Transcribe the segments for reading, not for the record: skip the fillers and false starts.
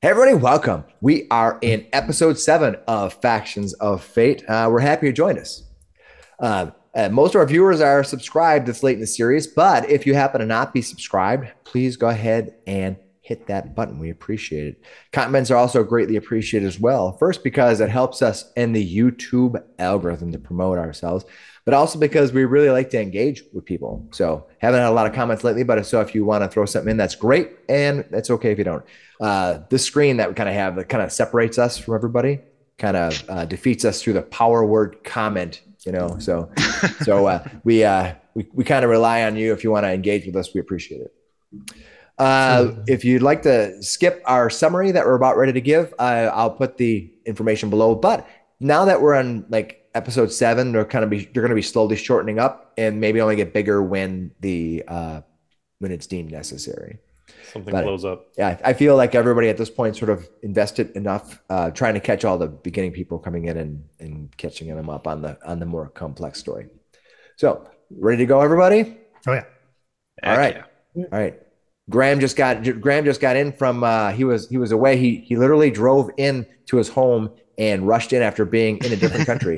Hey everybody, welcome. We are in episode 7 of Factions of Fate. We're happy you joined us. Most of our viewers are subscribed this late in the series, but if you happen to not be subscribed, please go ahead and hit that button. We appreciate it. Comments are also greatly appreciated as well. First, because it helps us in the YouTube algorithm to promote ourselves, but also because we really like to engage with people. So haven't had a lot of comments lately, but so if you want to throw something in, that's great. And it's okay if you don't. This screen that we kind of have that kind of separates us from everybody kind of defeats us through the power word comment, so we kind of rely on you. If you want to engage with us, we appreciate it. If you'd like to skip our summary that we're about ready to give, I'll put the information below. But now that we're on like episode 7, they're going to be slowly shortening up and maybe only get bigger when it's deemed necessary. Something blows up. Yeah, I feel like everybody at this point sort of invested enough trying to catch all the beginning people coming in and catching them up on the more complex story. So, ready to go, everybody? Oh yeah. All right. All right. Graham just got in from he was away. He literally drove in to his home and rushed in after being in a different country.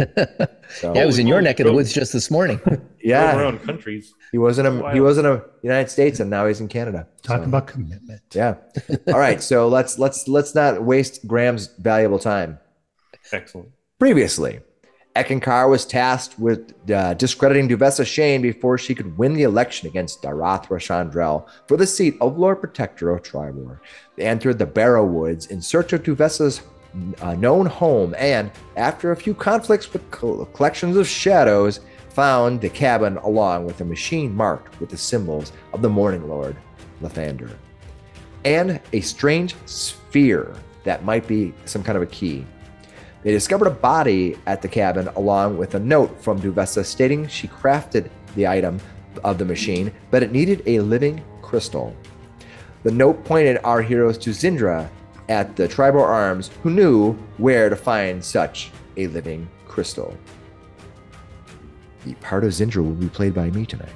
So, yeah, it was in your neck of the woods just this morning. Yeah, around countries. He wasn't a United States, and now he's in Canada. Talking about commitment. Yeah. All right. So let's not waste Graham's valuable time. Excellent. Previously, Eckankar was tasked with discrediting Duvessa Shane before she could win the election against Darathra Chandrel for the seat of Lord Protector of Triboar. They entered the Barrow Woods in search of Duvessa's known home, and after a few conflicts with collections of shadows, found the cabin along with a machine marked with the symbols of the Morning Lord, Flander, and a strange sphere that might be some kind of a key. They discovered a body at the cabin along with a note from Duvessa stating she crafted the item of the machine, but it needed a living crystal. The note pointed our heroes to Zindra at the Triboar Arms, who knew where to find such a living crystal. The part of Zindra will be played by me tonight.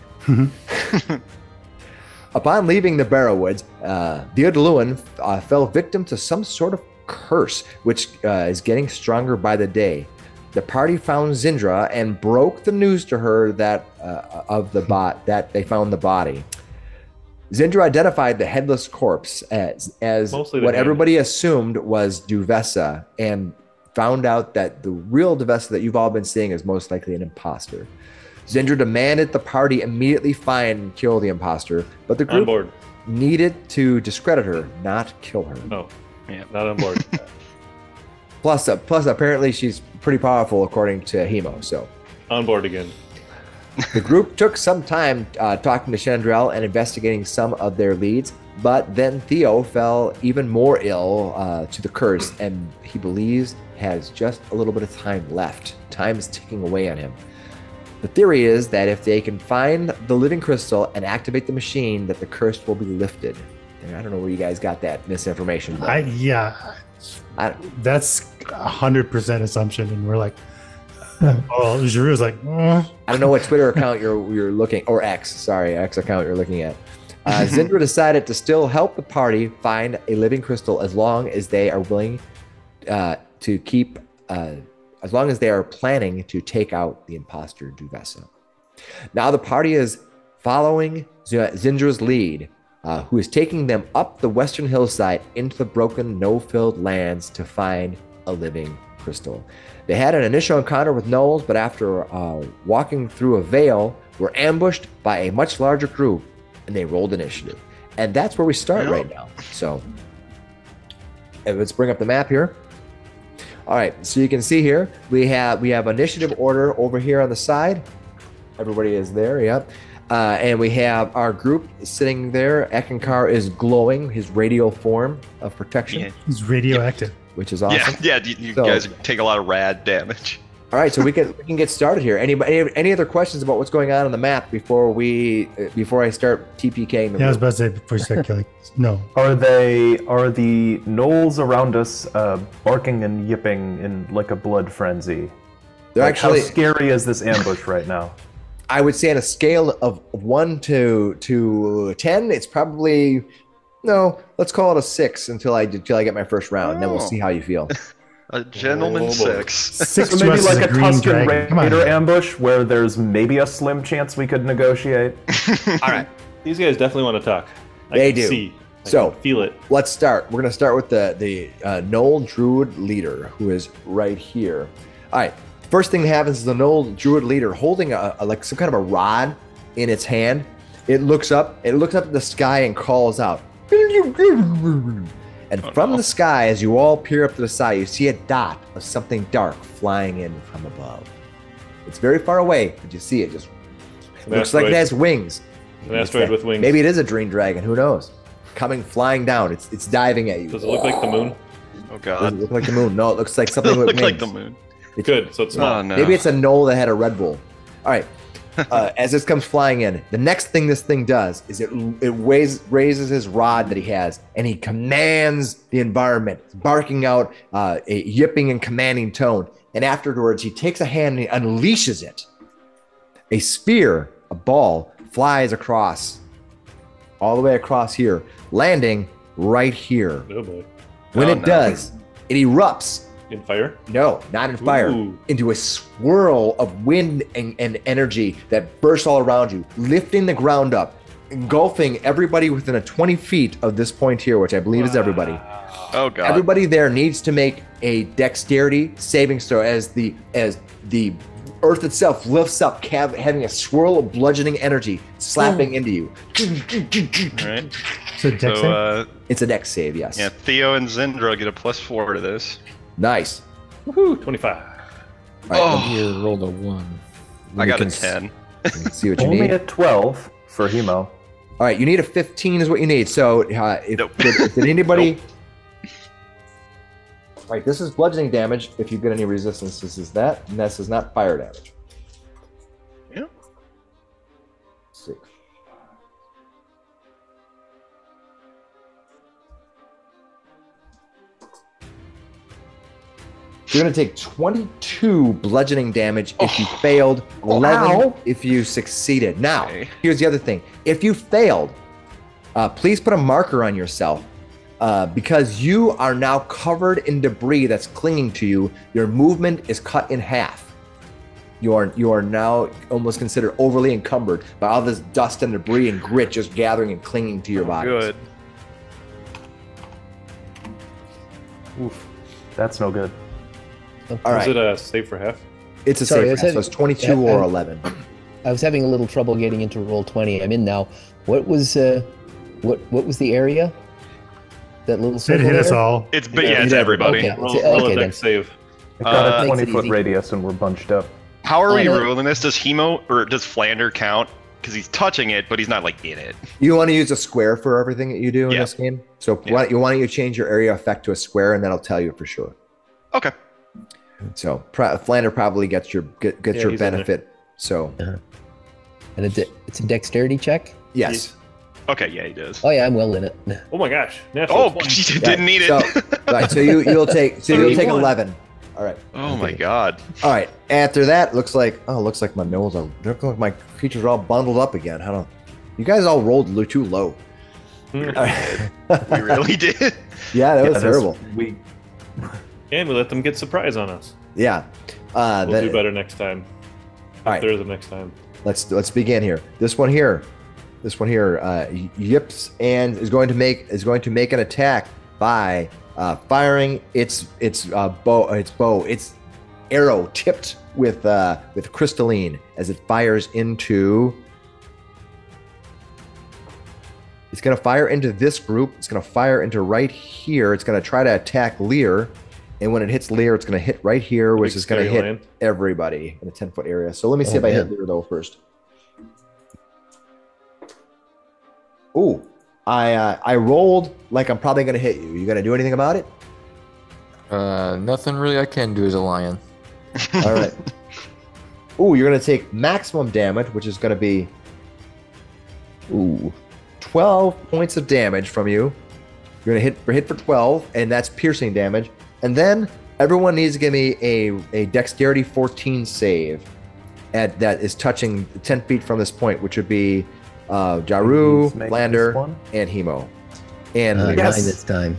Upon leaving the Barrow Woods, the Udluan fell victim to some sort of curse, which is getting stronger by the day. The party found Zindra and broke the news to her that they found the body. Zindra identified the headless corpse as what everybody assumed was Duvessa, and found out that the real Duvessa that you've all been seeing is most likely an imposter. Zindra demanded the party immediately find and kill the imposter, but the group needed to discredit her, not kill her. Oh, yeah, not on board. Plus, apparently she's pretty powerful according to Hemo. So on board again. The group took some time talking to Chandrel and investigating some of their leads, but then Theo fell even more ill to the curse, and he believes has just a little bit of time left. Time is ticking away on him. The theory is that if they can find the living crystal and activate the machine, that the curse will be lifted. And I don't know where you guys got that misinformation. That's 100% assumption, and we're like, oh, Giroux's like, I don't know what Twitter account you're looking, or X account you're looking at. Zindra decided to still help the party find a living crystal as long as they are willing to keep, as long as they are planning to take out the imposter Duvessa. Now the party is following Zindra's lead, who is taking them up the western hillside into the broken, no-filled lands to find a living crystal. They had an initial encounter with gnolls, but after walking through a veil, were ambushed by a much larger group, and they rolled initiative. And that's where we start right now. So let's bring up the map here. All right, so you can see here, we have initiative order over here on the side. Everybody is there, yep. And we have our group sitting there. Eckankar is glowing, his radial form of protection. Yeah. he's radioactive. Which is awesome. Yeah, you guys take a lot of rad damage. All right, so we can get started here. Any other questions about what's going on the map before I start TPKing them? Yeah, I was about to say before you start killing. No. Are the gnolls around us barking and yipping in like a blood frenzy? They're like, actually. How scary is this ambush right now? I would say on a scale of 1 to 10, it's probably No, let's call it a 6 until I get my first round. Then we'll see how you feel. A gentleman's Oh, boy. 6. 6 So to maybe us like is a green Tuscan dragon. Come on. Raider ambush where there's maybe a slim chance we could negotiate. All right, These guys definitely want to talk. They can do. See. I So- can feel it. let's start. We're gonna start with the Gnoll Druid leader, who is right here. All right. First thing that happens is the Gnoll Druid leader holding a like some kind of a rod in its hand. It looks up at the sky and calls out. And from the sky, as you all peer up to the side, you see a dot of something dark flying in from above. It's very far away, but you see it. Just looks like it has wings. An asteroid with wings. Maybe it is a dream dragon. Who knows? Coming flying down. It's diving at you. Does it look like the moon? Oh Does god. it look like the moon? No, it looks like something It with looked wings. like the moon. Good. So it's not. Oh no. Maybe it's a gnoll that had a Red Bull. All right. As this comes flying in, the next thing this thing does is it raises his rod that he has, and he commands the environment, barking out a yipping and commanding tone. And afterwards, he takes a hand and he unleashes it. A spear, a ball, flies across, all the way across here, landing right here. Oh boy. When Oh, it no. does, it erupts. In fire? No, not in fire. Ooh. Into a swirl of wind and energy that bursts all around you, lifting the ground up, engulfing everybody within a 20 feet of this point here, which I believe is everybody. Oh god. Everybody there needs to make a dexterity saving throw as the earth itself lifts up, having a swirl of bludgeoning energy slapping into you. Right. So dex save? So It's a dex save, yes. yeah, Theo and Zindra get a +4 to this. Nice. Woohoo! 25. All right, Oh. Here, rolled a 1. I got a can 10. let's see what you Only need. a 12 for Hemo. All right, you need a 15 is what you need. So if Nope. did anybody... All right, this is bludgeoning damage. If you get any resistance, this is that. And this is not fire damage. Yeah. 6. You're going to take 22 bludgeoning damage if you failed, 11 if you succeeded. Now, Okay. here's the other thing. If you failed, please put a marker on yourself. Because you are now covered in debris that's clinging to you, your movement is cut in half. You are now almost considered overly encumbered by all this dust and debris and grit just gathering and clinging to your body. Good. Oof. That's no good. All Is right, it a save for half? it's a Sorry, safe I pass, said- so it's 22 Yeah, or 11. I was having a little trouble getting into roll 20. I'm in now. What was what was the area? That little It circle hit us there? all. It's it's everybody. Okay. Roll, Okay, roll a then. dex save. I've got a Makes it 20-foot easy. radius and we're bunched up. How are we Oh, no. ruling this? Does Hemo or does Flander count? Because he's touching it, but he's not like in it. You want to use a square for everything that you do in Yeah. this game? So Yeah. why don't you change your area effect to a square, and that'll tell you for sure. Okay. So Flander probably gets your Yeah, your he's in benefit. So And it's a dexterity check? yes. Okay, yeah, he does. Oh yeah, I'm well in it. Oh my gosh. Natural Oh, 20. he didn't need it. So, right, so you'll take 31. 11. All right. Oh my god. All right. After that, looks like my nose are looking like my creatures are all bundled up again. I don't. You guys all rolled too low. We really did. Yeah, that was Yeah, terrible. We And we let them get surprise on us. Yeah. We'll Then- do better next time. All right. If there's a next time. Let's begin here. This one here, yips and is going to make an attack by firing its arrow tipped with crystalline as it fires into. It's going to fire into this group. It's going to fire into right here. It's going to try to attack Lear. And when it hits Lear, it's going to hit right here, which Big is going to scary hit lion. everybody in a 10-foot area. So let me see Oh, if I hit man. Lear, though, first. Ooh, I rolled like I'm probably going to hit you. You going to do anything about it? Nothing really I can do as a lion. All right. Ooh, you're going to take maximum damage, which is going to be 12 points of damage from you. You're going to hit for 12, and that's piercing damage. And then everyone needs to give me a dexterity 14 save that is touching 10 feet from this point, which would be Jaru, Please make this Flander, one. and Hemo. And Nine Yes. this time.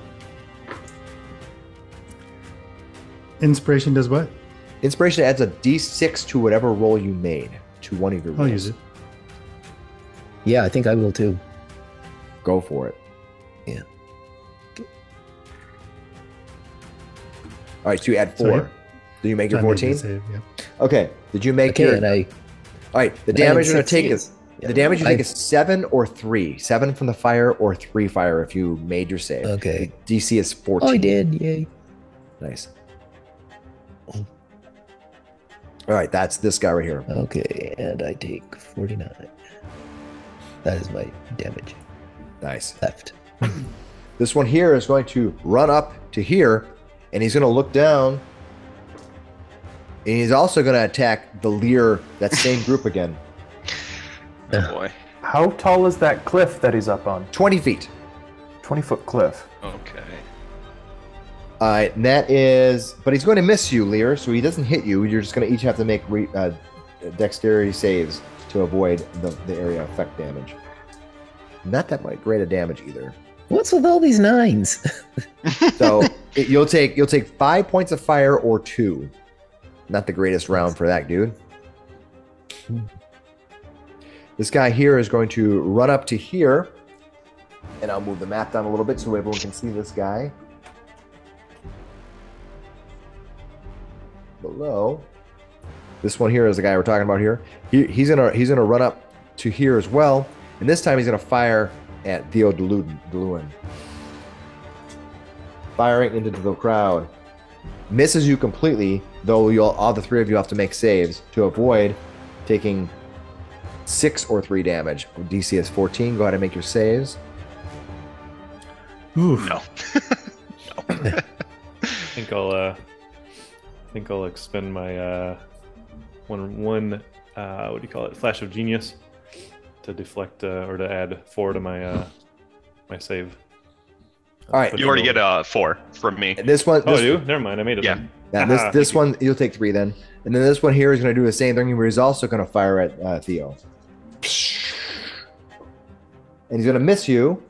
Inspiration does what? inspiration adds a d6 to whatever roll you made to one of your rolls. I'll use it. Yeah, I think I will too. Go for it. Yeah. All right, so you add 4. Sorry? Do you make your I made the 14? save, yeah. Okay. Did you make Okay, your? and I. All right. The I damage had you're gonna take 16. is the damage you I- take is 7 or 3. 7 from the fire or 3 fire if you made your save. Okay. The DC is 14. Oh, I did. Yay. Nice. All right, that's this guy right here. Okay, and I take 49. That is my damage Nice. left. This one here is going to run up to here, and he's going to look down, and he's also going to attack the Lear, that same group again. Oh boy. How tall is that cliff that he's up on? 20 feet. 20-foot cliff. Okay. And that is, but he's going to miss you, Lear, so he doesn't hit you. You're just going to each have to make dexterity saves to avoid the area effect damage. Not that much great a damage either. What's with all these 9s? So you'll take 5 points of fire or 2. Not the greatest round for that dude. This guy here is going to run up to here, and I'll move the map down a little bit so everyone can see this guy. Below, this one here is the guy we're talking about here. He's gonna run up to here as well, and this time he's gonna fire at Theo Deluin. Firing into the crowd. Misses you completely, though all the 3 of you have to make saves to avoid taking 6 or 3 damage. DC is 14. Go ahead and make your saves. Oof. No. I think I'll expend my one what do you call it? Flash of Genius to deflect or to add 4 to my my save. All right. You already get a 4 from me. And this one. Oh, I This, do? Never mind. I made it. Yeah. then. yeah, Haha, this thank you. one you'll take 3 then, and then this one here is going to do the same thing where he's also going to fire at Theo, and he's going to miss you.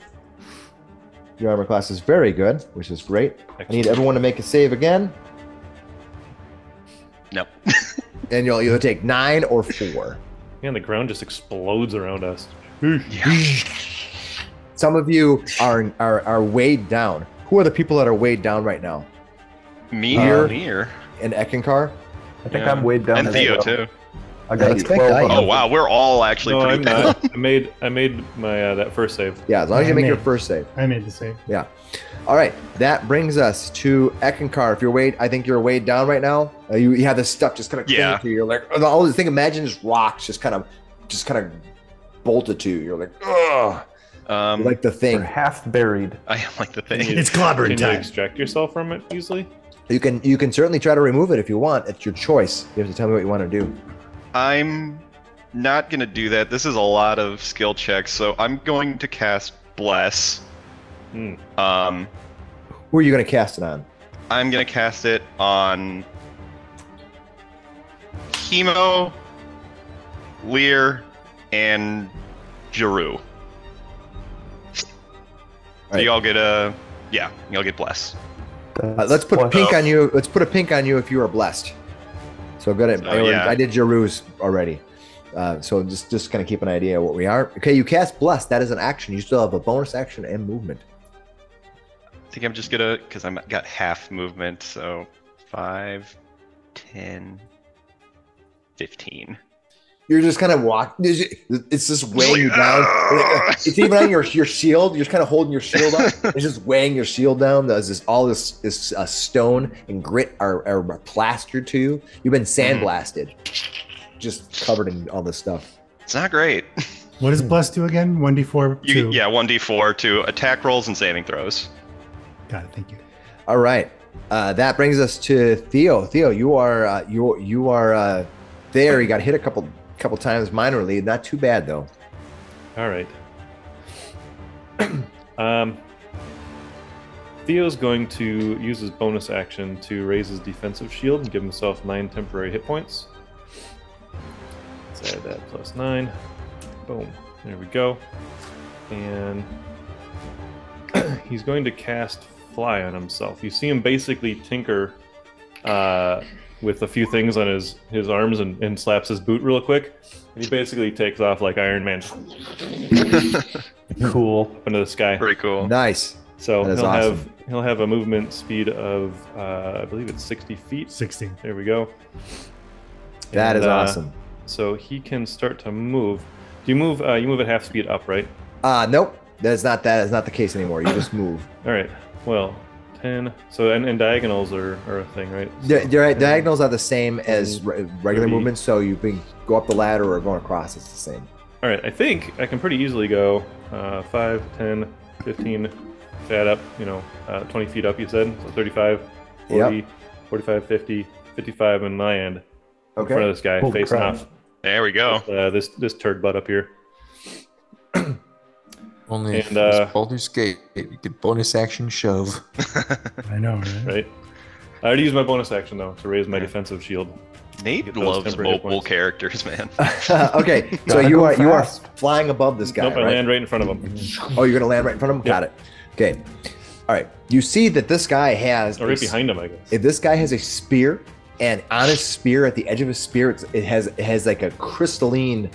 Your armor class is very good, which is great. I need everyone to make a save again, No. and you'll either take 9 or 4. Man, the ground just explodes around us. Some of you are weighed down. Who are the people that are weighed down right now? Me Here. here. And Eckankar? I think Yeah. I'm weighed down. And as Theo well. too. I got I a expect 12 I on am. Oh it. wow, we're all actually No, pretty I'm down. not. I made my that first save. Yeah, as long as you I make your made- first save. I made the save. Yeah. All right. That brings us to Eckankar. If you're weighed, I think you're weighed down right now. You have this stuff just kind of Yeah. clinging to you. You're like, all this thing. Imagine just rocks just kind of bolted to you. You're like, ugh. You're like the We're thing. half buried. I am like the Can thing. you- It's clobbering Can you time. extract yourself from it easily? You can certainly try to remove it if you want. It's your choice. You have to tell me what you want to do. I'm not gonna do that. This is a lot of skill checks, so I'm going to cast Bless. Hmm. Who are you going to cast it on? I'm gonna cast it on Chemo, Lear, and Jeru. So Right. y'all get y'all get Bless. Let's put Plus- pink on you. Let's put a pink on you if you are blessed. So good. yeah. I did Jeru's already. So just kind of keep an idea of what we are. Okay, you cast blessed. That is an action. You still have a bonus action and movement. I think I'm just gonna, because I'm got half movement, so 5, 10, 15. You're just kind of walking. It's just weighing you down. It's even on your shield. You're just kind of holding your shield up. It's just weighing your shield down. There's all this stone and grit are plastered to you. You've been sandblasted, just covered in all this stuff. It's not great. What does plus do again? 1d4 You, 2. yeah, 1d4 to attack rolls and saving throws. Got it. Thank you. All right, that brings us to Theo. Theo, you are there. You got hit a couple times minorly. Not too bad though. All right. Theo's going to use his bonus action to raise his defensive shield and give himself 9 temporary hit points. Let's add that plus 9. Boom. There we go. And he's going to cast Fly on himself. You see him basically tinker with a few things on his arms and slaps his boot real quick. And he basically takes off like Iron Man. Cool. Up into the sky. Pretty cool. Nice. So That is awesome. he'll have a movement speed of I believe it's 60 feet. 60. There we go. That And, is awesome. So he can start to move. Do you move? You move at half speed up, right? Nope. That is not the case anymore. You just move. All right. Well, 10. So and diagonals are a thing, right? Diagonals are the same as regular 30. movements, so you can go up the ladder or going across. It's the same. All right. I think I can pretty easily go 5, 10, 15. Add up, 20 feet up. You said so. 35, 40, 45, 50, 55 on my end. In front of this guy, Holy facing crap. off. There we go. This turd butt up here. Only if And, it was Baldur's Gate, you could bonus action shove. I know, right? Right. I already used my bonus action though to raise my defensive shield. Nate Get those loves temporary hit mobile points. characters, man. Okay, so Gotta you go are fast. flying above this guy, Nope, I right? land right in front of him. Oh, you're gonna land right in front of him. Yep. Got it. Okay. All right. You see that this guy has Or right behind him, I guess. If this guy has a spear, and on his spear, at the edge of his spear, it has like a crystalline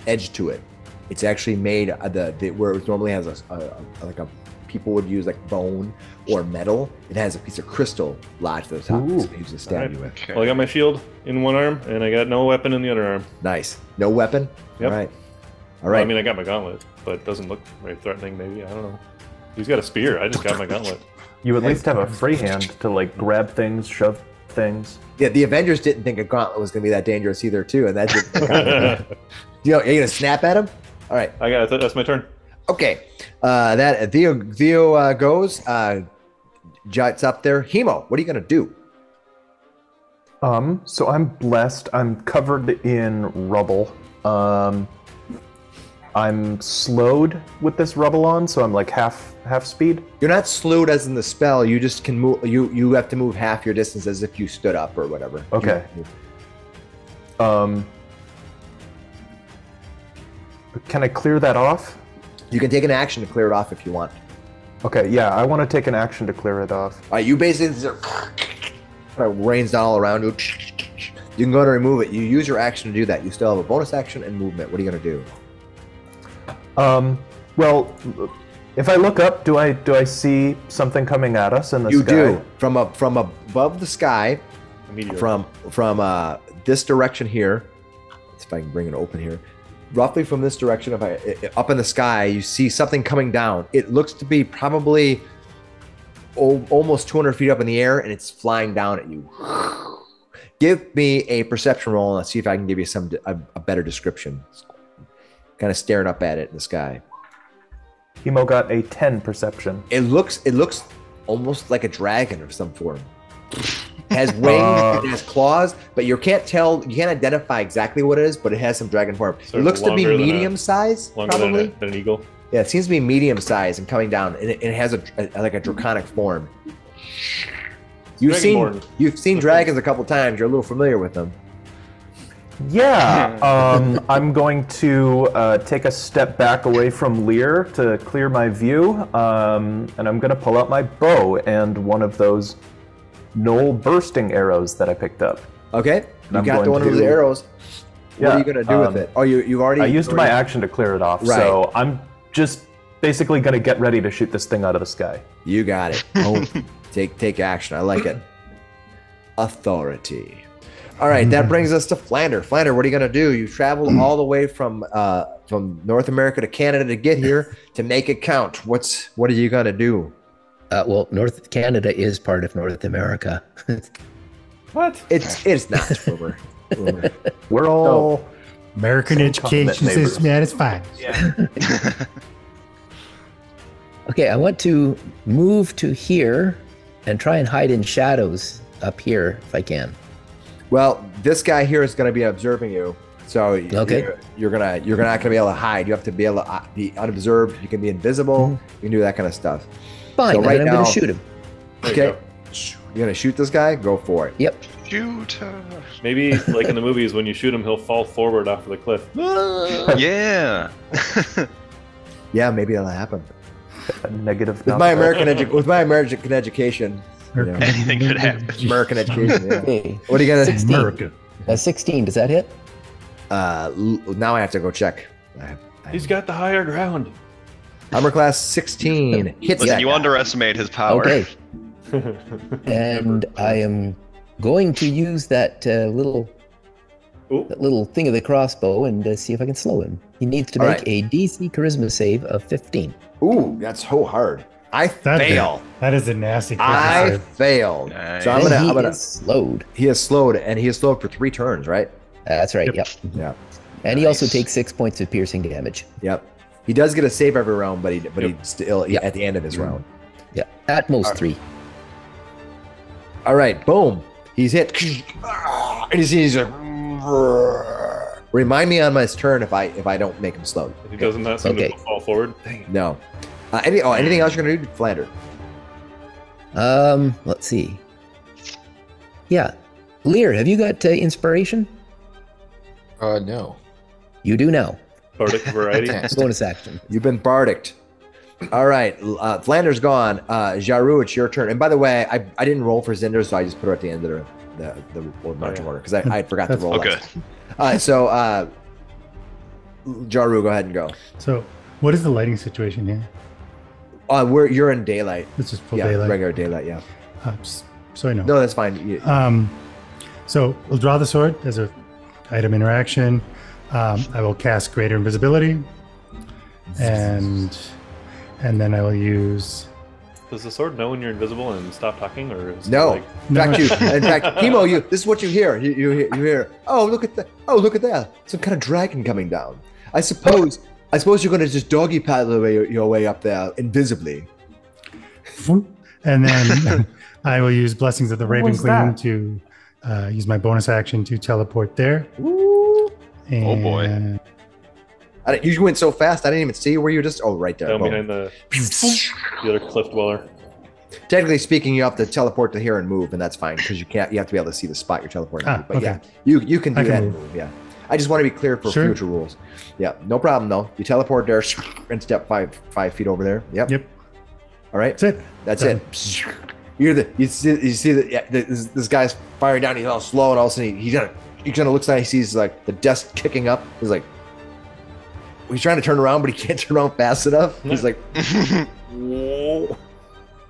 edge to it. It's actually made where it normally has a people would use like bone or metal. It has a piece of crystal lodged to the top. Ooh. So they use to stab you with. Okay. Well, I got my shield in one arm, and I got no weapon in the other arm. Nice. No weapon. Yep. All right. All Well, right. I mean, I got my gauntlet, but it doesn't look very threatening. Maybe I don't know. He's got a spear. I just got my gauntlet. You at least have a free hand to like grab things, shove things. Yeah, the Avengers didn't think a gauntlet was going to be that dangerous either, too, and that didn't. Are you gonna snap at him? All right. I got it. That's my turn. Okay. That Theo goes. Jot's up there. Hemo, what are you gonna do? So I'm blessed. I'm covered in rubble. I'm slowed with this rubble on, so I'm like half speed. You're not slowed as in the spell. You just can move. You have to move half your distance as if you stood up or whatever. Okay. Can I clear that off? You can take an action to clear it off if you want. Okay, yeah, I want to take an action to clear it off. All right, you basically kind of rains down all around you. You can go to remove it. You use your action to do that. You still have a bonus action and movement. What are you gonna do? Well, if I look up, do I see something coming at us in the You sky? do from above the sky, Immediately. from this direction here. Let's see if I can bring it open here. Roughly from this direction, up in the sky, you see something coming down. It looks to be probably almost 200 feet up in the air, and it's flying down at you. Give me a perception roll, and let's see if I can give you a better description. Kind of staring up at it in the sky. Hemo got a 10 perception. It looks almost like a dragon of some form. It has wings, it has claws, but you can't identify exactly what it is, but it has some dragon form. So It looks to be longer than medium size, Longer probably. than an eagle. Yeah, it seems to be medium size and coming down, and it has like a draconic form. You've seen dragons a couple times. You're a little familiar with them. Yeah, I'm going to take a step back away from Lear to clear my view, and I'm going to pull out my bow and one of those gnoll bursting arrows that I picked up. Okay, you I'm got going one of those to- arrows. What Yeah, are you gonna do with it? Oh, you've already. I used my action to clear it off, Right. so I'm just basically going to get ready to shoot this thing out of the sky. You got it. Oh, take action. I like it. Authority. All right, that brings us to Flander. Flander, what are you gonna do? You traveled all the way from North America to Canada to get here to make it count. What are you gonna do? Well, North Canada is part of North America. What? It's not. Boomer. We're all American Same education continent neighbors. system at its finest. Okay, I want to move to here and try and hide in shadows up here if I can. Well, this guy here is gonna be observing you, so Okay. you're not gonna be able to hide. You have to be able to be unobserved. You can be invisible. You can do that kind of stuff. Fine, So then right I'm now- going to shoot him. There you Okay, go. you're gonna shoot this guy. Go for it. Yep. Shoot. Maybe like in the movies, when you shoot him, he'll fall forward off of the cliff. Yeah. Yeah, maybe that'll happen. A negative. With my American education. You know, Anything could happen. American education. Yeah. Okay. What are you gonna? 16. America. 16, does that hit? Now I have to go check. He's got the higher ground. Armor class 16 hits Listen, that you guy. underestimate his power. Okay. And I am going to use that Ooh. little thing of the crossbow and see if I can slow him. He needs to All make right. a DC charisma save of 15. Ooh, that's so hard. I fail. That is a nasty I save. failed. Nice. So I'm And gonna. is slowed. He is slowed, and he is slowed for 3 turns, right? That's right, yep. Yeah. And he also Nice. takes 6 points of piercing damage. Yep. He does get a save every round, but he Yep. still Yep. at the end of his round. Yeah, at most 3. All right, boom. He's hit. And he's like. Remind me on my turn if I don't make him slowed. If he doesn't that seem Okay. to fall forward. Dang it. No. Anything else you're gonna do, Flander? Let's see. Yeah. Lear, have you got inspiration? No. You do now. Bardic variety. Fantastic. Bonus action. You've been bardicked. All right, Flander's gone. Jaru, it's your turn. And by the way, I didn't roll for Zindra, so I just put her at the end of the marching order because I forgot to roll. Oh, good. So Jaru, go ahead and go. So, what is the lighting situation here? You're in daylight. It's just full Yeah, daylight. regular daylight. Yeah. Just so I know. No, that's fine. So we'll draw the sword as a item interaction. I will cast Greater Invisibility, and then I will use. Does the sword know when you're invisible and stop talking, or is it No. like In fact, Chemo, this is what you hear. You hear. Oh, look at that! Oh, look at that! Some kind of dragon coming down. I suppose you're going to just doggy paddle your way up there invisibly. And then I will use Blessings of the Raven was Queen that? to use my bonus action to teleport there. And Oh, boy. You went so fast, I didn't even see where you were just. Oh, right there. down Boom. behind the other cliff dweller? Technically speaking, you have to teleport to here and move, and that's fine because you can't. You have to be able to see the spot you're teleporting to. But okay. yeah, you can do I can that and move. move. Yeah, I just want to be clear for Sure. future rules. Yeah, no problem though. You teleport there and step 5 feet over there. Yep. Yep, All right. that's it. That's Done. it. You see that this guy's firing down. He's all slow, and all of a sudden he kind of looks down. He sees like the desk kicking up. He's like, he's trying to turn around, but he can't turn around fast enough. He's like, whoa.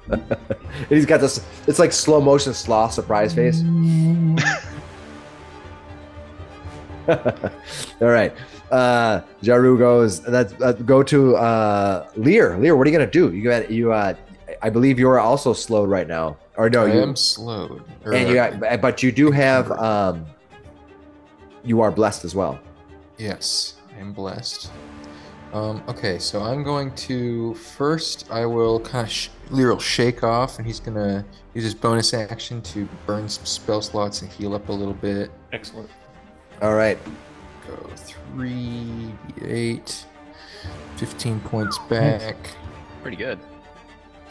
And he's got this. It's like slow motion sloth surprise face. All right. Jaru goes. Go to Lear. Lear, what are you gonna do? I believe you are also slowed right now. Or no, I you am slowed. Or, but you do have you are blessed as well. Yes, I am blessed. Okay, so I'm going to first. I will kind of Lear will shake off, and he's gonna use his bonus action to burn some spell slots and heal up a little bit. Excellent. All right. Go 3, 8, 15 points back, Pretty good.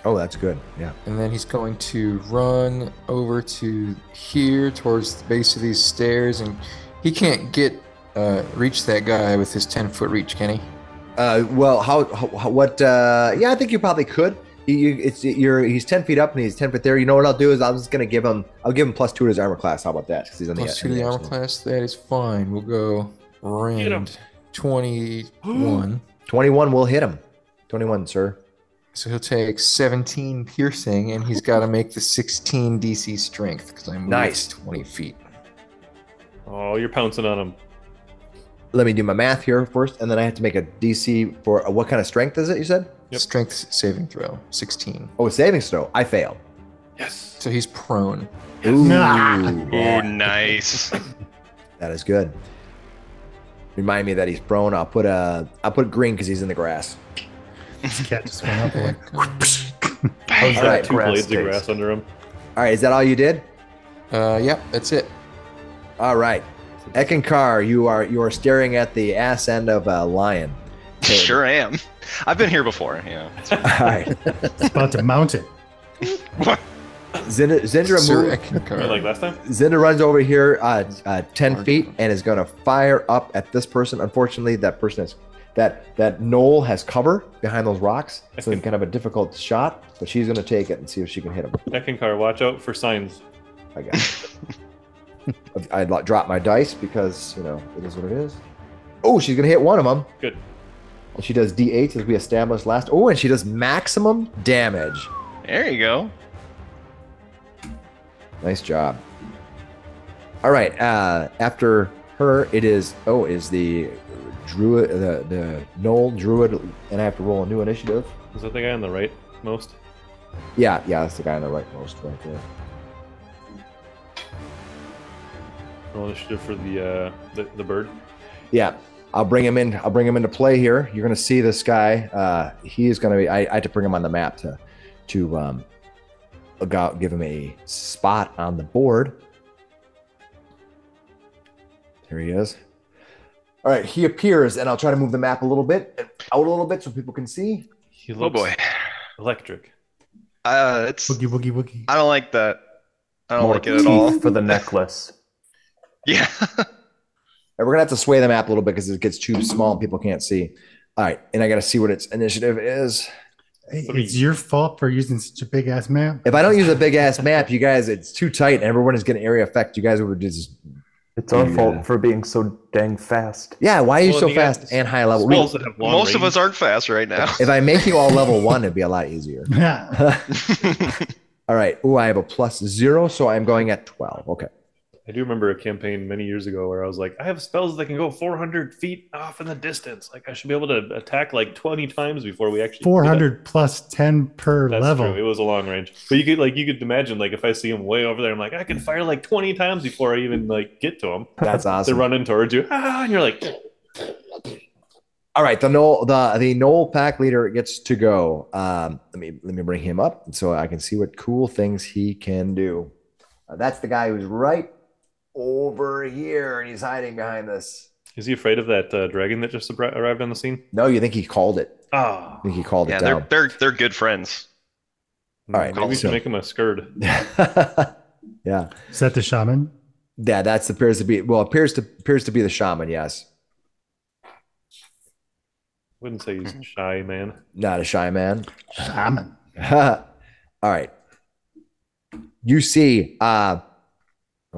Oh, that's good. Yeah. and then he's going to run over to here towards the base of these stairs, and he can't reach that guy with his 10-foot reach, can he? Well, what? Yeah, I think you probably could. He's 10 feet up and he's 10 feet there. You know what I'll do is I'm just gonna give him. I'll give him +2 to his armor class. How about that? 'Cause he's on Plus 2 on to the armor edge. class, that is fine. We'll go Get him. rand 21. 21 will hit him. 21, sir. So he'll take 17 piercing, and he's got to make the 16 DC strength because I moved Nice. 20 feet. Oh, you're pouncing on him. Let me do my math here first, and then I have to make a DC for what kind of strength is it? You said? Yep. Strength saving throw, 16. Oh, savings throw. I failed. Yes. So he's prone. Ooh, Oh, nice. that is good. Remind me that he's prone. I'll put green because he's in the grass. This cat just went up. Like, How's All that right. Two grass blades of taste? grass under him. All right, is that all you did? Yep, that's it. All right, Eckankar, you are staring at the ass end of a lion. Sure am. I've been here before. Yeah. All right, it's about to mount it. Zindra Sir moves. Eckankar. Like last time? Zindra runs over here 10 feet and is going to fire up at this person. Unfortunately, that person That gnoll has cover behind those rocks. It's kind of a difficult shot, but she's going to take it and see if she can hit him. Eckankar, watch out for signs. I got it. I dropped my dice because, it is what it is. Oh, she's going to hit one of them. Good. And she does D8 as we established last. Oh, and she does maximum damage. There you go. Nice job. All right. After her, is the druid, the gnoll druid, and I have to roll a new initiative. Is that the guy on the right most? Yeah, that's the guy on the right most right there. Roll initiative for the bird. Yeah, I'll bring him in. I'll bring him into play here. You're going to see this guy. He is going to be. I had to bring him on the map to give him a spot on the board. Here he is. All right, he appears, and I'll try to move the map a little bit, out a little bit, so people can see. He looks boy, electric. It's Boogie, boogie, boogie. I don't like that. I don't More like it at all. teeth for the necklace. Yeah. And we're gonna have to sway the map a little bit because it gets too small and people can't see. All right, and I got to see what its initiative is. Hey, it's your fault for using such a big ass map. If I don't use a big ass map, you guys, it's too tight and everyone is getting area effect. You guys would just. It's our fault for being so dang fast. Yeah, why are you so fast and high level? Spells that have long Most of range. us aren't fast right now. If I make you all level 1, it'd be a lot easier. All right. Ooh, I have a +0, so I'm going at 12. Okay. I do remember a campaign many years ago where I was like, I have spells that can go 400 feet off in the distance. Like I should be able to attack like 20 times before we actually. 400 plus 10 per That's level. true. It was a long range, but you could imagine like if I see him way over there, I'm like I can fire like 20 times before I even like get to him. That's They're awesome. running towards you, and you're like, All right, the Gnoll pack leader gets to go. Let me bring him up so I can see what cool things he can do. That's the guy who's right over here, and he's hiding behind this. is he afraid of that dragon that just arrived on the scene? No, you think he called it? Ah, I think he called Yeah, it down. they're good friends. All right, maybe we so- should make him a scourge. Yeah, Is that the shaman? yeah, appears to be the shaman. Yes, Wouldn't say he's shy, man. not a shy man. Shaman. All right, you see. Oh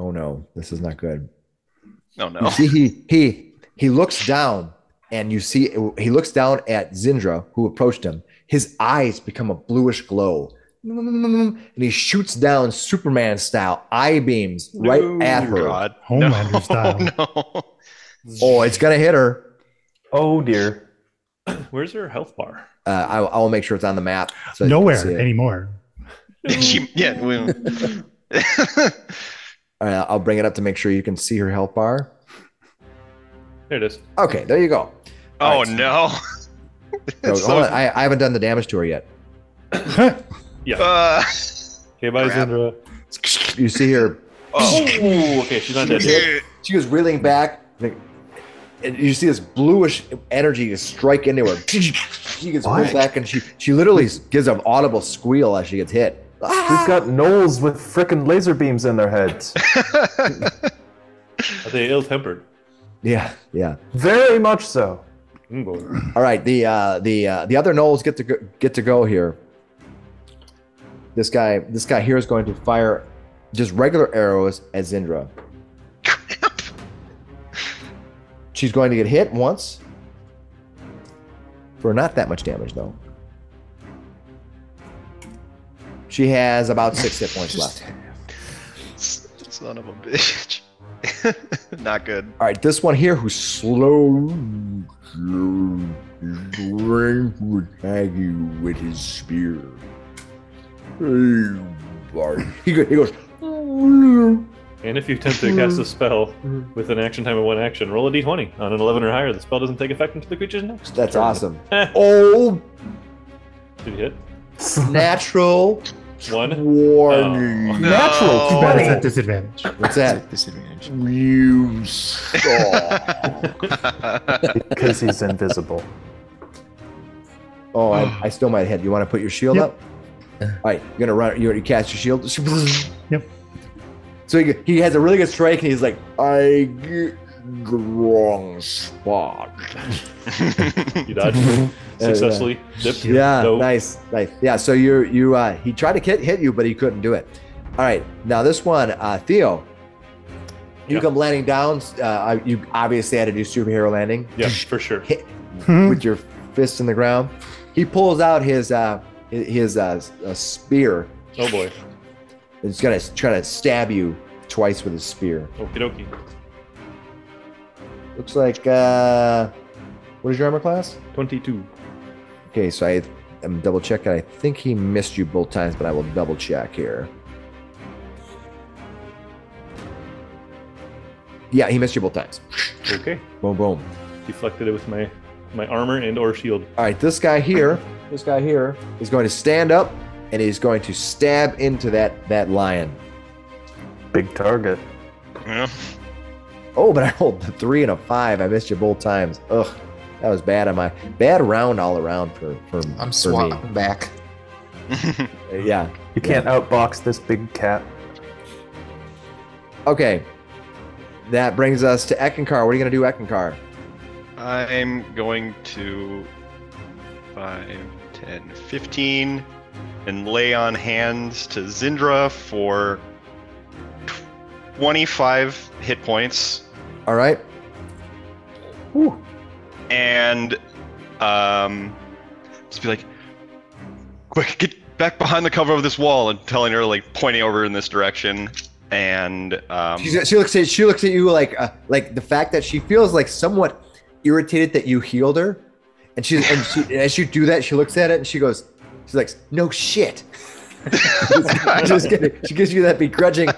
no, this is not good. Oh no. You see, he looks down, and you see he looks down at Zindra, who approached him. His eyes become a bluish glow, and he shoots down Superman style eye beams right at her. God. Homelander no, style. No. Oh, it's gonna hit her. Oh dear. Where's her health bar? I will make sure it's on the map. So you can see Nowhere it. anymore. All right, I'll bring it up to make sure you can see her health bar. There it is. Okay, there you go. Oh All right, no. so hold on, I haven't done the damage to her yet. Yeah. Okay, bye, Crap. Zindra. You see her. Oh, okay, she's not dead yet. She goes reeling back. And you see this bluish energy just strike into her. She gets pulled back, and she literally gives an audible squeal as she gets hit. We've got gnolls with frickin' laser beams in their heads. Are they ill-tempered? Yeah. Very much so. Boy. All right, the other gnolls get to go here. This guy here is going to fire just regular arrows at Zindra. She's going to get hit once for not that much damage, though. She has about 6 hit points left. Son of a bitch. Not good. All right, this one here who's slow will attack you with his spear. He goes. And if you attempt to cast a spell with an action time of 1 action, roll a d20. On an 11 or higher, the spell doesn't take effect until the creature's next. That's turn. awesome. Eh. Oh, Did you hit? natural 1? 20. No. Natural Too bad it's 20. at disadvantage. What's that? Disadvantage. You saw. Because he's invisible. Oh, I still might hit. You want to put your shield Yep. up? All right, you're gonna run. You cast your shield. Yep. So he has a really good strike, and he's like, strong spot. You dodged successfully. Dipped. Yeah, No. nice. Yeah, so he tried to hit you, but he couldn't do it. All right, now this one, Theo, you Yeah. come landing down. You obviously had to do superhero landing. Yeah, for sure. Hit with your fist in the ground. He pulls out his spear. Oh boy. He's gonna try to stab you twice with his spear. Okie dokie. Looks like what is your armor class? 22. Okay, so I'm double checking. I think he missed you both times, but I will double check here. Yeah, he missed you both times. Okay. Boom, boom. Deflected it with my armor and or shield. All right, this guy here is going to stand up and he's going to stab into that lion. Big target. Yeah. Oh, but I rolled a 3 and a 5. I missed you both times. Ugh, that was bad on my bad round all around for I'm for swapping back. me. Yeah. You can't outbox this big cat. Okay. That brings us to Eckankar. What are you gonna do, Eckankar? I'm going to 5, 10, 15 and lay on hands to Zindra for 25 hit points. All right. Whew. And just be like, quick, get back behind the cover of this wall, and telling her, like, pointing over in this direction. And She looks at you like the fact that she feels like somewhat irritated that you healed her, and as you do that, she looks at it and she's like, no shit. Just kidding. She gives you that begrudging.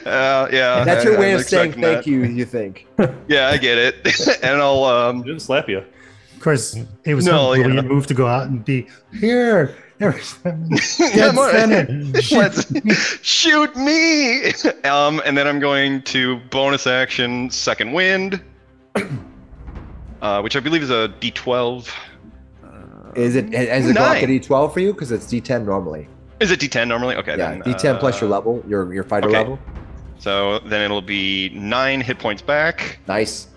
Yeah, That's your way I'm of saying expecting thank that. you. You think? Yeah, I get it. And I'll She didn't slap you. Of course, it was No, a yeah. brilliant move to go out and be here. Dead Come on. center. Let's shoot me. And then I'm going to bonus action second wind, which I believe is a D12. Has it go up to Nine. D12 for you? Because it's D10 normally. Is it D10 normally? Okay. Yeah, then, D10 plus your level, your fighter okay. level. So then it'll be 9 hit points back, Nice.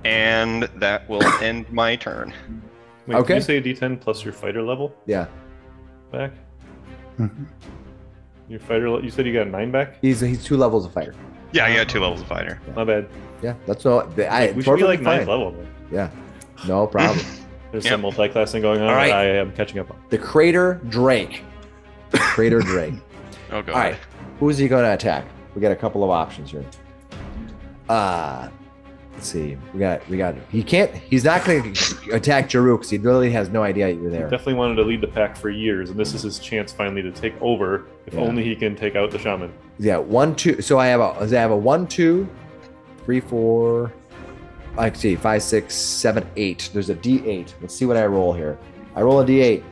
and that will end my turn. Wait, Okay. Did you say D10 plus your fighter level Yeah, back? Mhm. Your fighter, you said you got 9 back? he's 2 levels of fighter. Yeah, I got 2 levels of fighter. My bad. Yeah, that's no. We should be like 9th level. Man. Yeah, no problem. There's Yep. some multi-classing going on All right. that I am catching up on. The Crater Drake. Crater Drake. Oh god. All right, who's he going to attack? We got a couple of options here. Let's see. We got. He's not going to attack Jaru because he literally has no idea you're there. Definitely wanted to lead the pack for years, and this is his chance finally to take over. If Yeah. only he can take out the shaman. Yeah, 1, 2. So I have a 1, 2, 3, 4. I can see 5, 6, 7, 8. There's a D8. Let's see what I roll here. I roll a D8. He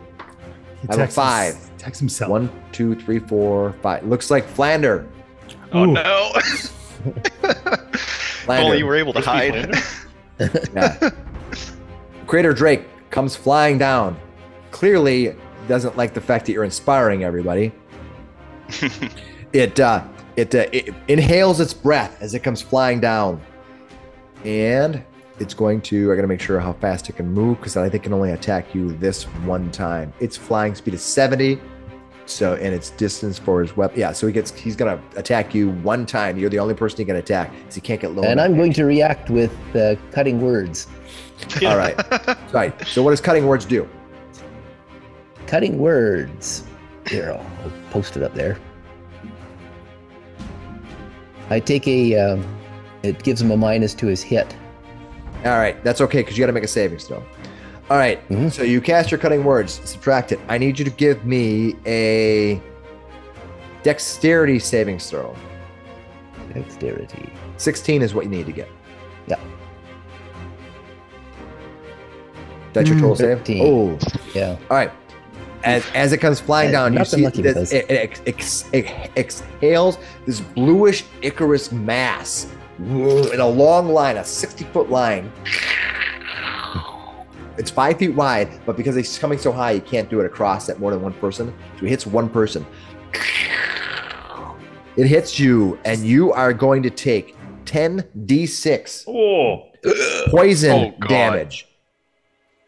I have a attacks 5. Attacks himself. 1, 2, 3, 4, 5. Looks like Flander. Oh Ooh. no. If only you were able to Crispy hide. Flander? Yeah. Crater Drake comes flying down. Clearly doesn't like the fact that you're inspiring everybody. It inhales its breath as it comes flying down. And it's going to, I gotta make sure how fast it can move because I think it can only attack you this one time. Its flying speed is 70. So, and its distance for his weapon. Yeah, so he's gonna attack you one time. You're the only person he can attack because he can't get low. And enough. I'm going to react with cutting words. All right. Right. So what does cutting words do? Cutting words. Here, I'll post it up there. I take a. It gives him a minus to his hit. All right, that's okay because you got to make a saving throw. All right, so you cast your cutting words, subtract it. I need you to give me a dexterity savings throw. Dexterity. 16 is what you need to get. Yeah. That's your total save? 13. Oh, Yeah. all right. As it comes flying down, you Nothing see lucky with this, this. it exhales this bluish Icarus mass in a long line, a 60-foot line. It's 5 feet wide, but because it's coming so high, you can't do it across at more than one person. So it hits one person. It hits you, and you are going to take 10d6 Oh, poison Oh, God. damage.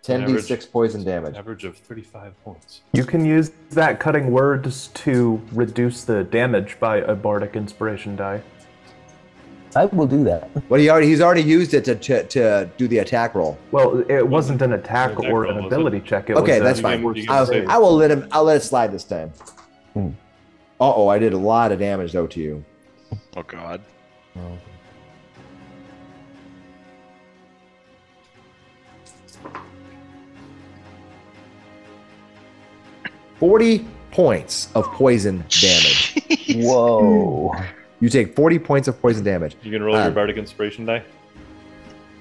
Average. 10d6 poison damage. average of 35 points. You can use that cutting words to reduce the damage by a bardic inspiration die. I will do that. But he's already used it to do the attack roll. Well, it wasn't an attack Attack or roll, an was it? ability check. It Okay, was that's a fine. You get a save. I will let him. I'll let it slide this time. Hmm. Uh-oh, I did a lot of damage though to you. Oh God. 40 points of poison damage. Whoa. You take 40 points of poison damage. You can roll your bardic inspiration die.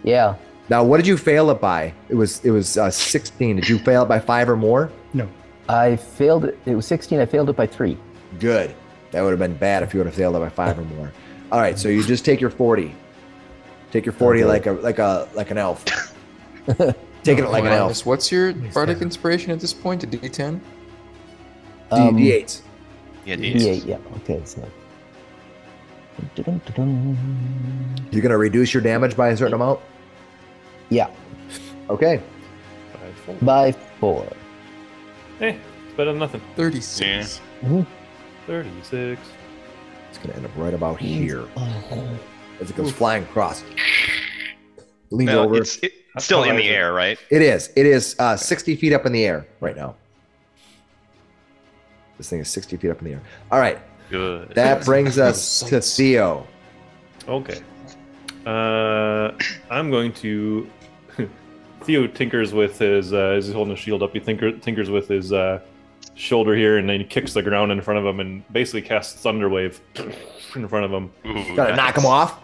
Yeah. Now, what did you fail it by? It was 16. Did you fail it by 5 or more? No. I failed it. It was 16. I failed it by 3. Good. That would have been bad if you would have failed it by 5 or more. All right, so you just take your 40. Take your 40 like an elf. Taking it like an elf. Linus, what's your bardic inspiration at this point? A D10? D8. Yeah, D8. Yeah. Okay. So. You're gonna reduce your damage by a certain amount. Yeah. Okay. 5, 4. By 4. Hey, it's better than nothing. 36. 36. It's gonna end up right about here as it goes flying across. Leans No, over. it's still in the air, right? It is. It is 60 feet up in the air right now. This thing is 60 feet up in the air. All right. Good. That brings us to Theo. Okay. I'm going to. Theo tinkers with his. As he's holding his shield up, he tinkers with his shoulder here, and then he kicks the ground in front of him and basically casts Thunderwave in front of him. Ooh, Gotta knock him off.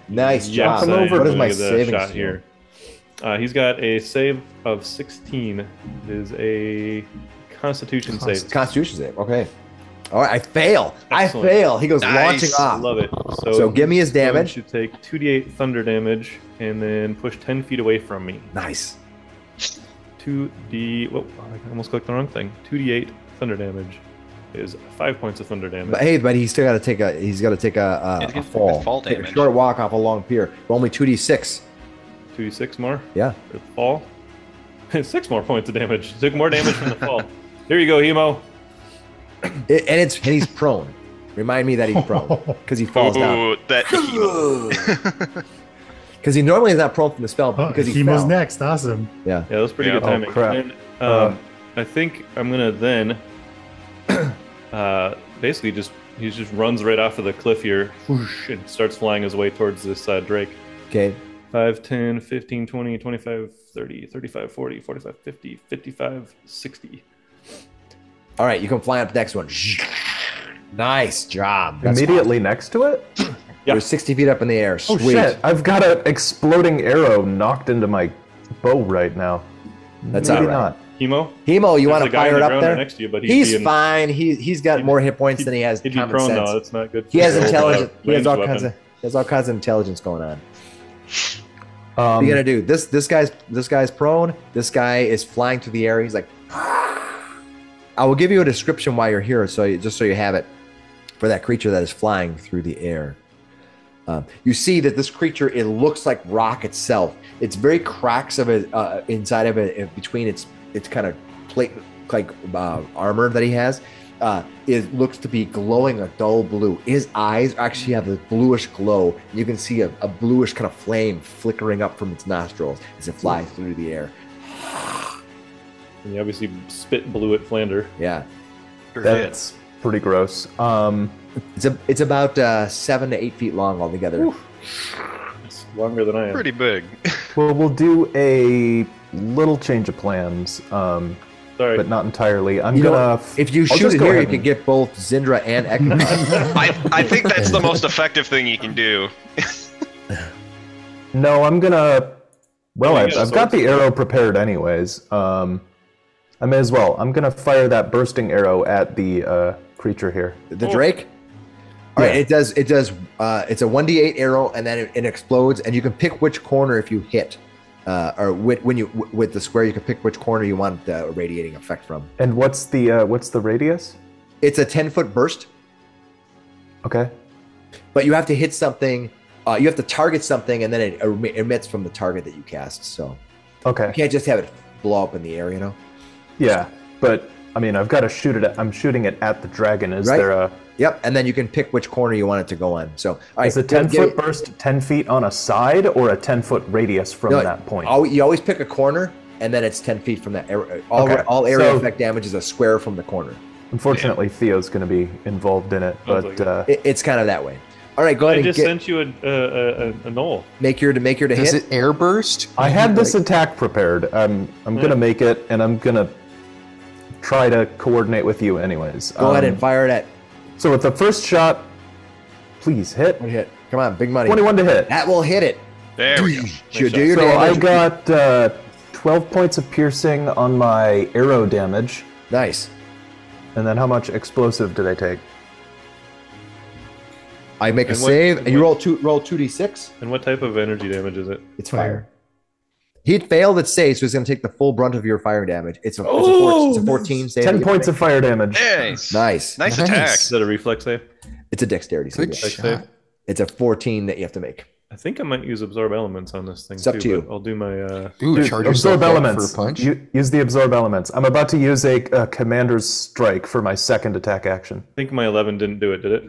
Nice job. so over. What is my get the saving shot skill? here? He's got a save of 16. It is a Constitution save. Constitution save. Okay. All right. I fail. Excellent. I fail. He goes Nice. launching I off. love it. So give me his he's going damage. to take 2d8 thunder damage and then push 10 feet away from me. Nice. 2d. Whoa, I almost clicked the wrong thing. 2d8 thunder damage is 5 points of thunder damage. But hey, but he's still got to take a. He's got to take a It's fall. fall Take a damage. short walk off a long pier. Only 2d6. 2d6 more. Yeah. For the fall. 6 more points of damage. Took more damage from the fall. Here you go, Hemo. And he's prone. Remind me that he's prone because he falls down. Ooh, that. Because he normally is not prone from the spell Oh, because he Hemo's fell. next. Awesome. Yeah. Yeah, that was pretty Yeah. good timing. Oh, crap. And, I think I'm gonna then basically he just runs right off of the cliff here whoosh, and starts flying his way towards this Drake. Okay. 5, 10, 15, 20, 25, 30, 35, 40, 45, 50, 55, 60. All right. You can fly up the next one. Nice job. That's Immediately next to it? awesome. Yeah. You're 60 feet up in the air. Oh Sweet. shit! I've got an exploding arrow knocked into my bow right now. That's Maybe all right. not. Hemo, Hemo, you want There's to a guy fire on it the up ground there? right next to you, but he's He's being- fine. He's got more hit points than he has he'd be common prone sense. though. That's not good. He has for intelligence. He has ranged all weapon. kinds of intelligence going on. What are you gonna do? This guy's prone. This guy is flying through the air. He's like, I will give you a description while you're here, just so you have it for that creature that is flying through the air. You see that this creature, it looks like rock itself. It's very cracks of it inside of it, between its kind of plate like armor that he has. It looks to be glowing a dull blue. His eyes actually have this bluish glow. You can see a bluish kind of flame flickering up from its nostrils as it flies through the air. And you obviously spit blue at Flander. Yeah, That's pretty gross. it's about 7 to 8 feet long altogether. It's longer than I am. Pretty big. Well, we'll do a little change of plans, Sorry. but not entirely. I'm You know, gonna. if you I'll shoot just it go here, you ahead can and- get both Zindra and Eckankar. I think that's the most effective thing you can do. No, I'm gonna. Well, Oh, you got a I've got sword? the arrow prepared anyways. I may as well. I'm gonna fire that bursting arrow at the creature here. The Drake. All right, Yeah. it does. It's a 1d8 arrow, and then it explodes, and you can pick which corner if you hit, or with the square, you can pick which corner you want the radiating effect from. And what's the radius? It's a 10-foot burst, Okay. but you have to hit something You have to target something, and then it emits from the target that you cast. So Okay. you can't just have it blow up in the air, you know? Yeah, but I mean, I've got to shoot it. I'm shooting it at the dragon. Is Right. there a? Yep, and then you can pick which corner you want it to go on. So, all right, Is a 10-foot burst 10 feet on a side or a 10-foot radius from that point? You always pick a corner, and then it's 10 feet from that. All area effect damage is a square from the corner. Unfortunately, Theo's going to be involved in it, but It's kind of that way. All right, go ahead I and just sent you a gnoll. make your to Does hit. it air burst? I had this attack prepared. I'm going to make it, and I'm going to try to coordinate with you anyways. Go ahead and fire it at. So with the first shot, please hit. What hit? Come on, big money. 21 to hit. That will hit it. There we go. Do your So I damage. got 12 points of piercing on my arrow damage. Nice. And then how much explosive did I take? I make a And what- save, and and you what- roll 2d6. And what type of energy damage is it? It's fire. He failed its save, so he's going to take the full brunt of your fire damage. It's a 14 save. 10 points of fire damage. Nice. Nice. Nice attack. Is that a reflex save? It's a dexterity save. Good yeah. shot. It's a 14 that you have to make. I think I might use absorb elements on this thing. It's up too, to you. but I'll do my. Ooh, Dude, charge yourself absorb up elements. for a punch. Use the absorb elements. I'm about to use a commander's strike for my second attack action. I think my 11 didn't do it, did it?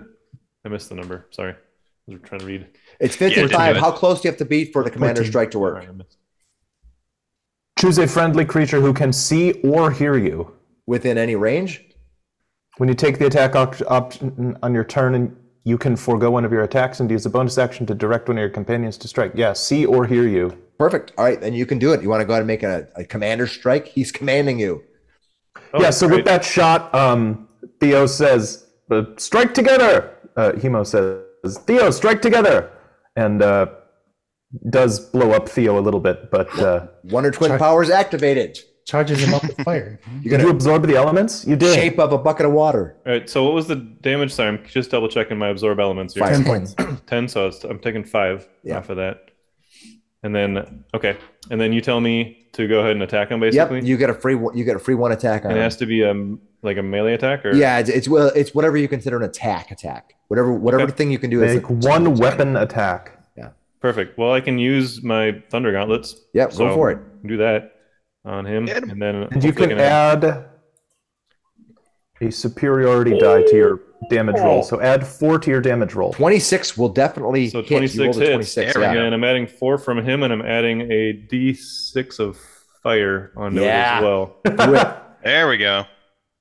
I missed the number. Sorry. I was trying to read. It's didn't 55. do it. How close do you have to be for the commander's 14. strike to work? Alright, I missed. Choose a friendly creature who can see or hear you. Within any range? When you take the attack option on your turn, and you can forego one of your attacks and use a bonus action to direct one of your companions to strike. Yeah, see or hear you. Perfect. All right, then you can do it. You want to go ahead and make a commander's strike? He's commanding you. Oh, Yeah, so great. with that shot, Theo says, strike together! Hemo says, Theo, strike together! And does blow up Theo a little bit, but Wonder Twin powers activated. Charges him up with fire. You're did you going absorb the elements? You to did. shape of a bucket of water. All right. So what was the damage? Sorry, I'm just double checking my absorb elements here. 10 points. 10. So I'm taking 5 Yeah. off of that. And then and then you tell me to go ahead and attack him basically. Yep, you get a free one attack on And it him. has to be like a melee attack or Yeah, it's whatever you consider an attack. Whatever Okay. thing you can do is Make one weapon attack. Perfect. Well, I can use my thunder gauntlets. Yep, go for it. Do that on him, Get him. and then And you can add a superiority die to your damage roll. So add 4 to your damage roll. 26 will definitely So hit. You 26 rolled a hits. 26. There we Yeah. go. And I'm adding 4 from him, and I'm adding a D6 of fire onto it Yeah. as well. Do it. There we go.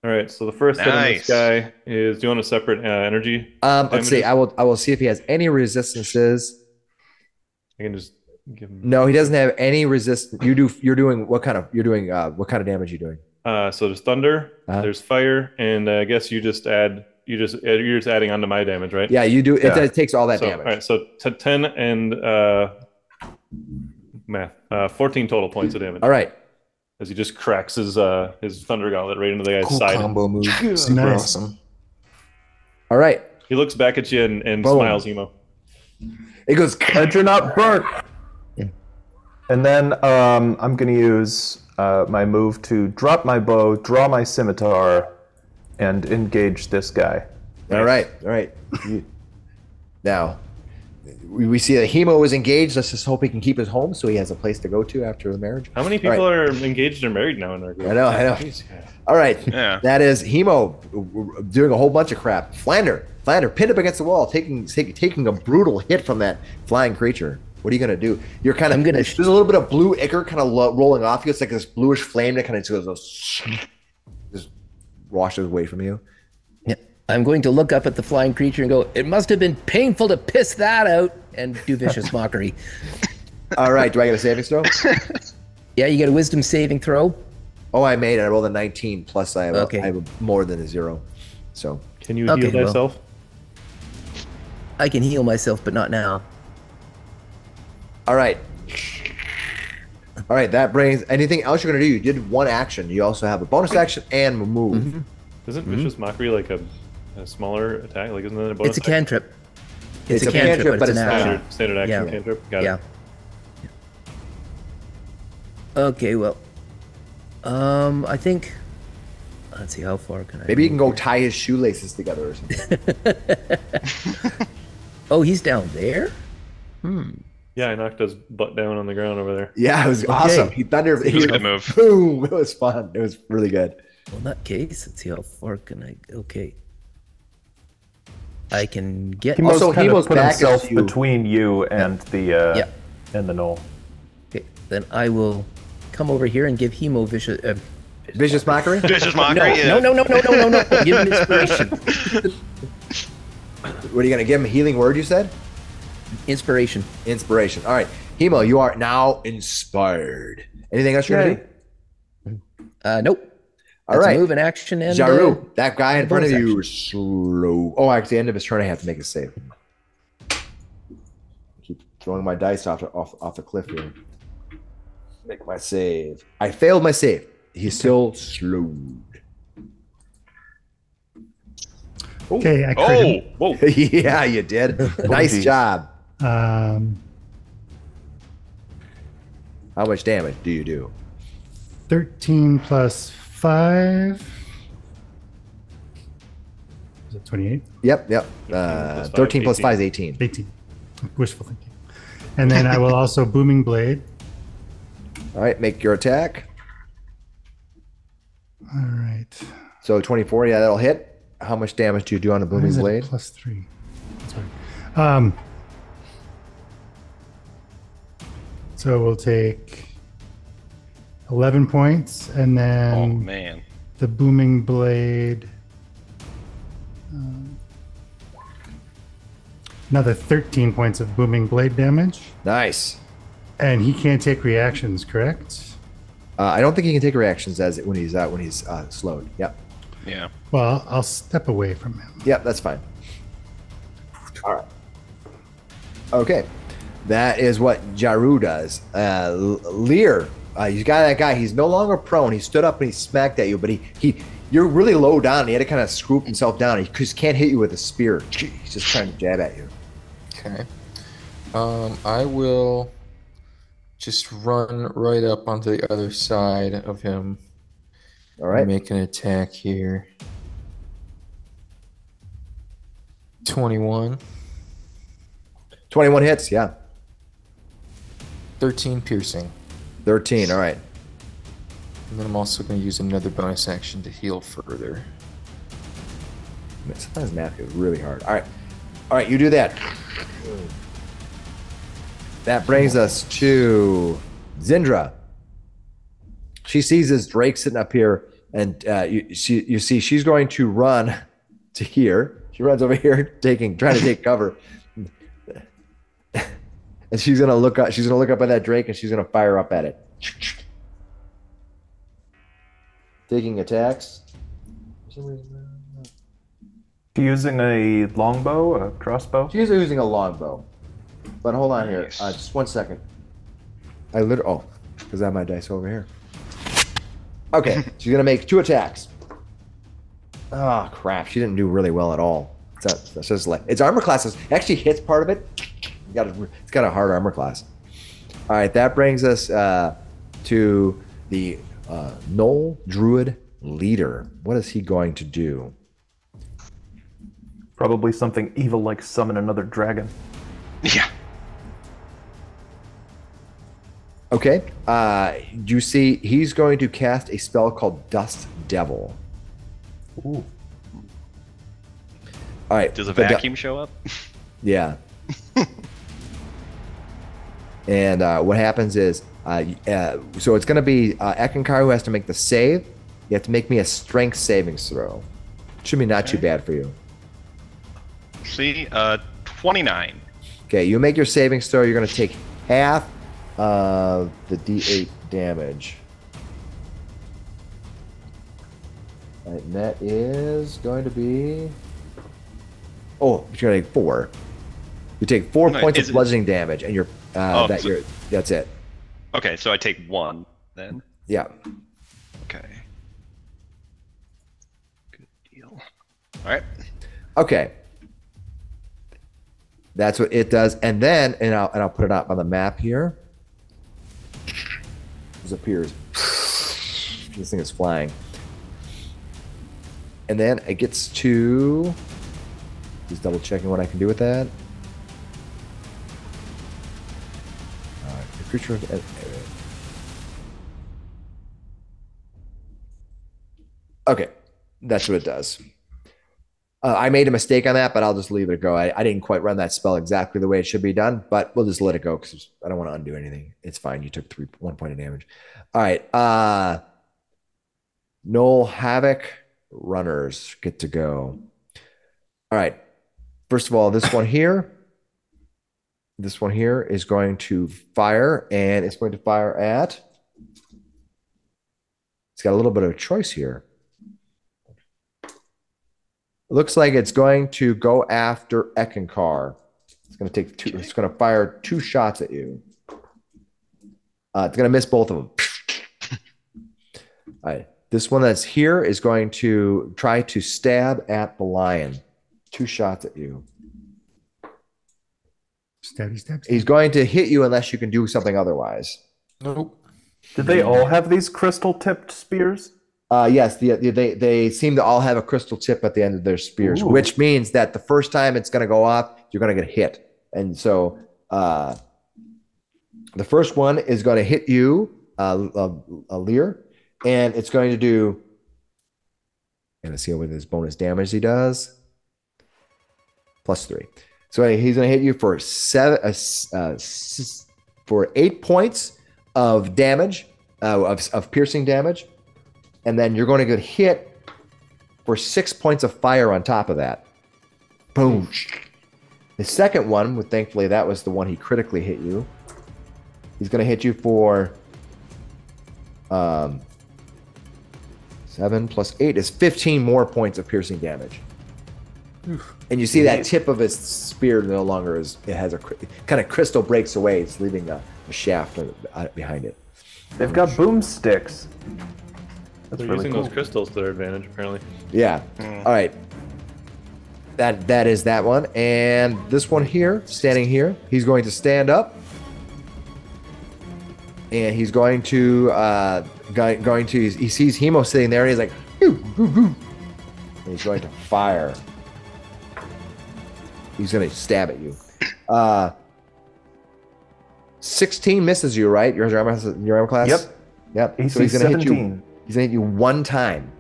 All right. So the first hit on Nice. this guy is. Do you want a separate energy? Let's see. damages? I will see if he has any resistances. I can just give him. No, he doesn't have any resistance. You're doing what kind of damage are you doing? So there's thunder, Uh-huh. there's fire, and I guess you're just adding onto my damage, right? Yeah, you do. Yeah. It takes all that So, damage. all right. So 10 and math. 14 total points of damage. All right. As he just cracks his thunder gauntlet right into the guy's Cool side. combo move. Super Nice. awesome. All right. He looks back at you and Boom. smiles, Emo. It goes. Glad you're not burnt. And then I'm going to use my move to drop my bow, draw my scimitar, and engage this guy. All right. Now, we see that Hemo is engaged. Let's just hope he can keep his home so he has a place to go to after the marriage. How many All right. people are engaged or married now in our group? I know. All right. Yeah. That is Hemo doing a whole bunch of crap. Flander pinned up against the wall, taking a brutal hit from that flying creature. What are you gonna do? You're kind of there's a little bit of blue ichor kind of rolling off you. It's like this bluish flame that kind of just washes away from you. Yeah. I'm going to look up at the flying creature and go, it must have been painful to piss that out, and do vicious mockery. All right. Do I get a saving throw? Yeah, you get a wisdom saving throw. Oh, I made it. I rolled a 19 plus I have, Okay. I have more than a 0. So Can you Okay, heal well. thyself? I can heal myself, but not now. all right. That brings anything else you're gonna do. You did one action. You also have a bonus action and a move. Isn't vicious mockery like a smaller attack? Like isn't that a bonus? It's a action? cantrip. It's a cantrip, but it's an it's not. action. Standard action Yeah. cantrip. Got Yeah. it. Okay, well, I think. Let's see, how far can I? Maybe you can go tie his shoelaces together or something. Oh, he's down there. Yeah, I knocked his butt down on the ground over there. Yeah, it was awesome. He thunder. It was a good move. Boom! It was fun. It was really good. Well, in that case, let's see how far can I... Okay. I can get... Hemo's Also, kind Hemo's of put back himself is you. between you and the and the gnoll. Okay, then I will come over here and give Hemo Vicious mockery. Vicious mockery. No. Give him inspiration. What are you gonna give him? A healing word? You said. Inspiration. Inspiration. All right, Hemo, you are now inspired. Anything else you're gonna do? Nope. All That's right. a move, an action, and... Jaru, that guy in front of bonus you is slow. Oh, at the end of his turn, I have to make a save. I keep throwing my dice off the cliff here. Make my save. I failed my save. He's still slowed. Okay, I crit him. Whoa! Yeah, you did. Nice geez. job. Oh. How much damage do you do? 13 plus 5. Is it 28? Yep. plus 13 plus 18. 5 is 18. 18. Wishful thinking. And then I will also Booming Blade. All right, make your attack. All right. So 24, yeah, that'll hit. How much damage do you do on a Why booming is it a blade? plus 3? Sorry. So we'll take 11 points, and Oh then man. the Booming Blade. Another 13 points of Booming Blade damage. Nice. And he can't take reactions, correct? I don't think he can take reactions when he's slowed. Yep. Yeah. Well, I'll step away from him. Yep, that's fine. All right. Okay. That is what Jaru does. Lear, you got that guy. He's no longer prone. He stood up and he smacked at you, but you're really low down. He had to kind of scoop himself down. He just can't hit you with a spear. He's just trying to jab at you. Okay. I will just run right up onto the other side of him. All right. Make an attack here. 21. 21 hits, yeah. 13 piercing. 13, all right. And then I'm also going to use another bonus action to heal further. Sometimes math is really hard. All right, you do that. That brings us to Zindra. She sees this Drake sitting up here, and you see she's going to run to here. She runs over here, trying to take cover, and she's gonna look up. She's gonna look up at that Drake, and she's gonna fire up at it, taking attacks. Using a longbow, a crossbow. She's using a longbow, but hold on here, just 1 second. Because I have my dice over here. Okay, she's gonna make 2 attacks. Oh crap, she didn't do really well at all. That's just like its armor class actually hits part of it. It's got a hard armor class. All right, that brings us to the Gnoll Druid leader. What is he going to do? Probably something evil like summon another dragon. Yeah. Okay, you see he's going to cast a spell called Dust Devil. Ooh. All right. Does a vacuum show up? Yeah. And what happens is, so it's going to be Eckankar who has to make the save. You have to make me a strength savings throw. Should be not too bad for you. See, 29. Okay, you make your savings throw. You're going to take half of the D8 damage. All right, and that is going to be... Oh, you're going to take 4. You take 4 points of bludgeoning damage, and that's it. Okay, so I take 1 then. Yeah. Okay. Good deal. All right. Okay. That's what it does, and then I'll put it up on the map here. It appears. This thing is flying, and then it gets to. Just double checking what I can do with that. Creature. Okay, that's what it does. I made a mistake on that, but I'll just leave it go. I didn't quite run that spell exactly the way it should be done, but we'll just let it go because I don't want to undo anything. It's fine. You took 1 point of damage. All right. Gnoll Havoc runners get to go. All right. First of all, this one here is going to fire, and it's going to fire at. It's got a little bit of a choice here. It looks like it's going to go after Eckankar. It's going to take two. It's going to fire 2 shots at you. It's going to miss both of them. All right. This one that's here is going to try to stab at the lion. 2 shots at you. Stabby. He's going to hit you unless you can do something otherwise. Nope. Did they all have these crystal-tipped spears? Yes, they seem to all have a crystal tip at the end of their spears, which means that the first time it's going to go off, you're going to get hit. And so the first one is going to hit you, Lear, and it's going to do. And let's see what his bonus damage he does. +3. So he's going to hit you for 8 points of damage, of piercing damage. And then you're going to get hit for 6 points of fire on top of that. Boom. The second one, thankfully, that was the one he critically hit you. He's going to hit you for 7 + 8 is 15 more points of piercing damage. And you see that tip of his spear no longer is. It has a kind of crystal breaks away. It's leaving a shaft behind it. They've got boomsticks. That's They're really using cool. those crystals to their advantage, apparently. Yeah. All right. That is that one. And this one here, standing here, he's going to stand up. And he's going to he sees Hemo sitting there and he's like, "Hoo, hoo, hoo." And he's going to fire. He's going to stab at you. 16 misses you, right? Your armor class? Yep. AC So he's going to hit 17. you. He's going to hit you 1 time.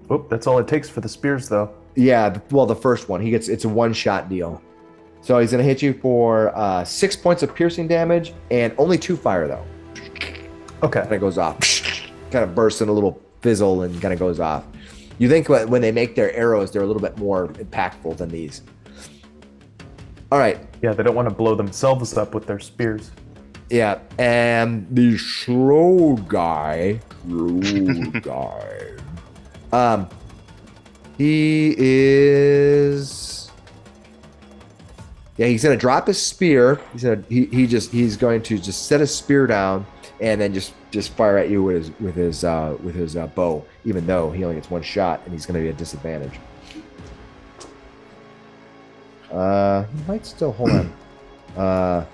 Oh, that's all it takes for the spears, though. Yeah, well, the first one. It's a 1-shot deal. So he's going to hit you for 6 points of piercing damage and only 2 fire, though. Okay. Kind of goes off. Kind of bursts in a little fizzle and kind of goes off. You think when they make their arrows, they're a little bit more impactful than these. All right. Yeah, they don't want to blow themselves up with their spears. Yeah, and the slow guy, he is. Yeah, he's gonna drop his spear. He's going to just set his spear down and then just fire at you with his bow, even though he only gets 1 shot and he's gonna be at disadvantage. He might still hold on.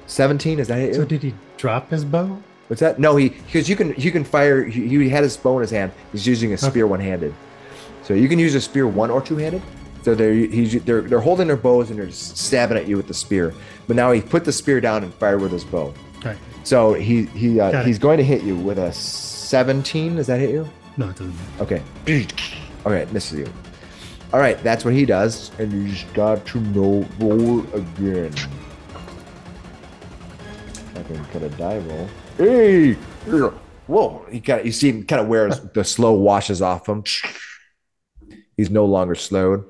17, is that it? So did he drop his bow? What's that? No, because you can fire. He had his bow in his hand. He's using a spear one-handed, so you can use a spear one or two-handed. So they're holding their bows and they're just stabbing at you with the spear. But now he put the spear down and fired with his bow. Right. So he's going to hit you with a 17. Does that hit you? No, it doesn't. Okay. Okay, it misses you. All right, that's what he does, and you just got to roll again. I can cut a die roll. Hey! Whoa! You see him kind of wears the slow washes off him. He's no longer slowed.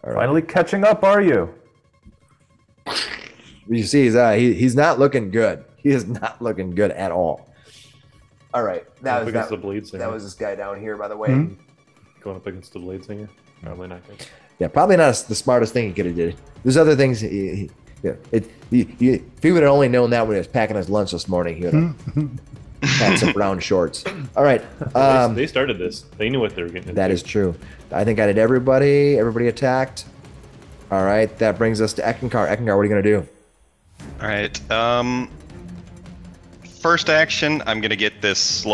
All right. Finally catching up, are you? You see, he's not looking good. He is not looking good at all. All right, that was against the blade singer. That was this guy down here, by the way. Mm-hmm. Going up against the blade singer. Probably not good. Yeah, probably not the smartest thing he could have did. There's other things. If he would have only known that when he was packing his lunch this morning, he would have had some brown shorts. All right. They started this. They knew what they were getting into. That is true. I think I did everybody. Everybody attacked. All right. That brings us to Eckankar. Eckankar, what are you going to do? All right. First action, I'm going to get this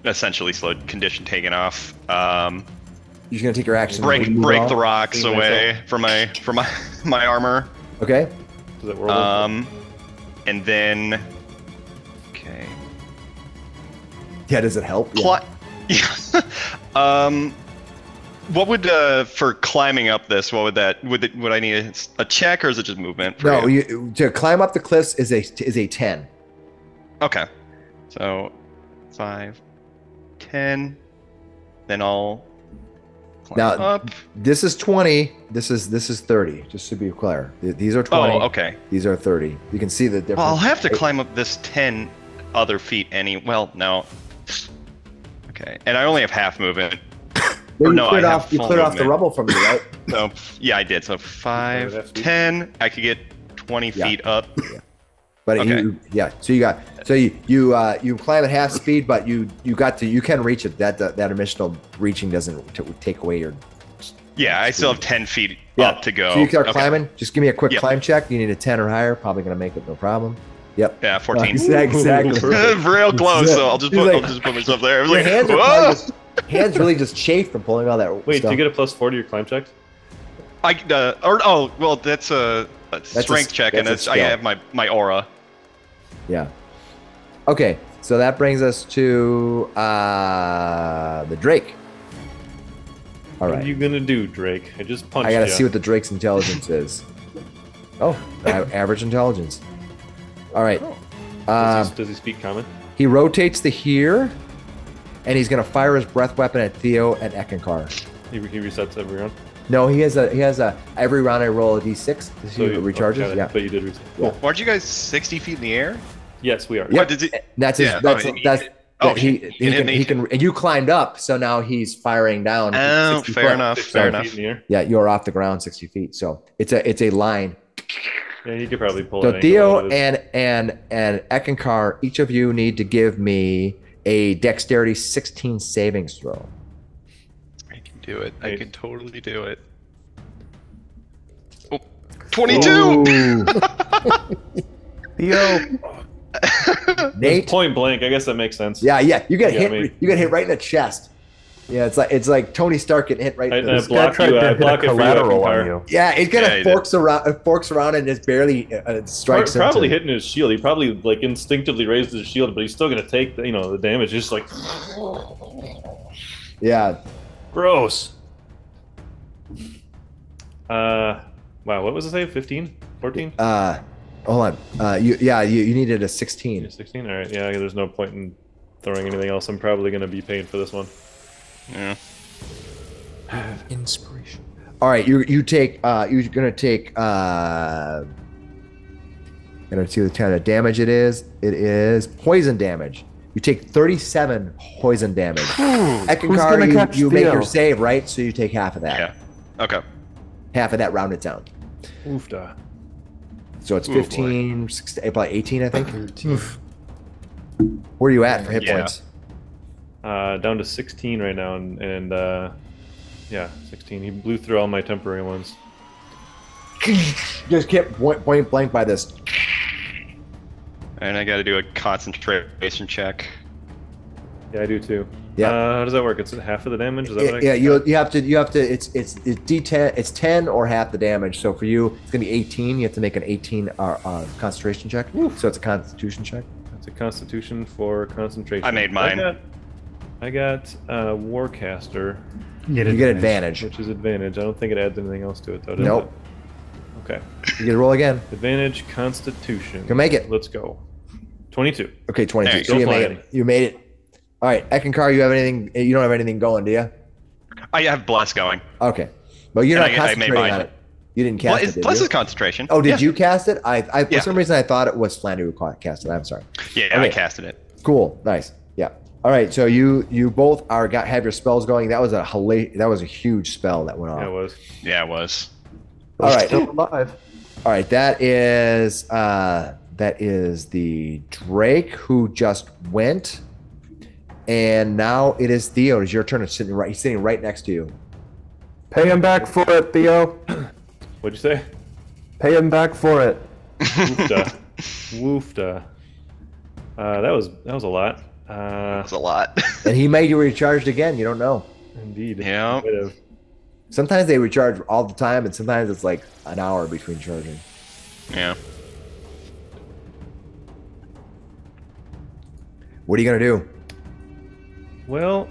essentially slowed condition taken off. You're gonna take your action. break and move it the all? rocks Clean away from my armor. Okay. Does that roll? And then okay. Yeah. Does it help? Yeah. Yeah. What would for climbing up this? What would that would I need a check or is it just movement? No, to climb up the cliffs is a 10. Okay. So 5, 10. Then I'll climb Now, up. this is 20. This is 30. Just to be clear, these are 20. Oh, okay. These are 30. You can see the difference. Well, I'll have to climb up this 10 other feet well, no. Okay. And I only have half movement. Well, or no, I have you full cleared off the movement. rubble from you, right? So yeah, I did. So 5, 10. I could get 20 feet up. But Okay. you climb at half speed, but you can reach it. That additional reaching doesn't take away your. Yeah, I still have 10 feet Yeah. up to go. So you start Okay. climbing. Just give me a quick Yep. climb check. You need a 10 or higher. Probably gonna make it, no problem. Yep. Yeah, 14. Exactly. Real close. So I'll just He's put like- myself there. I was Your like, hands are whoa! probably hands really just chafed from pulling all that. Wait, stuff. do you get a +4 to your climb checks? Well, that's a strength check, and that's a I skill. have my aura. Yeah. Okay, so that brings us to the Drake. All What right. are you gonna do, Drake? I just punched I gotta you. see what the Drake's intelligence is. Oh, average intelligence. All right. Does he speak common? He rotates to here, and he's gonna fire his breath weapon at Theo and Eckankar. He resets every round. No, he has a every round I roll a d6 to see if it recharges. got it, Yeah. But you did reset. Yeah. Aren't you guys 60 feet in the air? Yes, we are. Yeah. What did it? That's his. Yeah, That's oh, that's. oh, that he he can can- and you climbed up, so now he's firing down. Oh, 60 fair foot. enough. 6 Fair feet enough. in the air. Yeah, you're off the ground 60 feet, so it's a line. Yeah, he could probably pull So an angle Theo out of his- and Eckankar, each of you need to give me a dexterity 16 savings throw. I can do it. I Nice. can totally do it. Oh, 22! Ooh. Theo, Nate. Point blank. I guess that makes sense. Yeah, you get Yeah, hit. me. You get hit right in the chest. Yeah, it's like Tony Stark getting hit right. in the I this guy block tried you. to I hit block a it for you, collateral Eckankar. on you. Yeah, it kind Yeah, he of forks around and just barely strikes him. Probably hitting his shield. He probably like instinctively raised his shield, but he's still gonna take the damage. Just like Yeah. gross. Wow. What was the save? 15? 14? Hold on. You needed a 16. 16? All right. Yeah. There's no point in throwing anything else. I'm probably gonna be paying for this one. Yeah. Inspiration. All right, you take. You're gonna take. Gonna see what kind of damage it is. It is poison damage. You take 37 poison damage. gonna Eckankar, catch you make Theo? your save, right? So you take half of that. Yeah. Okay. Half of that rounded down. Oofda. So it's Ooh, boy. 15, 16, probably 18, I think. 13. Where are you at for hit Yeah. points? Down to 16 right now, and yeah, 16. He blew through all my temporary ones. Just get point blank by this. And I got to do a concentration check. Yeah, I do too. Yeah. How does that work? It's half of the damage. Is that what I Yeah, you have to. It's D10. It's 10 or half the damage. So for you, it's gonna be 18. You have to make an 18 concentration check. So it's a Constitution check. It's a Constitution for concentration. I made mine. I got Warcaster, You get advantage. which is advantage. I don't think it adds anything else to it though. Does Nope. it? Okay. You get to roll again. Advantage Constitution. Can make it. Let's go. 22. Okay, 22. There you So go. you Go made flying. it. You made it. All right, Eckankar, you have anything? You don't have anything going, do you? I have Bless going. Okay, but you're And not I made concentrating mine. on it. You didn't cast it. Did Bless you? is concentration. Oh, did Yeah. you cast it? I for Yeah. some reason I thought it was Flander who cast it. I'm sorry. Yeah, Okay. I casted it. Cool, nice, yeah. All right, so you both have your spells going. That was a huge spell that went off. Yeah, it was. Yeah, it was. All right, Still alive. all right. That is the Drake who just went, and now it is Theo. It's your turn. He's sitting right next to you. Pay him back for it, Theo. What'd you say? Pay him back for it. Woofda. Woofda. That was a lot. That's a lot. And he may get recharged again. You don't know. Indeed. Yeah. Might have. Sometimes they recharge all the time, and sometimes it's like an hour between charging. Yeah. What are you gonna do? Well,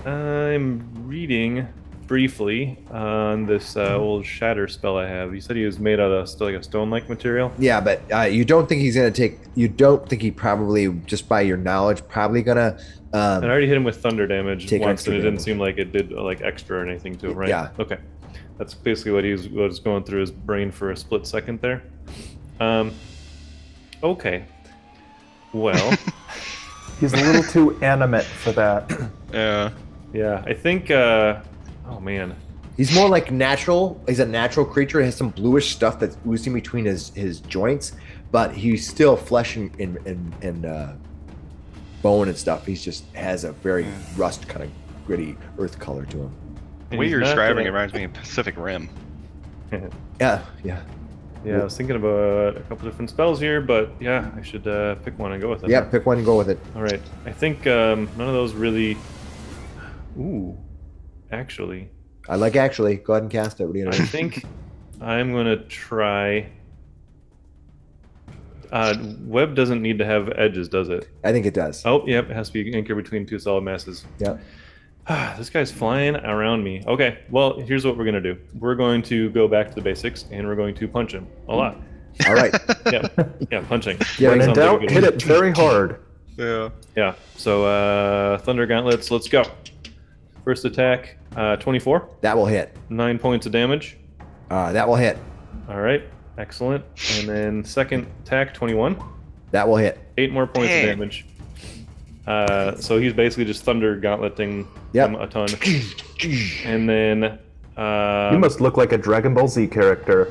I'm reading briefly on this old shatter spell I have. You said he was made out of still like a stone-like material. Yeah, but you don't think he's gonna take? You don't think he probably, just by your knowledge, probably gonna? And I already hit him with thunder damage Take once, extra and it didn't damage. seem like it did like extra or anything to him, right? Yeah. Okay. That's basically what was going through his brain for a split second there. Okay. Well. He's a little too animate for that. Yeah. Yeah, I think. Oh man. He's more like natural. He's a natural creature. He has some bluish stuff that's oozing between his joints, but he's still flesh and bone and stuff. He's just has a very rust kind of gritty earth color to him. The way he's you're not describing it gonna- reminds me of Pacific Rim. Yeah. Yeah, I was thinking about a couple different spells here, but yeah, I should pick one and go with it. Yeah, pick one and go with it. All right. I think none of those really. Ooh, actually, I like actually. Go ahead and cast it. What are you I gonna do? think I'm gonna try. Web doesn't need to have edges, does it? I think it does. Oh, yep. It has to be anchored between two solid masses. Yeah. This guy's flying around me. Okay, well, here's what we're gonna do. We're going to go back to the basics, and we're going to punch him a lot. All right. Yeah, punching. Yeah, When in Sounds like a doubt, good hit one. it very hard. Yeah. Yeah. So Thunder Gauntlets, let's go. First attack, 24, That will hit. 9 points of damage. That will hit. All right, excellent. And then second attack, 21, That will hit. 8 more points Dang. of damage. So he's basically just Thunder Gauntleting Yep. him a ton. And then You must look like a Dragon Ball Z character.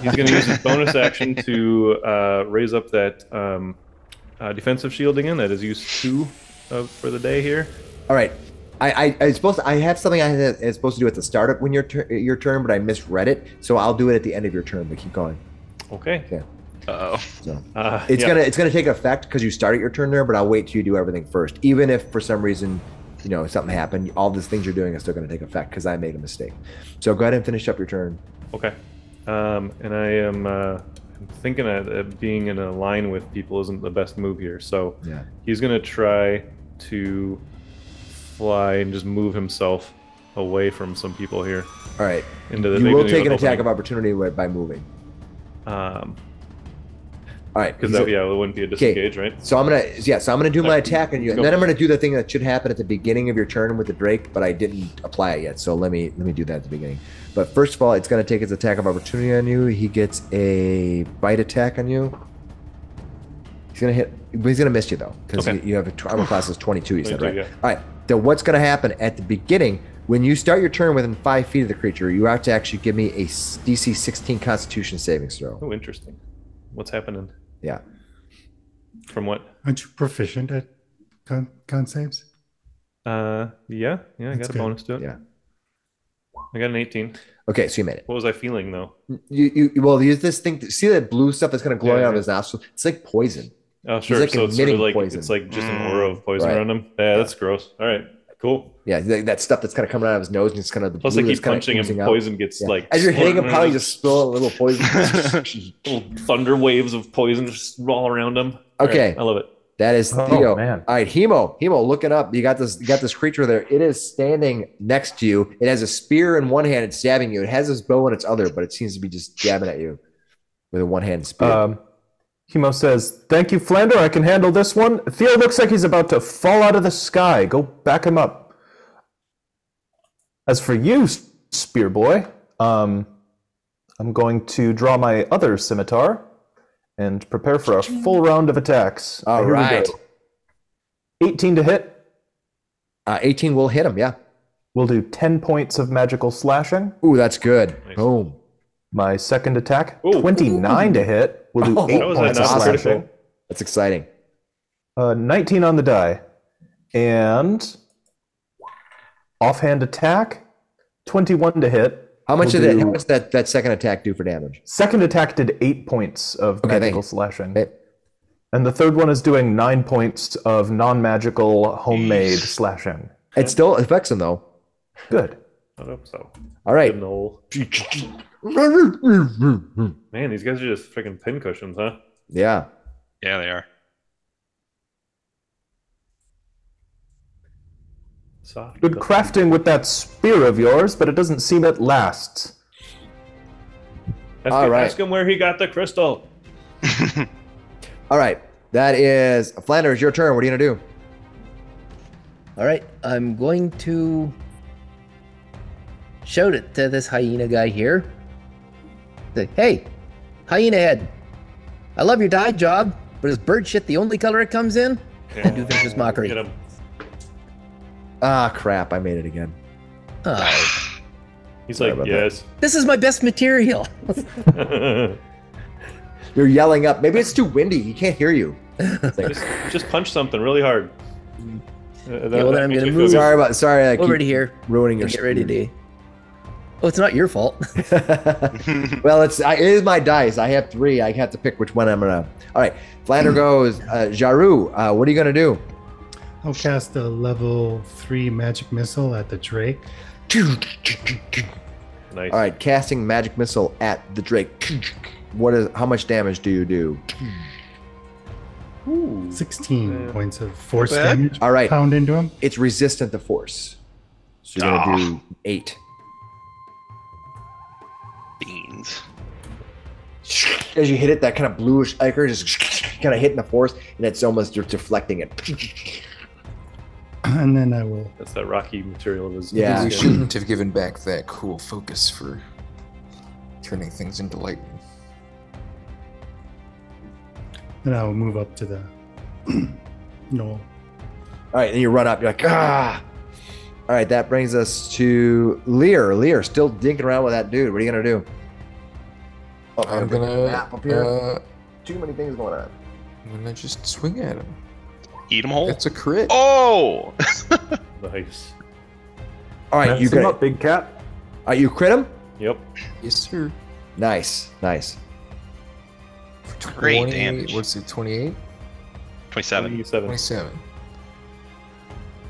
he's going to use his bonus action to raise up that defensive shield again. That is use 2 for the day here. All right. I have something I was supposed to do at the start of when your turn, but I misread it. So I'll do it at the end of your turn. But keep going. Okay. Yeah. Uh-oh. So It's it's gonna take effect because you started your turn there, but I'll wait till you do everything first. Even if for some reason, something happened, all these things you're doing are still gonna take effect because I made a mistake. So go ahead and finish up your turn. Okay. And I am I'm thinking that being in a line with people isn't the best move here. So Yeah. he's going to try to fly and just move himself away from some people here. All right. Into the You will into the take an attack of opening. opportunity by moving. All right. Because it wouldn't be a disengage, right? So I'm gonna do my attack on you, and then I'm gonna do the thing that should happen at the beginning of your turn with the Drake, but I didn't apply it yet. So let me do that at the beginning. But first of all, it's gonna take its attack of opportunity on you. He gets a bite attack on you. He's gonna hit. He's gonna miss you though, because Okay. you have a armor class is 22. You said 22, right? yeah. All right. So what's gonna happen at the beginning? When you start your turn within 5 feet of the creature, you have to actually give me a DC 16 Constitution saving throw. Oh, interesting. What's happening? Yeah. From what? Aren't you proficient at con saves? Yeah, I That's got a good. bonus to it. Yeah. I got an 18. Okay, so you made it. What was I feeling though? You use this thing. See that blue stuff that's kind of glowing Yeah, out of yeah. his nostrils? It's like poison. Oh, sure. like So it's sort emitting of like poison. it's like just an aura of poison Right. around him. Yeah, that's gross. All right, cool. Yeah, that stuff that's kind of coming out of his nose and it's kind of the Plus, blue I that's keep kind of punching him. oozing out. Poison gets Yeah. like As you're hitting him, splurting probably around. just spill a little poison. Little thunder waves of poison just all around him. All Okay. right, I love it. That is Oh, Theo. man. All right, Hemo, looking up. You got this creature there. It is standing next to you. It has a spear in one hand. It's stabbing you. It has this bow in its other, but it seems to be just jabbing at you with a one-handed spear. Hemo says, "Thank you, Flander. I can handle this one." Theo looks like he's about to fall out of the sky. Go back him up. As for you, Spear Boy, I'm going to draw my other scimitar and prepare for a full round of attacks. All Here we right. go. 18 to hit. 18 will hit him. Yeah. We'll do 10 points of magical slashing. Ooh, that's good. Nice. Boom. My second attack, Ooh. 29 to hit. We'll do Oh, 8 that was points of not slashing. critical. That's exciting. 19 on the die. And offhand attack, 21 to hit. How much We'll did do- how much that second attack do for damage? Second attack did 8 points of Okay, magical thank you. slashing. Okay. And the third one is doing 9 points of non-magical homemade slashing. It still affects him though. Good. I hope so. All right. Good Gnoll. Man, these guys are just freaking pincushions, huh? Yeah. Yeah, they are. Soft. Good crafting with that spear of yours, but it doesn't seem it lasts. Ask him where he got the crystal. All right. That is Flander. It's your turn. What are you gonna do? All right, I'm going to shout it to this hyena guy here. Say, hey, hyena head, I love your dye job, but is bird shit the only color it comes in? And do vicious mockery. Get him. Ah, crap! I made it again. Oh, He's Sorry like, about yes. this is my best material. You're yelling up. Maybe it's too windy. He can't hear you. It's like, just punch something really hard. well, then I'm makes gonna me feel move. good. sorry. I Over keep to here. ruining your. And get ready to. Oh, it's not your fault. Well, it is my dice. I have 3. I have to pick which one I'm gonna. All right, Flander goes. Jaru, what are you gonna do? I'll cast a level 3 magic missile at the Drake. Nice. All right, casting magic missile at the Drake. How much damage do you do? 16 points of force Not bad. damage. All right. Pound into him. It's resistant to force, so you're gonna do 8. Beans. As you hit it, that kind of bluish ichor just kind of hitting the force, and it's almost you're deflecting it. And then I will. That's that rocky material of his. Yeah. We his skin. shouldn't have given back that cool focus for turning things into lightning. Then I will move up to the knoll. All right, then you run up. You're like, ah. All right, that brings us to Lear. Lear, still dinking around with that dude. What are you gonna do? Oh, I'm bring the gonna map up here. Too many things going on. I'm gonna just swing at him. Eat 'em whole. That's a crit. Oh! Nice. All right, you Mess him got. up, big cat. All right, you crit him. Yep. Yes, sir. Nice. Great damage. What's it? 28? 27. 27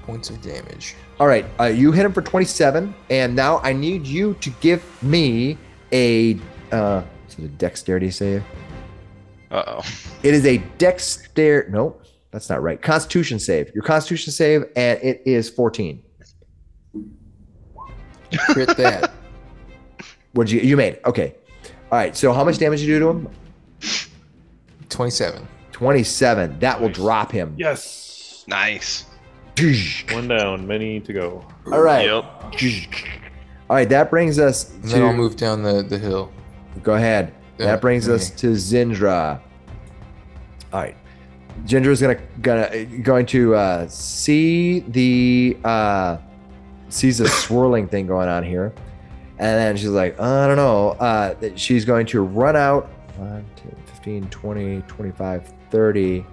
points of damage. All right, you hit him for 27, and now I need you to give me a. Is it a dexterity save? Uh-oh. It is a dexter. No, that's not right. Constitution save. Your Constitution save, and it is 14. Crit that. What you made? Okay. All right. So how much damage you do to him? 27. 27. That will Nice. drop him. Yes. Nice. One down, many to go. All right. Yep. All right. That brings us And then I'll to. move down the hill. Go ahead. Yeah, That brings us okay. to Zindra. All right. Zindra's going to see the sees a swirling thing going on here, and then she's like, I don't know. She's going to run out 1, 10, 15, 20, 25, 30.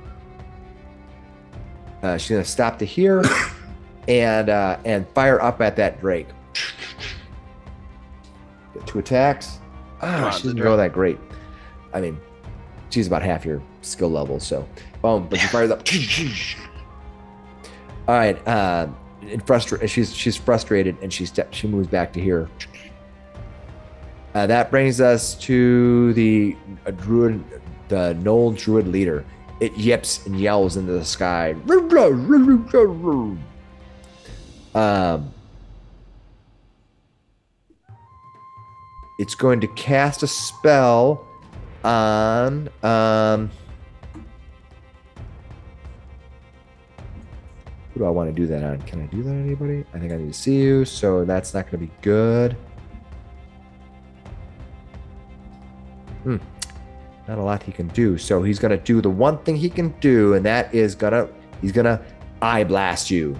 She's going to stop to here and fire up at that Drake. Get 2 attacks. Come on, She doesn't Zindra. go that great. I mean, she's about half your skill level, so boom. But she fires up. All right. She's frustrated, and she moves back to here. That brings us to the gnoll druid leader. It yips and yells into the sky. It's going to cast a spell on who do I want to do that on? Can I do that on anybody? I think I need to see you, so that's not going to be good. Not a lot he can do. So he's going to do the one thing he can do, and that is he's going to eye blast you.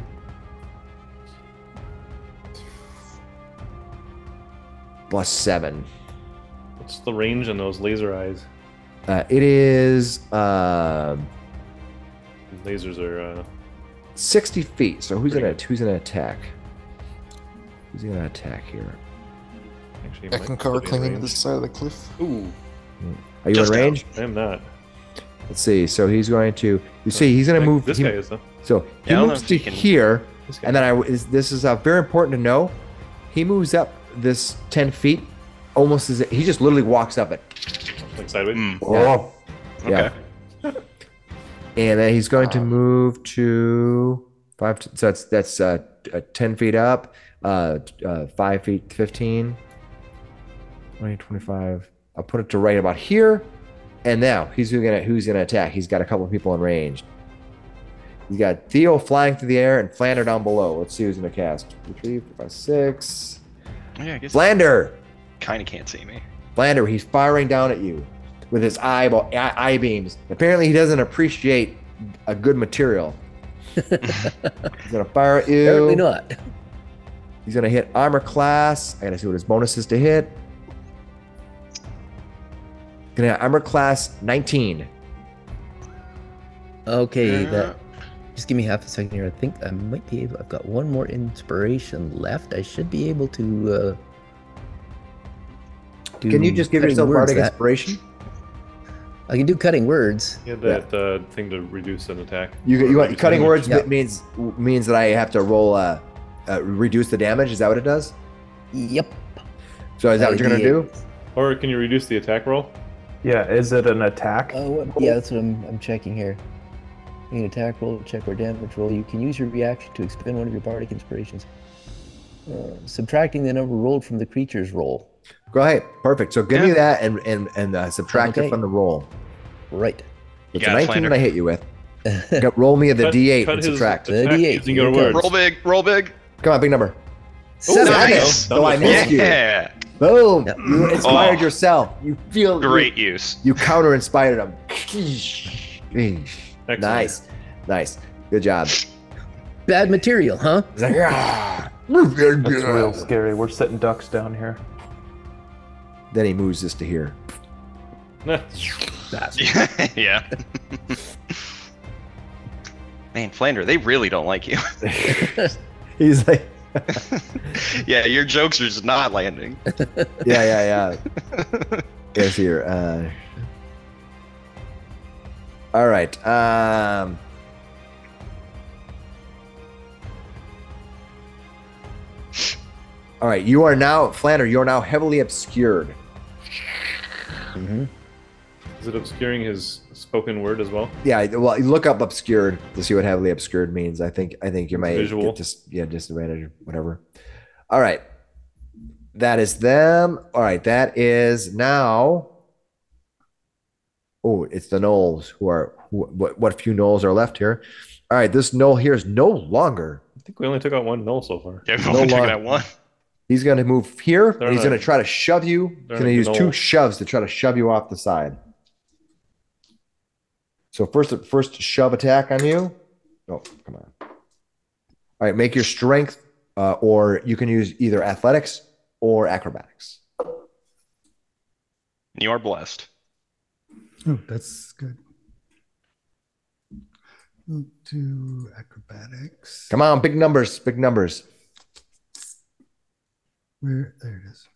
+7. What's the range on those laser eyes? It is These lasers are 60 feet. So who's gonna attack? Who's gonna attack here? actually. Eckankar clinging to the side of the cliff. Ooh, Are you Just in out. range? I am not. Let's see. So he's going to. You see, he's gonna move. This he- guy is though. So he Yeah, I don't know moves if to he can- here, This guy. and then this is very important to know. He moves up this 10 feet, almost as he just literally walks up it. Like sideways. Oh, Okay. Yeah. And then he's going to move to 5. So that's 10 feet up, 5 feet, 15, 20, 25. I'll put it to right about here. And now who's gonna attack? He's got a couple of people in range. He's got Theo flying through the air and Flander down below. Let's see who's gonna cast. 2, 3, 4, 5, 6. Yeah, I guess Flander. kind of can't see me. Flander, he's firing down at you with his eye beams. Apparently, he doesn't appreciate a good material. He's gonna fire at you. Apparently not. He's gonna hit armor class. I gotta see what his bonus is to hit. Gonna hit armor class 19. Okay, that. Just give me half a second here. I think I might be able. I've got one more inspiration left. I should be able to. Can you just give cutting yourself words bardic that- inspiration? I can do cutting words. You had that thing to reduce an attack. You want cutting words Yeah. means that I have to roll reduce the damage. Is that what it does? Yep. So is that what you're gonna do? Or can you reduce the attack roll? yeah. Is it an attack? Yeah, that's what I'm checking here. Make an attack roll, check or damage roll. You can use your reaction to expend one of your bardic inspirations. Subtracting the number rolled from the creature's roll. Go ahead. Perfect. So give me that and subtract it Okay. from the roll. Right. It's got a it, 19 that Flander. I hit you with. Roll me the D8 cut and his subtract. attack 38. using your Okay. words. Roll big, roll big. Come on, big number. Seven. Nice. So I missed you. Yeah. Boom. Yep. You inspired Oh. yourself. You feel Great use. You counter-inspired him. Excellent. Nice. Good job. Bad material, huh? He's like, "Ah." That's real scary. We're sitting ducks down here. Then he moves this to here. Yeah. Man, Flander, they really don't like you. He's like, Yeah, your jokes are just not landing. yeah. Guess here. All right. All right. You are now, Flander. You are now heavily obscured. Is it obscuring his spoken word as well? Yeah. Well, you look up obscured to see what heavily obscured means. I think you might Visual. get disadvantage or whatever. All right. That is them. All right. That is now. Oh, it's the gnolls what few gnolls are left here. All right. This gnoll here is no longer. I think we only took out one null so far. Yeah, we've No only taken lie. out one. He's going to move here, They're and he's not- going to try to shove you. He's they're going to use not 2 gnoll. shoves to try to shove you off the side. So first shove attack on you. Oh, come on. All right, make your strength, or you can use either athletics or acrobatics. You are blessed. Oh, that's good. We'll do acrobatics. Come on, big numbers. Where? There it is.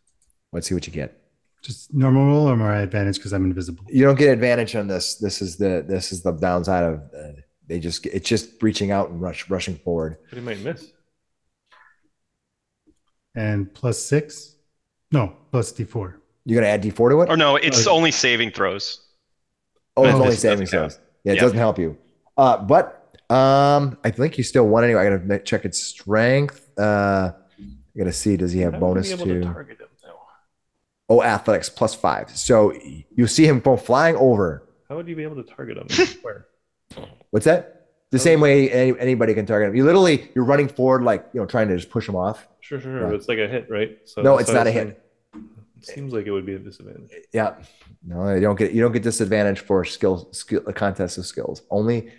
Let's see what you get. Just normal roll or more advantage because I'm invisible. You don't get advantage on this. This is the downside of it's just reaching out and rushing forward. But he might miss. And +6? No, plus D4. You're gonna add D4 to it? Or no, it's only saving throws. Oh, it's But only this saving doesn't count. throws. Yeah, it Yeah. doesn't help you. But I think you still won anyway. I gotta check its strength. I gotta see. Does he have How bonus would we be able to? to target him though? Oh, athletics +5. So you see him go flying over. How would you be able to target him? Where? What's that? The same way anybody can target him. You're running forward, like trying to just push him off. Sure. Yeah. But it's like a hit, right? So No, that's it's why I not a was hit. saying, It seems like it would be a disadvantage. Yeah. No, you don't get disadvantage for skill a contest of skills. Only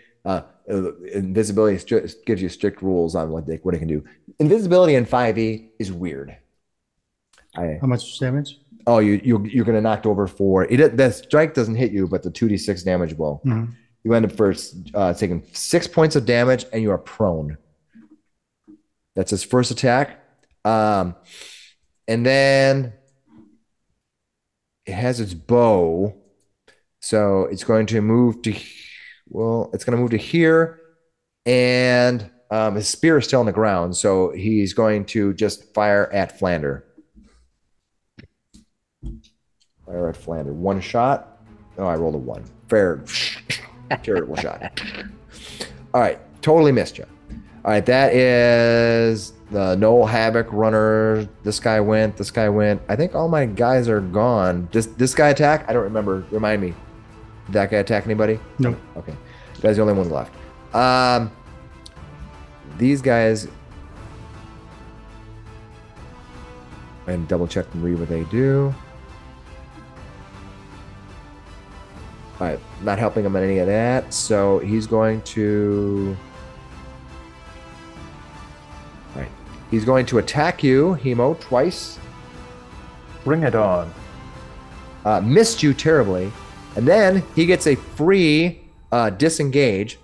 invisibility gives you strict rules on what it can do. Invisibility in 5e is weird. How much damage? Oh, you're gonna knocked over for it. The strike doesn't hit you, but the 2d6 damage will. Mhm. You end up first taking 6 points of damage, and you are prone. That's his first attack, and then it has its bow, so it's going to move to. Well, it's going to move to here, and his spear is still on the ground, so he's going to just fire at Flander. Fire at Flander. One shot. Oh, I rolled a 1. Fair. Charitable shot. All right. Totally missed you. All right. That is the Gnoll Havoc runner. This guy went. This guy went. I think all my guys are gone. This guy attack? I don't remember. Remind me. Did that guy attack anybody? Nope. Okay. That's the only one left. These guys. And double check and read what they do. All right, not helping him on any of that. So he's going to. All right, he's going to attack you, Hemo, twice. Bring it on. Missed you terribly, and then he gets a free disengage.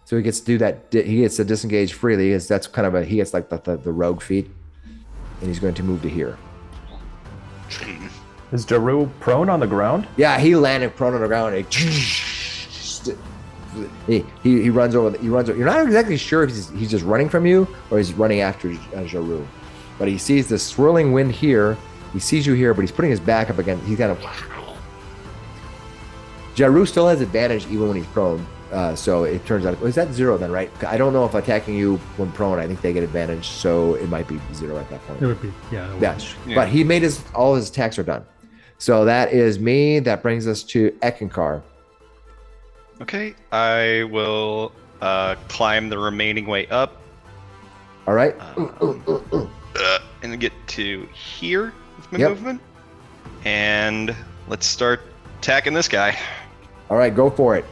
So he gets to do that. He gets to disengage freely. That's kind of he gets like the rogue feat, and he's going to move to here. Is Jaru prone on the ground? Yeah, he landed prone on the ground. He runs over. You're not exactly sure if he's just running from you or he's running after Jaru. But he sees the swirling wind here. He sees you here, but he's putting his back up again. He's kind of. Jaru still has advantage even when he's prone. So it turns out, is that 0 then, right? I don't know if attacking you when prone, I think they get advantage. So it might be 0 at that point. It would be, yeah. Yeah. But he made all his attacks are done. So that is me. That brings us to Eckankar. Okay, I will climb the remaining way up. All right. And get to here with my Yep. movement. And let's start attacking this guy. All right, go for it.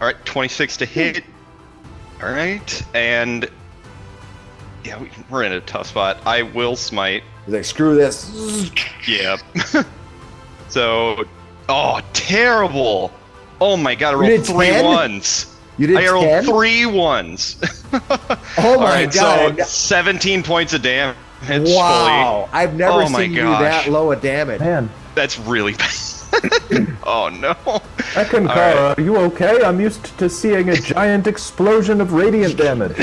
All right, 26 to hit. All right, and yeah, we're in a tough spot. I will smite. He's like, screw this. Yep. So, terrible. Oh my god, I rolled did 3 10? ones. You did I rolled 10? 3 ones. Oh my Alright, god. so 17 points of damage. Wow. I've never Oh my seen you gosh. that low a damage. Man, That's really bad. Oh no. Eckankar, Alright. are you okay? I'm used to seeing a giant explosion of radiant damage.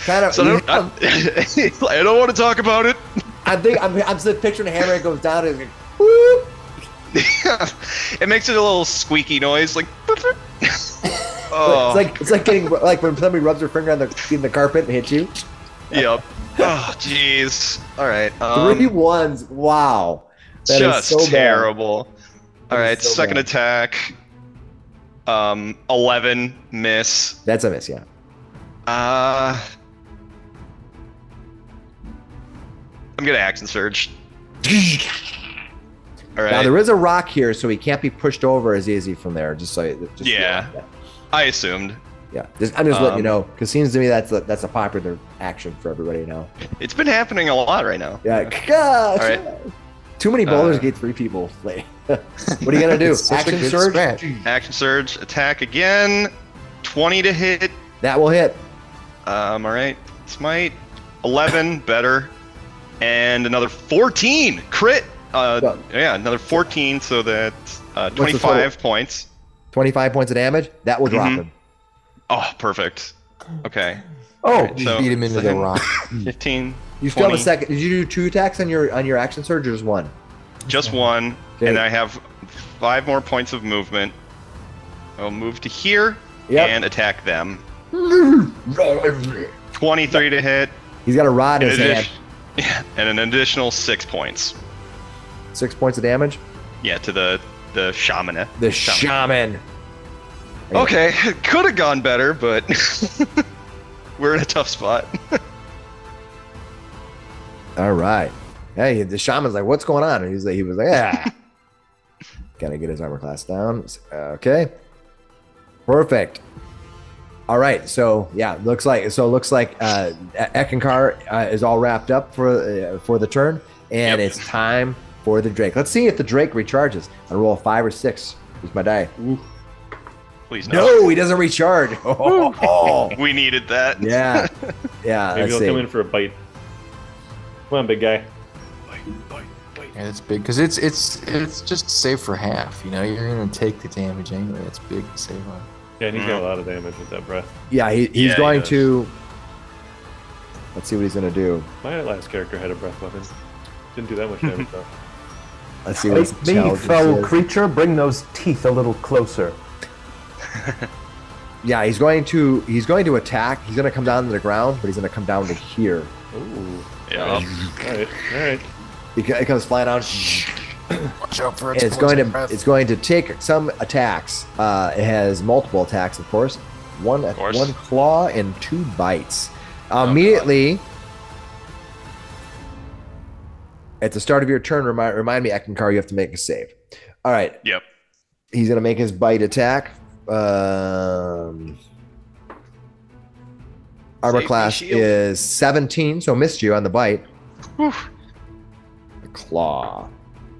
Kind of. So I don't want to talk about it. I'm still picturing the hammer that goes down and it's like, whoop. It makes it a little squeaky noise, like. Oh. It's like getting like when somebody rubs their finger on the carpet and hits you. Yep. Oh, jeez. All right. 3 ones. Wow. That is Just so bad. terrible. All That is right, so second bad. attack. 11 miss. That's a miss, yeah. I'm gonna action surge. All right. Now there is a rock here, so he can't be pushed over as easy from there. Yeah. I assumed. Yeah. I'm just letting you know, because it seems to me that's a popular action for everybody now. It's been happening a lot right now. Yeah. Gosh. All right. Too many boulders get 3 people. What are you gonna do? It's such a Action good surge. strat. Action surge, attack again. 20 to hit. That will hit. All right. Smite. 11, better. And another 14 crit. Yeah, another 14, so that's the 25 total? points. 25 points of damage. That will drop Mhm. him. Oh, perfect. Okay. Oh, Alright, so Beat him into the then rock. 15. You still have a 20, second. Did you do 2 attacks on your action surge or just 1? Just 1, Okay. and I have 5 more points of movement. I'll move to here Yep. and attack them. 23 to hit. He's got a rod in And, his hand. yeah, and an additional 6 points. 6 points of damage. Yeah, to the shaman. The shaman. Okay, could have gone better, but we're in a tough spot. All right. Hey, the shaman's like, what's going on? And he was like, yeah. Gotta get his armor class down. Okay. Perfect. All right. So yeah, looks like Eckankar is all wrapped up for the turn, and Yep. it's time for the Drake. Let's see if the Drake recharges. I roll a 5 or 6. Use my die. Please no. No, he doesn't recharge. Oh, We needed that. yeah, yeah. Maybe Let's he'll see. come in for a bite. Come on, big guy. Yeah, it's big because it's just save for half. You know, you're gonna take the damage anyway. That's big to save on. Yeah, and he's got a lot of damage with that breath. Yeah, he's going to. Let's see what he's going to do. My last character had a breath weapon. Didn't do that much damage though. Let's see what his Take me, intelligence foul is. creature. Bring those teeth a little closer. Yeah, he's going to attack. He's going to come down to the ground, but he's going to come down to here. Ooh. Yeah. All right. It comes flying out. Watch out for And it's going to take some attacks. It has multiple attacks, of course. One claw and 2 bites. Immediately, at the start of your turn, remind me, Eckankar, you have to make a save. All right. Yep. He's going to make his bite attack. Armor Safety class shield. is 17, so missed you on the bite. Whew. The claw.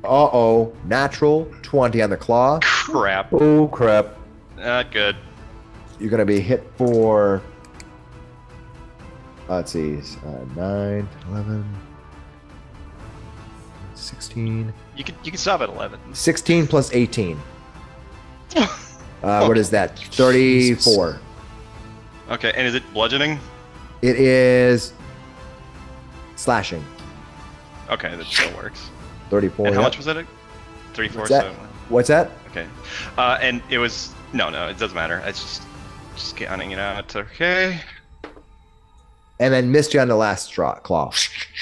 Uh-oh. Natural 20 on the claw. Crap. Oh crap! Not good. You're going to be hit for, let's see, 9, 11, 16. You can stop at 11. 16 plus 18. What is that? 34. Okay, and is it bludgeoning? It is slashing. Okay, that still works. 34. And how yep. much was it? 34. What's that? So, What's that? okay. And it was no, it doesn't matter. It's just counting it out. Okay. And then missed you on the last claw.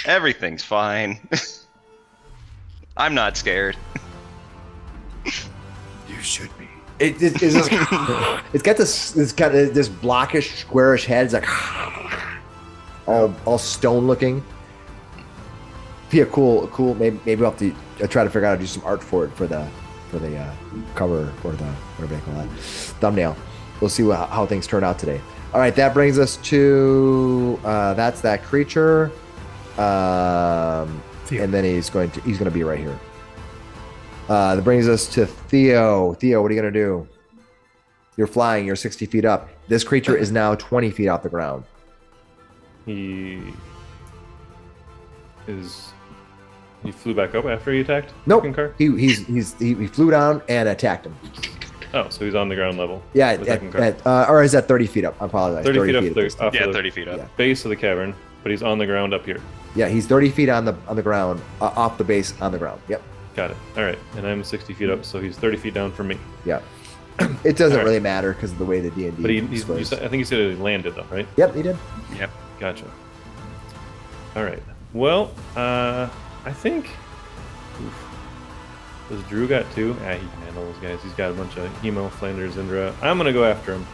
Everything's fine. I'm not scared. You should be. It's just, it's got this kind of this blockish, squarish head. It's like all stone looking. Be a cool. Maybe we'll have to try to figure out how to do some art for it for the cover or the whatever they call that thumbnail. We'll see how things turn out today. All right, that brings us to that's that creature, and then he's going to be right here. That brings us to Theo. Theo, what are you going to do? You're flying. You're 60 feet up. This creature is now 20 feet off the ground. He flew back up after he attacked? Nope. Eckankar? He flew down and attacked him. Oh, so he's on the ground level. Yeah, with Eckankar. or is that 30 feet up? I apologize. 30 feet up. off Yeah, the 30 feet up. Yeah. base of the cavern, but he's on the ground up here. Yeah, he's 30 feet on the ground, off the base on the ground. Yep. Got it. All right, and I'm 60 feet up, so he's 30 feet down from me. Yeah. It doesn't All right. really matter because of the way the D&D But I displays. think he said he landed though, right? Yep, he did. Yep. Gotcha. All right. Well, I think. Does Drew got 2? He can handle those guys. He's got a bunch of Hemo, Flander, Zindra. I'm going to go after him.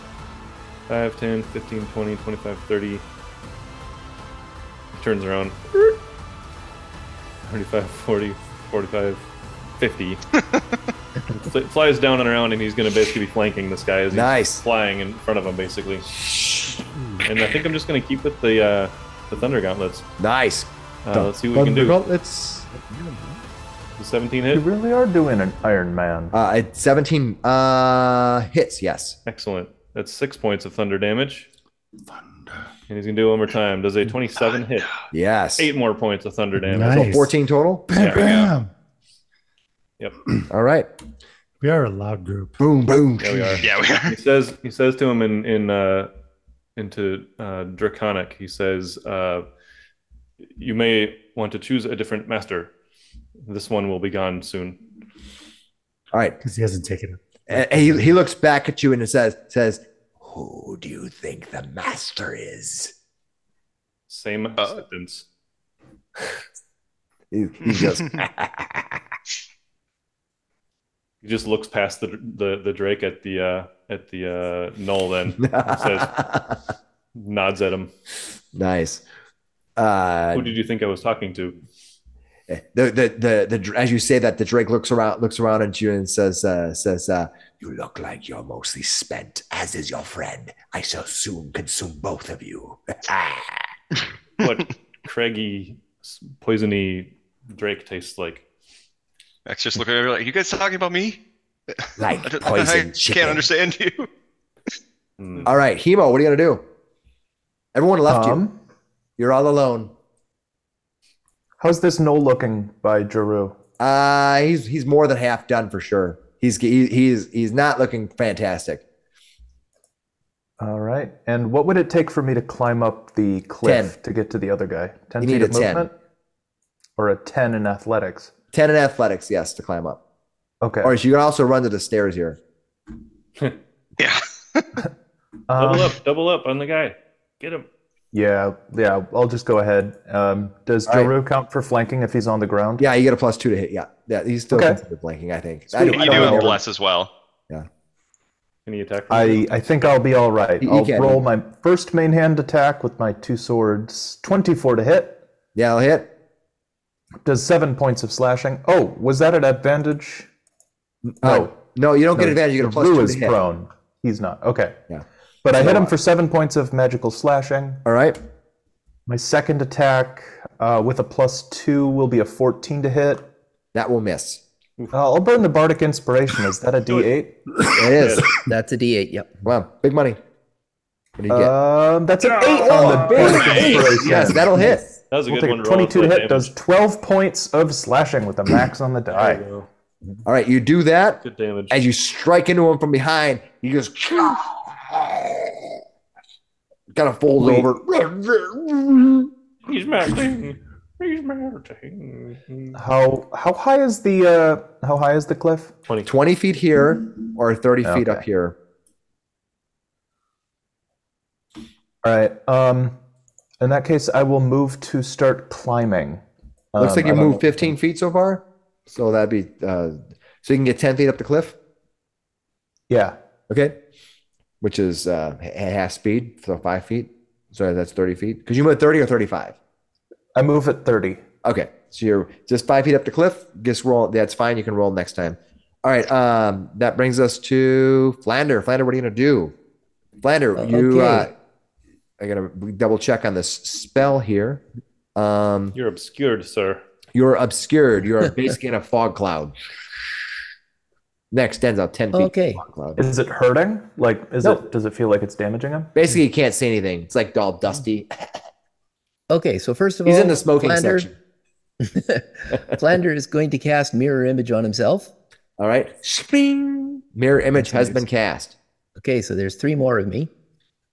5, 10, 15, 20, 25, 30. He turns around. 35, 40, 45, 50. Flies down and around, and he's going to basically be flanking this guy as he's Nice. flying in front of him, basically. And I think I'm just going to keep with the Thunder Gauntlets. Nice. Let's see what we can do. Let's. The 17 You hit? really are doing an Iron Man. 17 hits. Yes. Excellent. That's 6 points of thunder damage. Thunder. And he's going to do it one more time. Does a 27 hit? Yes. 8 more points of thunder damage. Nice. So 14 total. There we go. Bam! Yep. All right. We are a loud group. Boom, boom. There we are. Yeah, we are. He says to him into Draconic. He says, "You may want to choose a different master. This one will be gone soon." All right. Because he hasn't taken it. And he looks back at you and says, "Who do you think the master is?" Same sentence. He just He just looks past the Drake at the gnoll. Then says, nods at him. nice. Who did you think I was talking to? The as you say that, the Drake looks around at you and says, "You look like you're mostly spent, as is your friend. I shall soon consume both of you." What craggy, poisony Drake tastes like? Max just looking at her like, you guys talking about me? Like I poison chicken. can't understand you. All right, Hemo, what are you gonna do? Everyone left you. You're all alone. How's this gnoll looking by Jeru? He's more than half done for sure. He's not looking fantastic. All right. And what would it take for me to climb up the cliff 10. to get to the other guy? 10 You feet need of a 10. movement? Or a 10 in athletics? 10 in athletics, yes, to climb up. Okay. Or you can also run to the stairs here. Yeah. Double up on the guy. Get him. Yeah, I'll just go ahead. Does All right. Jaru count for flanking if he's on the ground? Yeah, you get a +2 to hit. Yeah, he's still Okay. considered blanking, I think. Sweet. I And you don't do know. have bless as well. Yeah. Can he attack? I think I'll be all right. You I'll can. roll my first main hand attack with my 2 swords. 24 to hit. Yeah, I'll hit. Does 7 points of slashing. Oh, was that an advantage? No. No, you don't get advantage. You get a Jaru +2 is to hit. prone. He's not. Okay. Yeah. But I So, hit him for 7 points of magical slashing. All right. My second attack with a +2 will be a 14 to hit. That will miss. I'll burn the Bardic Inspiration. Is that a D8? It is. That's a D8. Yep. Wow, big money. What do you get? That's an 8 on the Bardic Inspiration. Yes, that'll hit. That was a We'll good take one. a to roll 22 to for hit. damage. Does 12 points of slashing with the max on the There die. you go. All right, you do that. Good damage. As you strike into him from behind, he just kind of folds over. He's melting. He's melting. How high is the cliff? 20 feet here or 30 feet up Okay. here. All right. In that case, I will move to start climbing. Looks like I you don't moved know- 15 feet so far. So that'd be, so you can get 10 feet up the cliff. Yeah. Okay. Which is half speed, so 5 feet. So that's 30 feet. Because you moved 30 or 35. I move at 30. Okay. So you're just 5 feet up the cliff. Just roll. That's fine. You can roll next time. All right. That brings us to Flander. Flander, what are you going to do? Flander, you, Okay. I got to double check on this spell here. You're obscured, sir. You're obscured. You're basically in a fog cloud. Next stands out 10 feet. Okay. Fog cloud. Is it hurting? Like, Nope. does it feel like it's damaging him? Basically, you can't see anything. It's like all dusty. Okay. So first of He's all, in the smoking Flander, section. Flander is going to cast mirror image on himself. All right. Spring. Mirror image has been cast. Okay. So there's 3 more of me.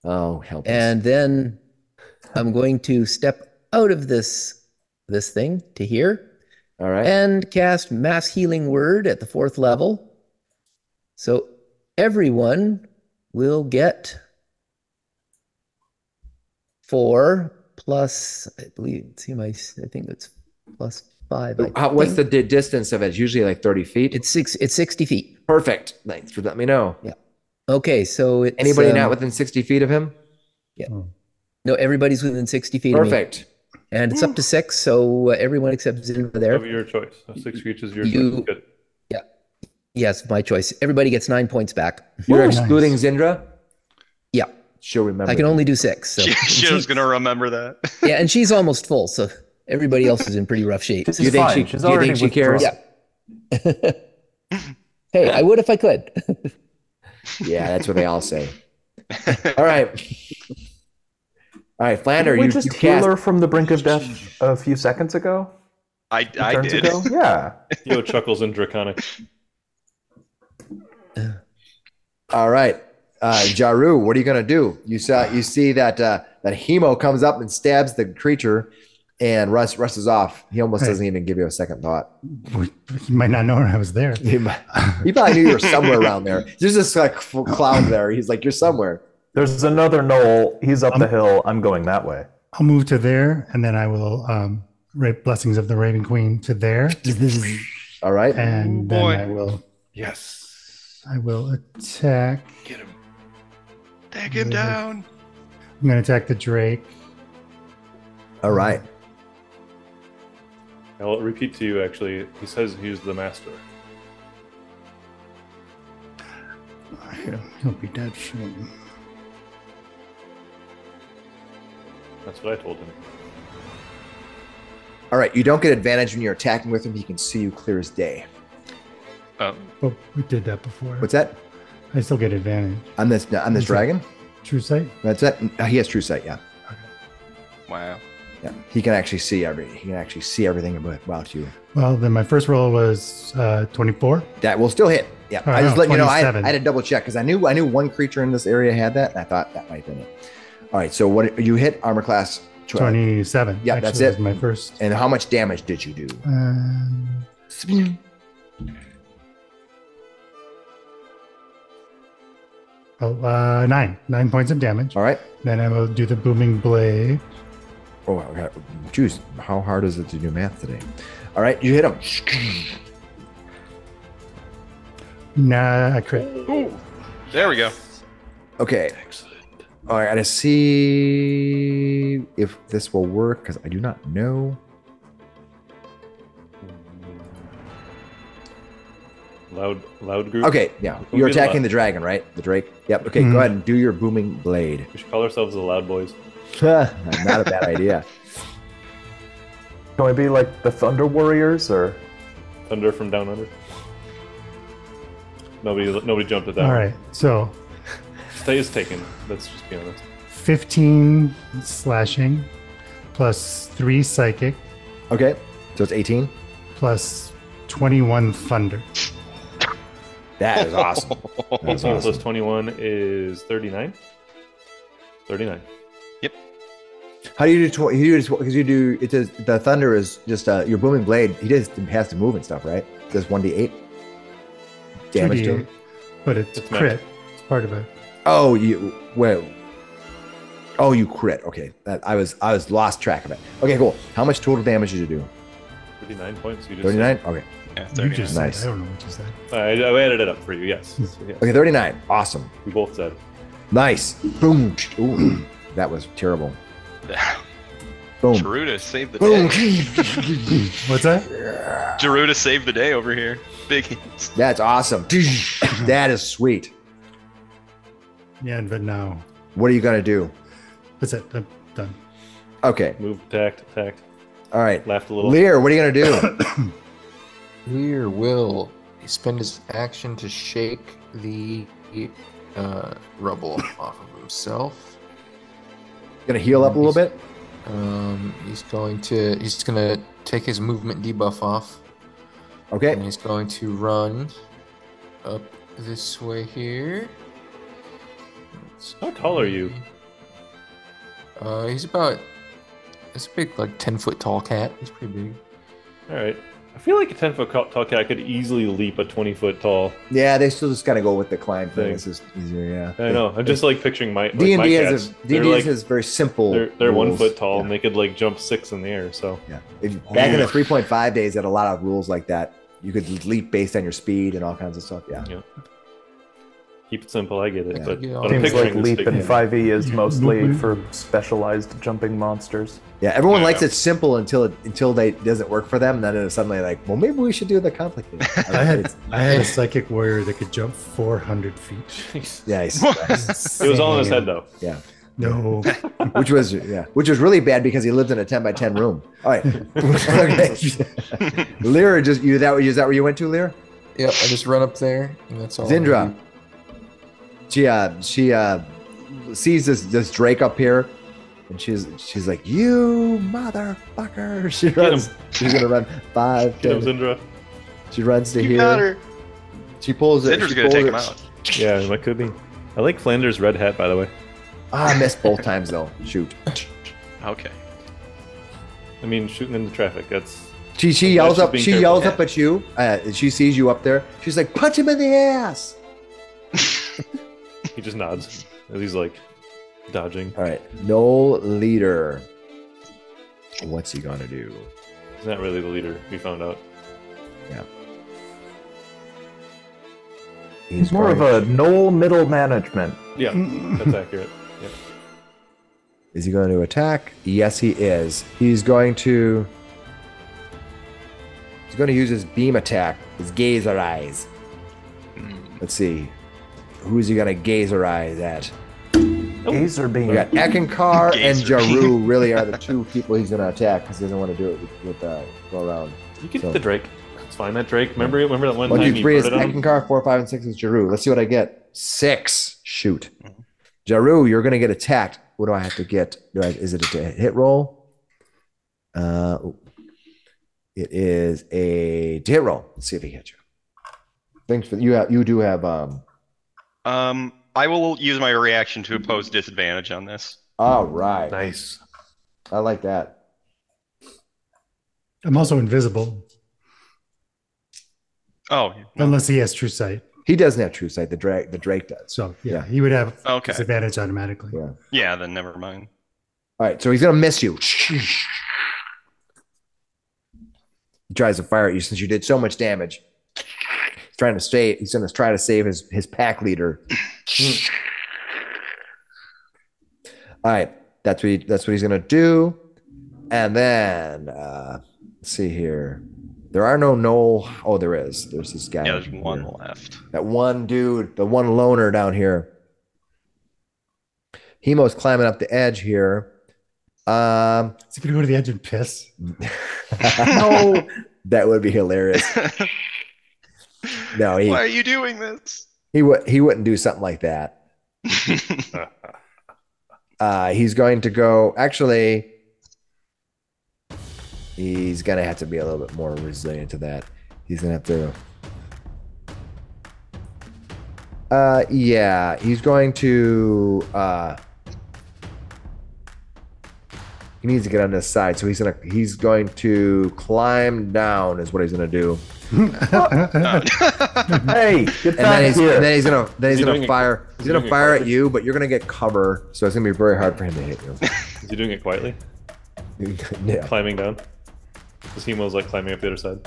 Oh, help us. And then I'm going to step out of this thing to here All right. and cast Mass Healing Word at the 4th level. So everyone will get 4 plus, I believe, I think it's plus 5. What's the distance of it? It's usually like 30 feet. It's 60 feet. Perfect. Thanks for letting me know. Yeah. Okay, so it's Anybody not within 60 feet of him? no, everybody's within 60 feet of me. Perfect. And it's up to 6, so everyone except Zindra there. Of your choice. So 6 feet is your You- choice. Good. Yes, my choice. Everybody gets 9 points back. You're Nice. excluding Zindra? Yeah, She'll remember. I can only do 6. So. Shadow's gonna remember that. Yeah, and she's almost full, so everybody else is in pretty rough shape. This Do you is think fine. she, She's do you already think she cares? Yeah. Hey, I would if I could. Yeah, that's what they all say. All right. All right, Flander, Didn't we you just cast. heal her from the brink of death a few seconds ago? I Turns did. ago? Yeah. Theo chuckles in Draconic. All right, Jaru, what are you gonna do? You see that that Hemo comes up and stabs the creature, and Russ is off. He almost doesn't even give you a second thought. He might not know I was there. He probably knew you were somewhere around there. There's this like cloud there. He's like, you're somewhere. There's another knoll. He's up the hill. I'm going that way. I'll move to there, and then I will write Blessings of the Raven Queen to there, All right. and then boy. I will Yes. attack. Get him. Take him down. I'm going to attack the Drake. All right. I'll repeat to you, actually. He says he's the master. He'll be dead soon. That's what I told him. All right. You don't get advantage when you're attacking with him. He can see you clear as day. Oh, But we did that before. What's that? I still get advantage. On this dragon? True sight? That's it. He has true sight. Yeah. wow. Yeah. He can actually see everything about you. Well, then my first roll was 24. That will still hit. Yeah. Oh, I just no, let you know. I 27. had to double check because I knew one creature in this area had that, and I thought that might have been it. All right. So what you hit armor class 12. 27. Yeah, Actually, that's that it. was my first. And how much damage did you do? Nine. 9 points of damage. All right. Then I will do the booming blade. Oh, okay. Jeez, how hard is it to do math today? All right, you hit him. Nah, I crit. There we go. Okay. All right, I gotta see if this will work because I do not know. Loud group. Okay, yeah, Who you're be the attacking loud? the dragon, right? The Drake. Yep. Okay, go ahead and do your booming blade. We should call ourselves the Loud Boys. Not a bad idea. Can we be like the Thunder Warriors or? Thunder from Down Under. Nobody jumped at that. All one. right. So Stay is taken. Let's just be honest. 15 slashing plus 3 psychic Okay, so it's 18. plus 21 thunder. That is awesome. 18 plus 21 is 39. 39. How do you do? Because you do it. Does the thunder is just your booming blade? He just has to move and stuff, right? Does 1d8 damage to him? 2d8, but it's It's crit. magic. It's part of it. Oh, you wait. Oh, you crit. Okay, I was lost track of it. Okay, cool. How much total damage did you do? 39 points. You just 39. Okay. Yeah, You 39. just Nice. said, I don't know what you said. I added it up for you. Yes. Yes. Okay, 39. Awesome. We both said. Nice. Boom. Ooh, that was terrible. Boom. Gerudo saved the Boom. day. What's that? Gerudo saved the day over here. Big hits. That's awesome. That is sweet. Yeah, but now What are you gonna do? that's it. I'm done. Okay. Moved, attacked. All right. Laughed a little. Lear, what are you gonna do? Lear will spend his action to shake the rubble off of himself. Gonna heal up a little bit. He's gonna take his movement debuff off, Okay. and he's going to run up this way here. How tall are you? He's about. It's a big, like 10-foot tall cat. He's pretty big. All right. I feel like a 10-foot tall cat could easily leap a 20-foot tall. Yeah, they still just gotta go with the climb thing. Thing. It's just easier. Yeah. I know. I'm just like picturing my D and my D cats. has They're D&D like has very simple. they're 1 rules. foot tall Yeah. and they could like jump 6 in the air. So Yeah. Back in the 3.5 days, they had a lot of rules like that. You could leap based on your speed and all kinds of stuff. Yeah. keep it simple. I get it. Yeah. But Yeah. I'm Seems like picturing this Leap big in cat. 5e is mostly for specialized jumping monsters. Yeah. Everyone Yeah. likes it simple until it doesn't work for them. And then it's suddenly like, well, maybe we should do the complicated. I had a psychic warrior that could jump 400 feet. Yeah. Nice. It was all in his head though. Yeah. No. Which was really bad because he lived in a 10 by 10 room. All right. Okay. Lyra, is that where you went to, Lyra? Yep, I just run up there, and that's all. I Zindra. do. She sees this Drake up here, and she's like, "You motherfucker!" She runs. She's gonna run 5, Get him, 10. Zindra. She runs to You here. got her. She pulls it. Zindra's she gonna pulls take it. him out. Yeah, that could be. I like Flander's red hat, by the way. I missed both times though. Shoot. Okay. I mean, shooting into traffic. That's She That's yells just up. being She careful. yells up at you. She sees you up there. She's like, "Punch him in the ass!" he just nods as he's like dodging. All right. No leader. What's he gonna do? He's not really the leader. We found out. He's more of a gnoll middle management. Yeah, that's accurate. Yeah. Is he going to attack? Yes, he is. He's going to use his beam attack, his gazer eyes. Let's see. Who is he going to gazer eyes at? Gazer beam. We got Eckankar and Gazer. Jaru really are the two people he's going to attack because he doesn't want to do it with go around. You can So- hit the Drake. It's fine. That Drake. Remember that one 1, time 2, you 3 is put it on? Eckankar, 4, 5, and 6 is Jaru. Let's see what I get. 6. Shoot. Jaru, you're going to get attacked. What do I have to get? Is it a hit roll? It is a hit roll. Let's see if he hits you. Thanks for you do have I will use my reaction to oppose disadvantage on this. all right. Nice. I like that. I'm also invisible Oh, unless he has true sight. He doesn't have true sight. The Drake does. So yeah, Yeah. he would have Okay. disadvantage automatically. Yeah. yeah. Then never mind. All right, so he's gonna miss you. He tries to fire at you since you did so much damage. He's trying to stay. He's gonna try to save his pack leader. All right, that's what he's gonna do. And then let's see here. There are no gnoll. Oh, there is. There's this guy. Yeah, there's over one here. left. That one dude, the one loner down here. Hemo's climbing up the edge here. Is he gonna go to the edge and piss? No, that would be hilarious. No, Why are you doing this? he wouldn't do something like that. He's going to go. Actually, he's gonna have to be a little bit more resilient to that. He's gonna have to. Yeah, he's going to. He needs to get on this side, so he's going to climb down. Is what he's gonna do. Hey, get back here. And then he's gonna doing fire. He's He's gonna doing it fire at quietly? you, but you're gonna get cover, so it's gonna be very hard for him to hit you. Is he doing it quietly? Yeah. Climbing down? Because Hemo's like climbing up the other side.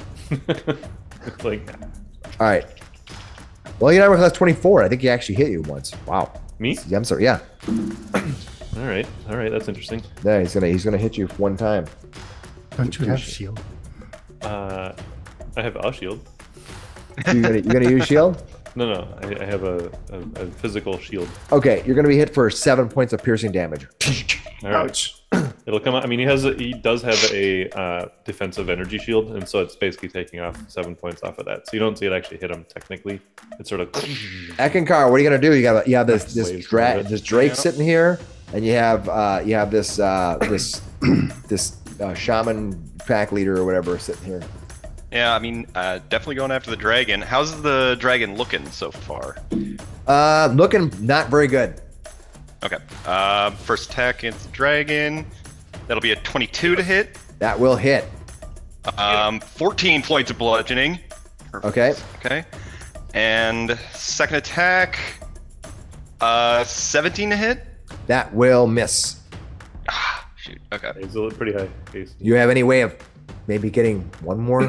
Like, All right. Well, you never class 24. I think he actually hit you once. Wow. me? Yeah, I'm sorry. Yeah. All right, that's interesting. Yeah, he's gonna hit you one time. Don't you have shield? I have a shield. You gonna use shield? No, I have a physical shield. Okay, you're gonna be hit for 7 points of piercing damage. All right. It'll come out. I mean, he does have a defensive energy shield, and so it's basically taking off 7 points off of that. So you don't see it actually hit him technically. It's sort of. Eckankar, what are you gonna do? You have this Waves from it. this Drake Yeah. sitting here, and you have this shaman pack leader or whatever sitting here. Yeah, I mean, definitely going after the dragon. How's the dragon looking so far? Looking not very good. Okay. First attack against the dragon. That'll be a 22 to hit. That will hit. 14 points of bludgeoning. Okay. Okay. And second attack. 17 to hit. That will miss. Ah, shoot. Okay. It's a pretty high case. Do you have any way of maybe getting one more?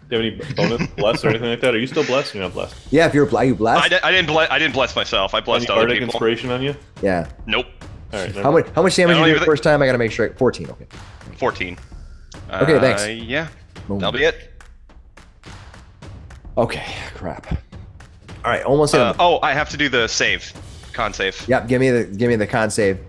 Do you have any bonus bless or anything like that? Are you still blessed? Or you're not blessed. Yeah, if are you blessed? I didn't bless myself. I blessed Any other bardic people. inspiration on you? Yeah. Nope. All right. How much damage I you don't do even the first time? I gotta make sure. 14. Okay. 14. Okay, thanks. Yeah. Boom. That'll be it. Okay. Crap. All right. Almost hit him. Oh, I have to do the save. Con save. Yep. Give me the con save.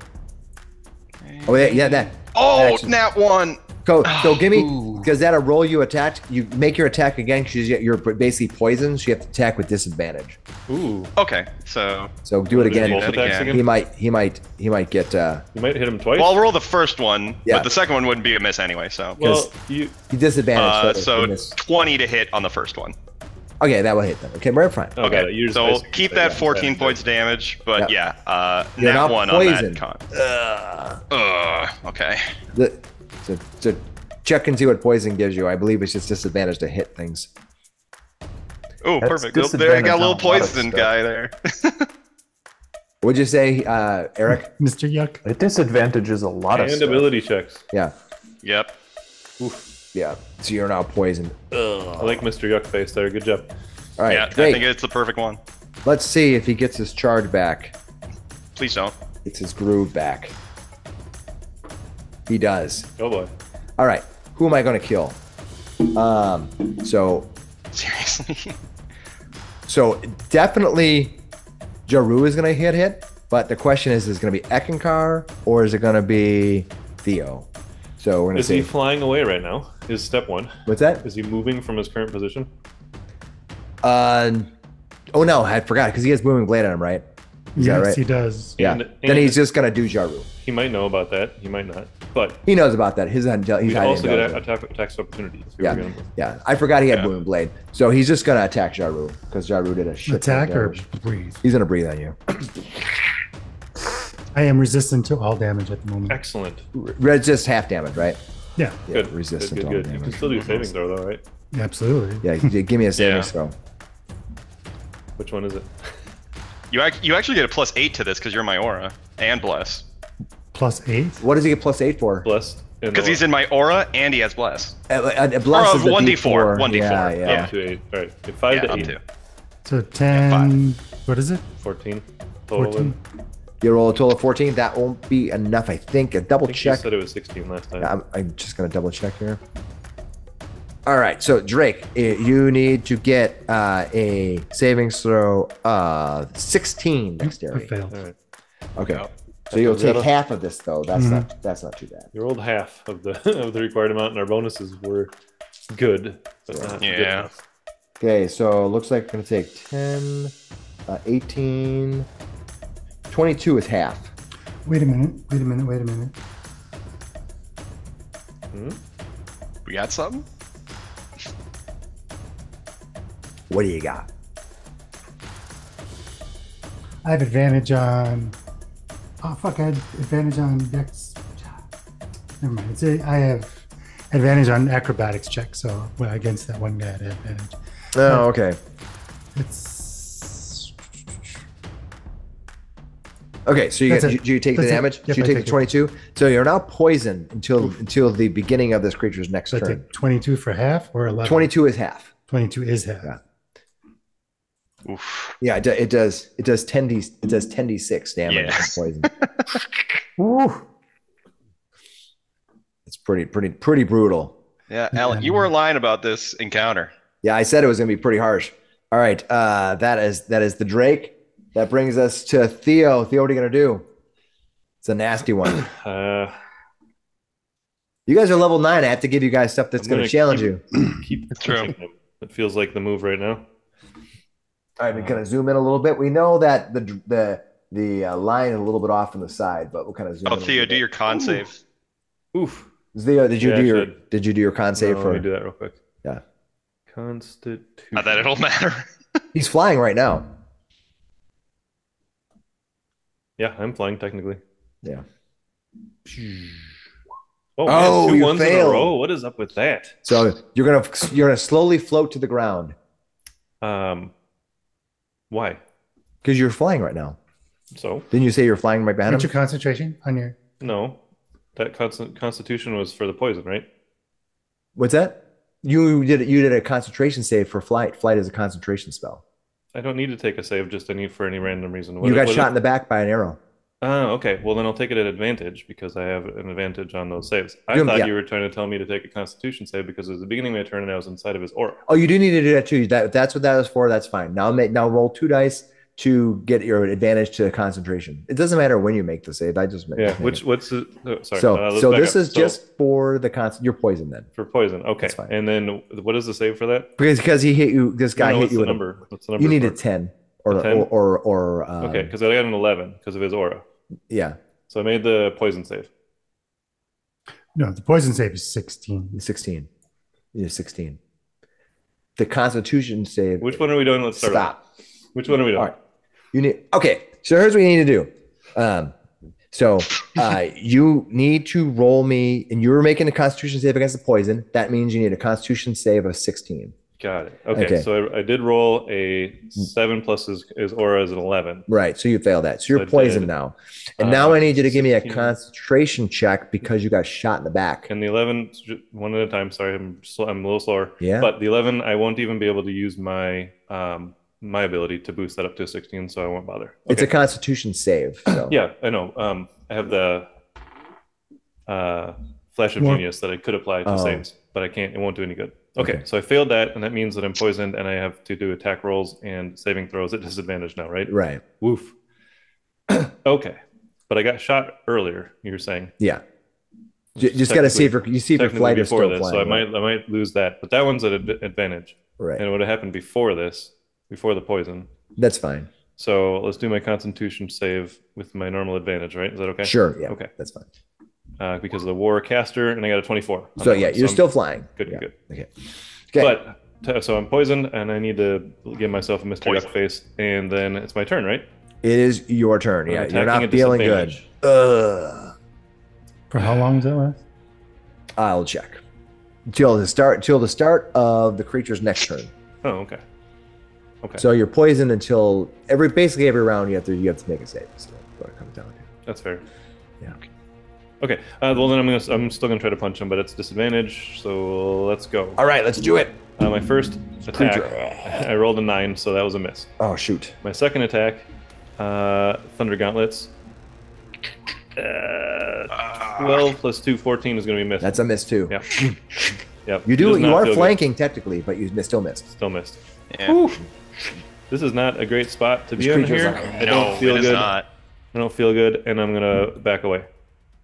Oh yeah, that. Oh, Action. nat 1. So give me, Ooh. because that a roll you attacked, you make your attack again because you're basically poisoned, so you have to attack with disadvantage. Ooh. Okay, so So do it again. Both that attacks again. again? He might get. You might hit him twice. well, I'll roll the first one, Yeah. but the second one wouldn't be a miss anyway. So, Well, you. He disadvantage. so miss. 20 to hit on the first one. Okay, that will hit them. Okay, we're fine. Oh, got it. You're just So basically keep saying that that. 14 points of damage, but Yep. yeah, You're nat not 1 poisoned. on that con. Okay. So check and see what poison gives you. I believe it's just disadvantage to hit things. Oh, That's perfect. There, disadvantage got a little on a lot of poison stuff. guy there. What'd you say, Eric? Mr. Yuck. It disadvantages a lot of And stuff. ability checks. Yeah, Yep. yeah. So you're now poisoned. I like Mr. Yuck face there. Good job. All right, Yeah, I great. think it's the perfect one. Let's see if he gets his charge back. Please don't. Gets his groove back. He does. Oh boy. All right. Who am I going to kill? So Seriously. definitely Jaru is going to hit, but the question is it going to be Eckankar or is it going to be Theo? So we're going to Is he see. flying away right now? Is step one. What's that? Is he moving from his current position? Oh no, I forgot because he has booming blade on him, right? Is Yes, that right? he does. Yeah. And- Then he's just going to do Jaru. He might know about that. He might not. But he knows about that. He's we hiding also get intelligence. attacks opportunity. If Yeah, yeah. I forgot he had Boon Blade, so he's just gonna attack Jaru because Jaru did a shit. Attack or damage. breathe? He's gonna breathe on you. I am resistant to all damage at the moment. Excellent. Red's just half damage, right? Yeah, Yeah, Good. resistant to all Good. You damage. can still do saving throw though, right? absolutely. Yeah, give me a saving Yeah. throw. Which one is it? You actually get a +8 to this because you're my aura and bless. +8. What does he get +8 for? Blessed. Because he's in my aura and he has bless. Bless Or is the 1d4, 1d4. Yeah, yeah. Yeah. Up to 8. All right. 5 Yeah, to up 8. to. So 10. What is it? 14. Total. 14. You roll a total of 14. That won't be enough, I think. A double I think you check. said it was 16 last time. I'm just gonna double check here. All right, so Drake, you need to get a savings throw 16 I dexterity. failed. All right. Okay, Oh. so you'll take That'll- half of this though. That's not too bad. You rolled half of the of the required amount, and our bonuses were good, but not good Yeah. enough. Okay, so it looks like we're gonna take 10, 18, 22 is half. Wait a minute. Wait a minute. Wait a minute. We got something? What do you got? I have advantage on. Oh fuck! I had advantage on Dex. Never mind. I have advantage on acrobatics check. So against that one guy, I had advantage. Oh, okay. It's Okay, so That's you take the That's it. damage. Yep, So you I take the take it. 22. So you're now poisoned until the beginning of this creature's next so I turn. take 22 for half or 11. 22 is half. 22 is half. Yeah. Oof. Yeah, it does 10d6 damage Yes. from poison. Woo. It's pretty brutal. Yeah, Alan, you were lying about this encounter. Yeah, I said it was gonna be pretty harsh. All right, that is the Drake. That brings us to Theo. Theo, what are you gonna do? It's a nasty one. You guys are level 9. I have to give you guys stuff that's I'm gonna gonna challenge you. Keep True. pushing him. It feels like the move right now. All right, we're gonna zoom in a little bit. We know that the line is a little bit off on the side, but we'll kind of zoom. Oh, in a Theo, little do bit. your con save. Oof. Theo, did you Yeah, do I your should. did you do your con save No, for? let me do that real quick. Yeah. Constitution. Not that it'll matter. He's flying right now. Yeah, I'm flying technically. Yeah. Oh, Oh, man, 2 you ones in a failed. row. What is up with that? So you're gonna slowly float to the ground Why? because you're flying right now. So Didn't you say you're flying right behind What's him? your concentration on your? no, that Constitution was for the poison, right? What's that? You did a concentration save for flight. Flight is a concentration spell. I don't need to take a save just for any random reason. You got shot in the back by an arrow. Oh, okay. Well, then I'll take it at advantage because I have an advantage on those saves. I Yeah, thought yeah. you were trying to tell me to take a Constitution save because it was the beginning of my turn and I was inside of his aura. Oh, you do need to do that too. That's what that was for. That's fine. Now roll 2 dice to get your advantage to concentration. It doesn't matter when you make the save. I just make Yeah. make it. What's the? Oh, sorry. So let's so back this up. is just for the you're poisoned then for poison. Okay. That's fine. And then what is the save for that? because he hit you. This guy No, hit what's you the with number? What's the number? You need for a it? 10 or A 10? or Okay, because I got an 11 because of his aura. yeah, So I made the poison save. No, the poison save is 16. 16. Yeah, 16. The Constitution save. Which one are we doing? Let's start. Stop. Which one are we doing? All right. You need. Okay. So here's what you need to do. You need to roll me, and you were making a Constitution save against the poison. That means you need a Constitution save of 16. Got it. Okay. Okay. So I did roll a 7 plus his aura is an 11. Right. So you fail that. So So I you're poisoned did, now. And now I need you to give me a 16. concentration check because you got shot in the back. And the 11, one at a time. Sorry, I'm a little slower. Yeah. But the 11, I won't even be able to use my my ability to boost that up to 16, so I won't bother. It's a Okay. Constitution save. So. Yeah, I know. I have the Flash of Well- Genius that I could apply to Oh. saves, but I can't. It won't do any good. Okay, Okay. so I failed that, and that means that I'm poisoned, and I have to do attack rolls and saving throws at disadvantage now, right? Right. Woof. Okay, but I got shot earlier. You were saying Yeah. Just got to see if your technically flight is before still this, flying. so I right? might lose that. But that one's at advantage, Right. and it would have happened before this, before the poison. That's fine. So let's do my Constitution save with my normal advantage, right? Is that okay? Sure. Yeah. Okay. That's fine. because of the war caster, and I got a 24. So yeah, you're still flying. Good, yeah. good. Okay. But so I'm poisoned, and I need to give myself a Mr. Duck face, and then it's my turn, right? It is your turn. Yeah, you're not at feeling good. disadvantage. For how long does that last? I'll check. Till the start of the creature's next turn. Oh, okay. Okay. So you're poisoned until basically every round you have to make a save. So what it comes down to. That's fair. Yeah. Okay. Well, then I'm still gonna try to punch him, but it's disadvantage. So let's go. All right, let's do it. My first attack, I rolled a 9, so that was a miss. Oh shoot. My second attack, Thunder Gauntlets. 12 plus 2, 14 is gonna be missed. That's a miss too. Yep. Yep. You are flanking technically, but you still missed. Still missed. Yeah. Whew. This is not a great spot to be in here. I don't feel good. Not. I don't feel good, and I'm gonna back away.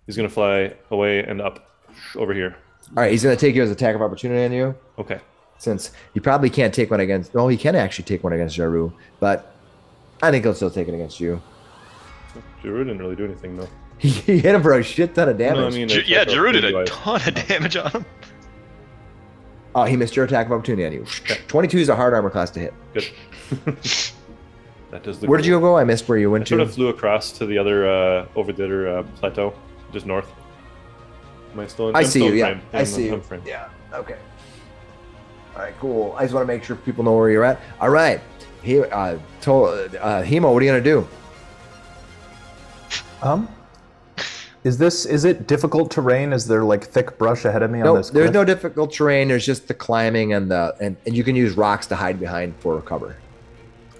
He's gonna fly away and up over here. All right, he's gonna take you as attack of opportunity on you. Okay. Since he probably can't take one against. Well, he can actually take one against Jaru, but I think he'll still take it against you. Jaru didn't really do anything though. He hit him for a shit ton of damage. No, I mean, Yeah, Jaru did a ton of damage on him. Oh, he missed your attack of opportunity on you. 22 is a hard armor class to hit. Good. That does the. Where did you go? I missed where you went I sort to. of flew across to the other over the other plateau, just north. Am I still in? I I'm see still you. in Yeah, frame. I see I'm you. frame. Yeah. Okay. All right. Cool. I just want to make sure people know where you're at. All right. Hemo, what are you gonna do? Is it difficult terrain? Is there like thick brush ahead of me on this cliff? There's no difficult terrain. There's just the climbing and you can use rocks to hide behind for cover.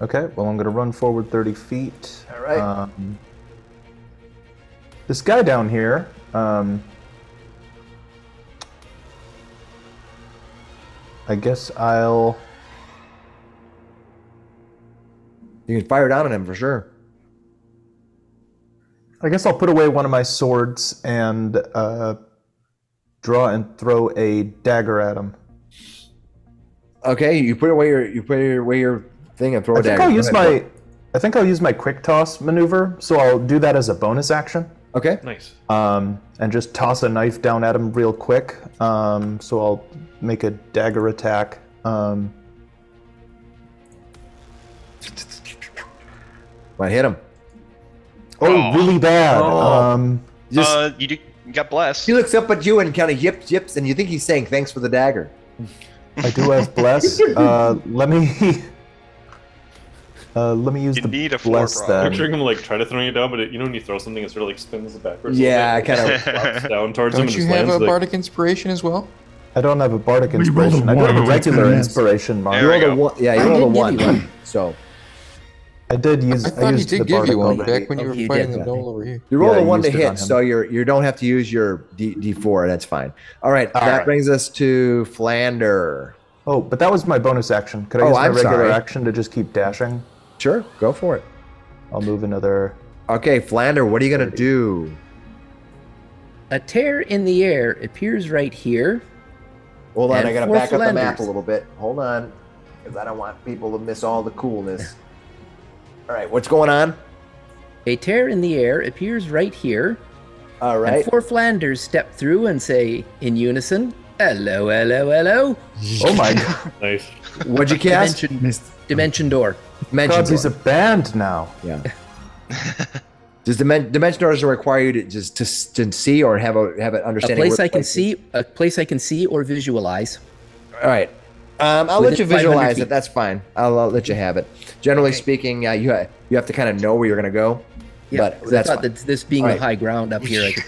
Okay, well I'm gonna run forward 30 feet. All right. This guy down here, I guess You can fire down on him for sure. I'll put away one of my swords and draw and throw a dagger at him. Okay, you put away your thing and throw a dagger. I think I'll use my quick toss maneuver, so I'll do that as a bonus action. Okay. Nice. And just toss a knife down at him real quick. So I'll make a dagger attack. Might hit him. Oh, really bad. Oh. You got blessed. He looks up at you and kind of yips, and you think he's saying thanks for the dagger. I do have bless. Let me use You the need a bless floor then. Picturing him like try to throw you down, but you know when you throw something, it sort of like spins backwards. Yeah, a little bit, kind of. and flops down towards him Don't and you just have lands a like, bardic inspiration as well? I don't have a bardic Well, you rolled a inspiration. I do have a one. regular Yes. inspiration mark. There You we rolled a go. one. Yeah, you I rolled a did give one. you one. So I did use. I thought he used the did give you bardic one already. back when you Oh, were you fighting did. the gnoll over here. you rolled Yeah, a I one to used it on hit, him. so you don't have to use your D4. That's fine. All right, that right. brings us to Flander. Oh, but that was my bonus action. Could I Oh, use my I'm regular sorry. action to just keep dashing? Sure, go for it. I'll move another. Okay, Flander, what are you gonna do? A tear in the air appears right here. Hold on, And I gotta four back up the map a Flanders. little bit. Hold on, because I don't want people to miss all the coolness. All right, what's going on? A tear in the air appears right here. All right. And 4 Flanders step through and say in unison, "Hello, hello, hello." Oh my god! nice. What'd you cast? Dimension door. Dimension God, he's a door. band now. Yeah. Does dimension doors require you to just to see or have an A understanding? place where I can the place is? see. A place I can see or visualize. All right. I'll let you Within 500 visualize feet. it. That's fine. I'll let you have it. Generally speaking, you have to kind of know where you're going to go. Yeah, but 'cause that's I thought fine. that this being All the right. high ground up here, I could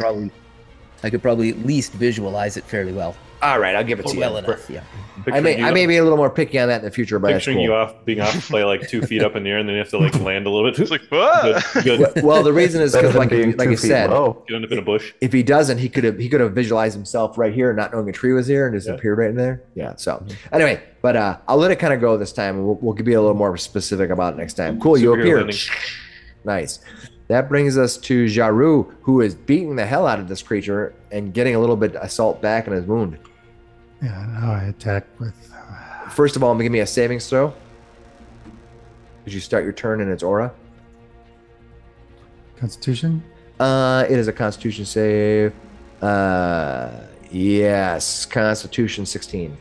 probably at least visualize it fairly well. All right, I'll give it to you. Well enough, yeah. I may be a little more picky on that in the future, but that's Picturing cool. you being off by like 2 feet up in the air, and then you have to like land a little bit. It's like, what? Good. Well, the reason is Better because, than like being I 2 feet said, low. You end up in a bush. if he doesn't, he could have visualized himself right here, not knowing a tree was here, and just appeared right in there. Yeah. So anyway, but I'll let it kind of go this time, and we'll be a little more specific about it next time. Cool, you Superhero appear. landing. Nice. That brings us to Jaru, who is beating the hell out of this creature and getting a little bit assault back in his wound. Yeah, now I attack with. First of all, give me a savings throw. As you start your turn in its aura. Constitution? It is a Constitution save. Yes. Constitution 16.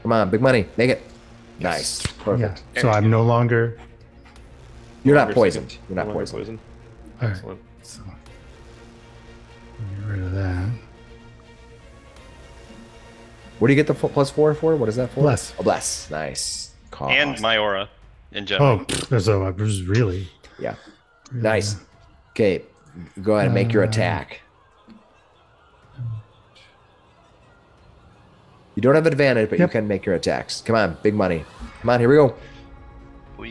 Come on, big money. Make it. Nice. Perfect. Yeah. So I'm no longer. You're not Longer poisoned. second. You're not No longer poisoned. All right. Excellent. So get rid of that. What do you get the +4 for? What is that for? Bless. Oh, bless. Nice. Cost. And my aura in general. Oh, so I was really. Yeah. Nice. Okay. Go ahead and make your attack. You don't have advantage, but you can make your attacks. Come on, big money. Come on, here we go.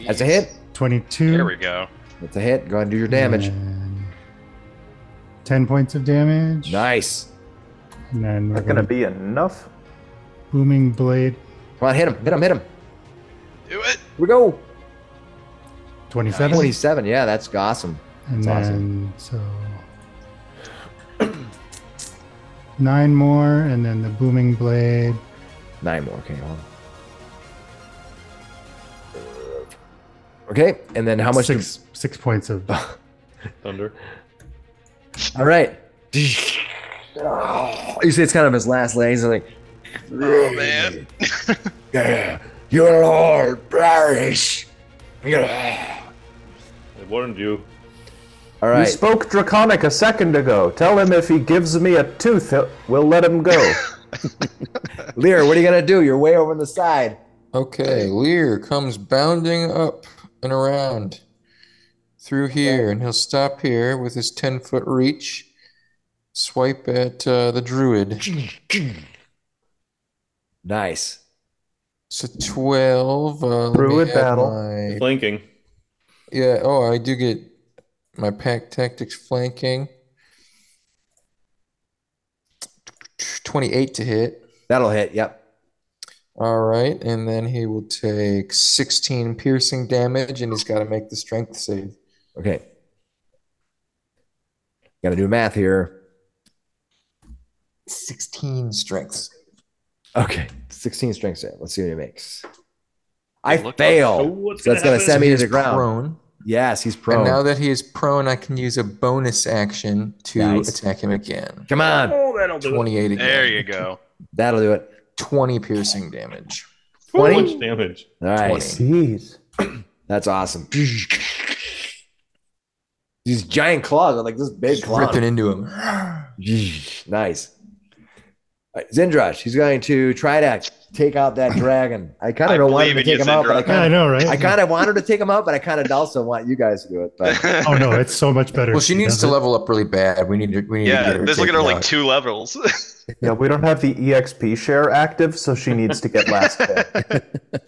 That's a hit. 22. There we go. That's a hit. Go ahead and do your damage. And 10 points of damage. Nice. And then we're Not gonna be enough. booming blade. Come on, hit him. Hit him. Hit him. Do it. Here we go. 27. 27. Yeah, that's awesome. And That's then so 9 more, and then the booming blade. 9 more. Okay, hold on. Okay, and then how much? 6 points of. Thunder. All right. You see, it's kind of his last legs. Like, Oh man. yeah, your Lord perish. I warned you. All You right. spoke Draconic a second ago. Tell him if he gives me a tooth, we'll let him go. Lear, what are you gonna do? You're way over on the side. Okay, Lear comes bounding up and around through here, and he'll stop here with his 10-foot reach. Swipe at the druid. Nice. So 12. Let me Druid add battle. my- Flanking. Yeah, oh, I do get my pack tactics flanking. 28 to hit. That'll hit. Yep. All right, and then he will take 16 piercing damage, and he's got to make the strength save. Okay. Gotta do math here. 16 strength. Okay. 16 strength save. Let's see what he makes. I Look up. fail. Oh, what's So that's gonna happen? send me to He's the ground. prone. Yes, he's prone. And now that he is prone, I can use a bonus action to Nice. attack him again. Come on. Oh, that'll do it. 28 again. There you go. That'll do it. 20 piercing damage. How 20? much damage? Nice. 20. Jeez. That's awesome. These giant claws are like this big claw. Ripping into him. Nice. All right, Zindra, she's going to try to take out that dragon. I kind I of don't want him believe to in take you, him out, but I Zindra. Yeah, I kind of, know, right? I kind of want her to take him out, but I kind of also want you guys to do it. But Oh no, it's so much better. Well, if she needs does to it. level up really bad. We need to get Yeah, her this looking at her taken like out. 2 levels. Yeah, we don't have the EXP share active, so she needs to get last hit.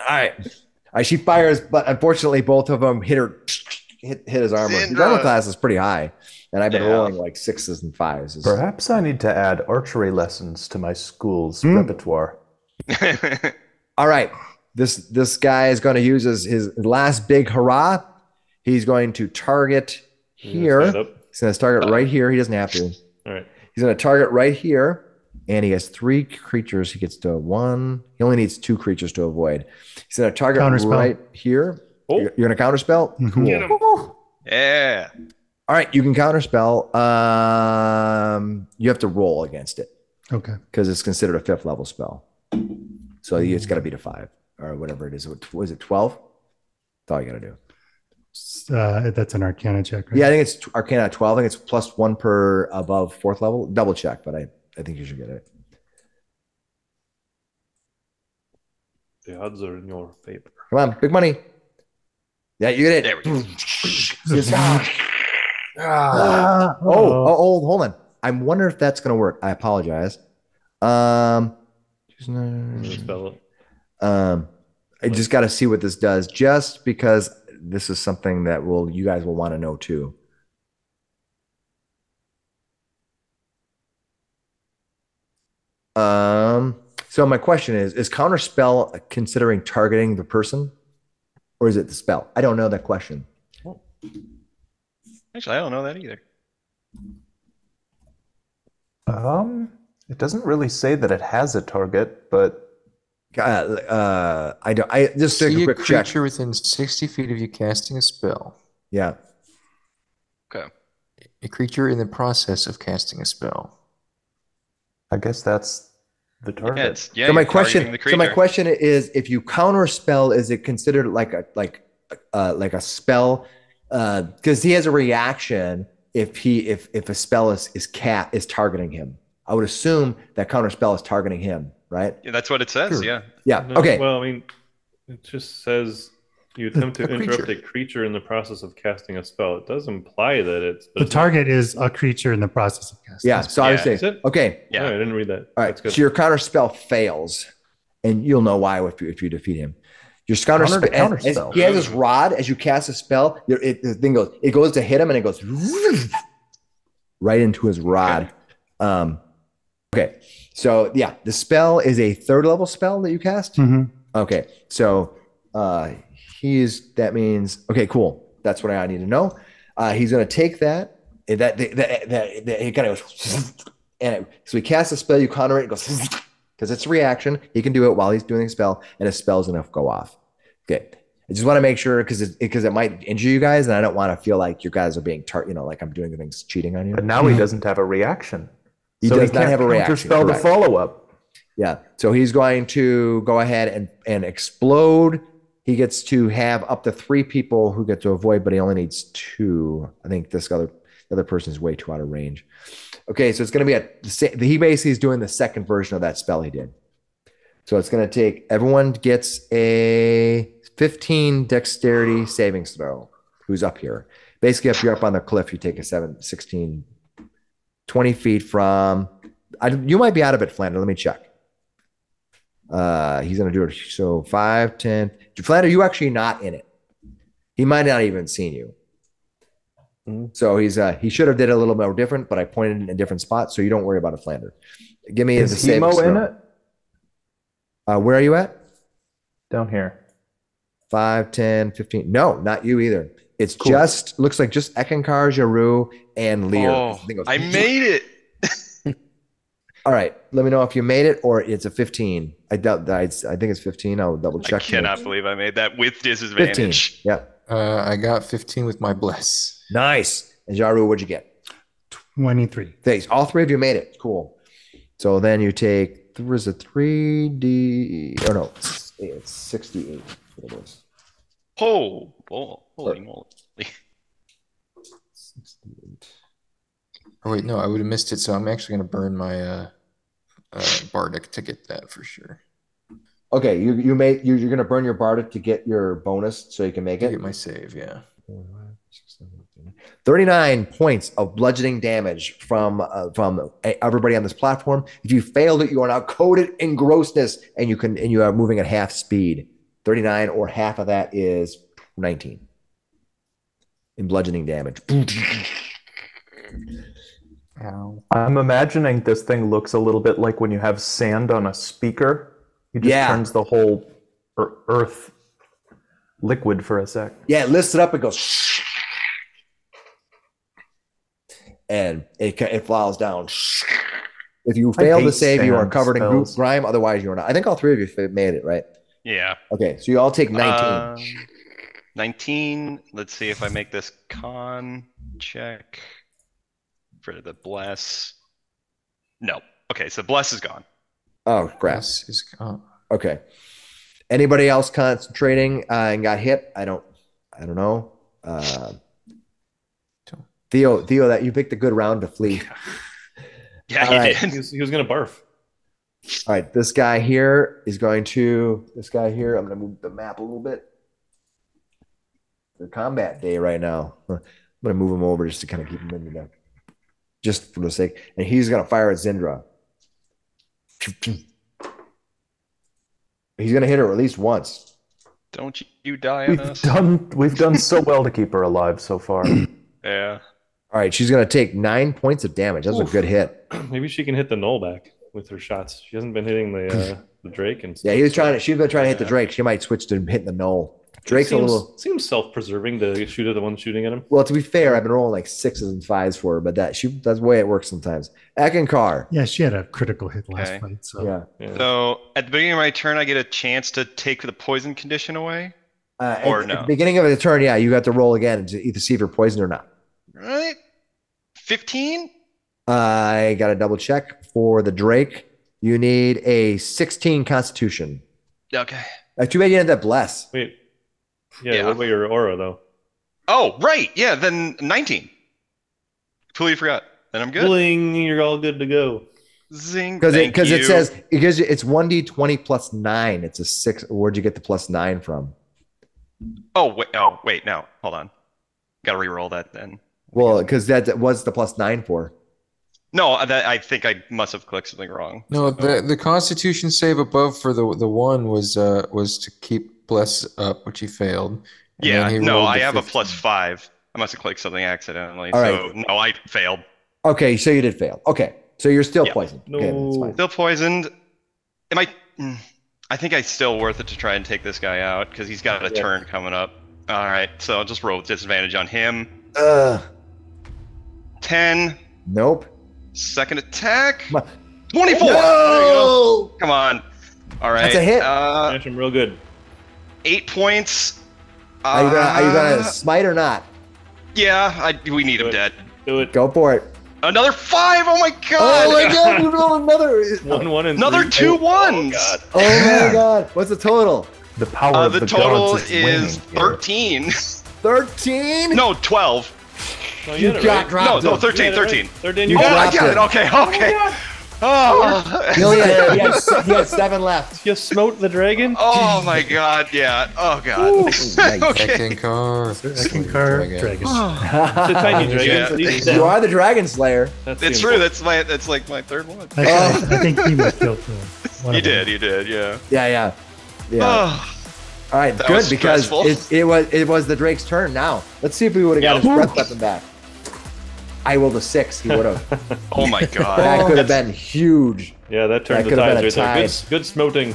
all right. All right, she fires, but unfortunately, both of them hit his armor. His Zindra. armor class is pretty high, and I've been Yeah. rolling like 6s and 5s. Perhaps I need to add archery lessons to my school's repertoire. All right, this guy is going to use his last big hurrah. He's going to target here. Stand up. He's going to target right here. He doesn't have to. All right. He's going to target right here, and he has 3 creatures. He gets to 1. He only needs 2 creatures to avoid. He's going to target Counterspell. right here. Oh. You're going to counterspell? Cool. Get him. Yeah. All right, you can counterspell. You have to roll against it Okay. because it's considered a 5th level spell. So it's got to be to 5 or whatever it is. Was it 12? That's all you got to do. That's an Arcana check, right? Yeah, I think it's Arcana 12. I think it's +1 per above 4th level. Double check, but I think you should get it. The odds are in your favor. Come on, big money. Yeah, you get it. There we go. Hold on. I'm wondering if that's gonna work. I apologize. Spell it. I just got to see what this does, just because this is something that you guys will want to know too. So my question is counterspell considering targeting the person, or is it the spell? I don't know that question. Actually, I don't know that either. It doesn't really say that it has a target, but I don't. I just take See a a quick check. creature within 60 feet of you casting a spell. Yeah. Okay. A creature in the process of casting a spell. I guess that's the target. Yeah, it's, yeah, So my you're targeting question, the so my creature. question is, if you counter spell, is it considered like a spell? Because he has a reaction if a spell is targeting him. I would assume that counter spell is targeting him, right? Yeah, that's what it says. Sure. Yeah. Yeah. No, Okay. Well, I mean, it just says you attempt to A interrupt creature. a creature in the process of casting a spell. It does imply that it's The target is a creature in the process of casting. Yeah. So I was Yeah. saying, Is it? okay. Yeah, Yeah. I didn't read that. All right. That's good. So your counter spell fails, and you'll know why if you defeat him. Your counter Counter to spell, counter as spell. he has his rod. As you cast a spell, the thing goes to hit him, and it goes right into his rod. Okay. So yeah, the spell is a 3rd level spell that you cast. Mhm. Okay. So that means okay, cool. That's what I need to know. He's gonna take that. That he kind of goes, so he casts a spell, you counter it, it goes because it's a reaction. He can do it while he's doing the spell, and his spell's gonna go off. Okay. I just want to make sure because it might injure you guys, and I don't want to feel like you guys are being like I'm doing things cheating on you. But now he doesn't have a reaction. He so does he not can't have a reaction, counterspell the correct. follow-up. Yeah. So he's going to go ahead and explode. He gets to have up to 3 people who get to avoid, but he only needs 2. I think the other person is way too out of range. Okay, so it's going to be he basically is doing the second version of that spell he did. So it's going to take everyone gets a 15 dexterity savings throw. Who's up here? Basically, if you're up on the cliff, you take a 16, 20 feet from. You might be out of it, Flander. Let me check. He's going to do it. So 5, 10. Flander, you actually not in it. He might not even seen you. So he should have did it a little more different, but I pointed in a different spot, so you don't worry about it, Flander. Give me the save. Is Hemo in it? Where are you at? Down here. 5, 10, 15. No, not you either. It's Cool. just looks like just Eckankar, Jaru, and Lear. Oh, I made it. All right, let me know if you made it or it's a 15. I doubt that. I think it's 15. I'll double check. I cannot believe I made that with disadvantage. 15. Yep. I got 15 with my bless. Nice. And Jaru, what'd you get? 23. Thanks. All 3 of you made it. Cool. So then you take, there was a 3D, oh no, it's 68. It is. Oh, holy moly. 68. Oh wait, no, I would have missed it. So I'm actually going to burn my bardic to get that for sure. Okay, you're going to burn your bardic to get your bonus so you can make To it. get my save, yeah. 39 points of bludgeoning damage from everybody on this platform. If you failed it, you are now coated in grossness, and you are moving at half speed. 39 or half of that is 19 in bludgeoning damage. Ow. I'm imagining this thing looks a little bit like when you have sand on a speaker. He just turns the whole earth liquid for a sec. Yeah, it lifts it up and goes, and it falls down. If you fail to save, you are covered in goop grime. Otherwise, you are not. I think all 3 of you made it, right? Yeah. Okay, so you all take 19. 19. Let's see if I make this con check for the bless. No. Okay, so bless is gone. Oh, crap. Bless is gone. Okay. Anybody else concentrating and got hit? I don't know. Theo, that you picked a good round to flee. Yeah, All he right. did. He was gonna barf. All right, this guy here, I'm going to move the map a little bit. The combat day right now. I'm going to move him over just to kind of keep him in the deck. Just for the sake. And he's going to fire at Zindra. He's going to hit her at least once. Don't you die on us. We've done so well to keep her alive so far. Yeah. All right, she's going to take 9 points of damage. That's a good hit. Maybe she can hit the gnoll back with her shots. She hasn't been hitting the Drake and stuff. Yeah, she's been trying to hit the Drake. She might switch to hitting the gnoll. Drake's seems self-preserving to shoot at the one shooting at him. Well, to be fair, I've been rolling like 6s and 5s for her, but that's the way it works sometimes. Eckankar. Yeah, she had a critical hit last fight. So Yeah. So at the beginning of my turn, I get a chance to take the poison condition away? Or At no? the beginning of the turn, yeah, you got to roll again to either see if you're poisoned or not. Right? 15? I got to double check for the Drake. You need a 16 Constitution. Okay. Too bad you had that bless. Wait. Yeah, what about your aura, though? Oh, right. Yeah, then 19. Completely forgot. Then I'm good. Bling, you're all good to go. Zing. Because it says, because it's 1d20 plus 9. It's a 6. Where'd you get the plus 9 from? Oh, wait. No. Hold on. Got to re-roll that then. Well, because that was the plus 9 for. No, I think I must have clicked something wrong. No, the Constitution save above for the one was to keep bless up, which he failed. Yeah, no, I have a +5. I must have clicked something accidentally. All so right. no, I failed. Okay, so you did fail. Okay, so you're still poisoned. No. Okay, that's fine. Still poisoned. I think it's still worth it to try and take this guy out because he's got a turn coming up. All right, so I'll just roll with disadvantage on him. 10. Nope. Second attack. 24. No! There you go. Come on. All right. That's a hit. Smash him real good. 8 points. Are you gonna smite or not? Yeah, we need him dead. Do it. Go for it. Another 5. Oh my god. Oh my god! You rolled another. 1, 1, and Another 3. 2 ones. Oh my god! What's the total? The power of The the total gods is winning here. 13. 13. No, 12. No, You had it got right. dropped. No, 13. You had it 13. right. 13, you You Oh, got I dropped got it. him. Okay. Oh. He only had 7 left. You smote the dragon? Oh my god, yeah. Oh god. Okay. Eckankar. Eckankar, dragon. It's a tiny dragon. Yeah. But he's You are the Dragon Slayer. That's It's the true. important- That's like my third one. Actually, I think he was killed too. One You of them. did, yeah. Yeah. Oh, All right, That good was because stressful. it was the Drake's turn. Now let's see if we would have got his breath weapon back. I rolled a 6. He would have. oh my god. That could have been huge. Yeah, that turned That the could have been tides a right there. tie. Good smoting.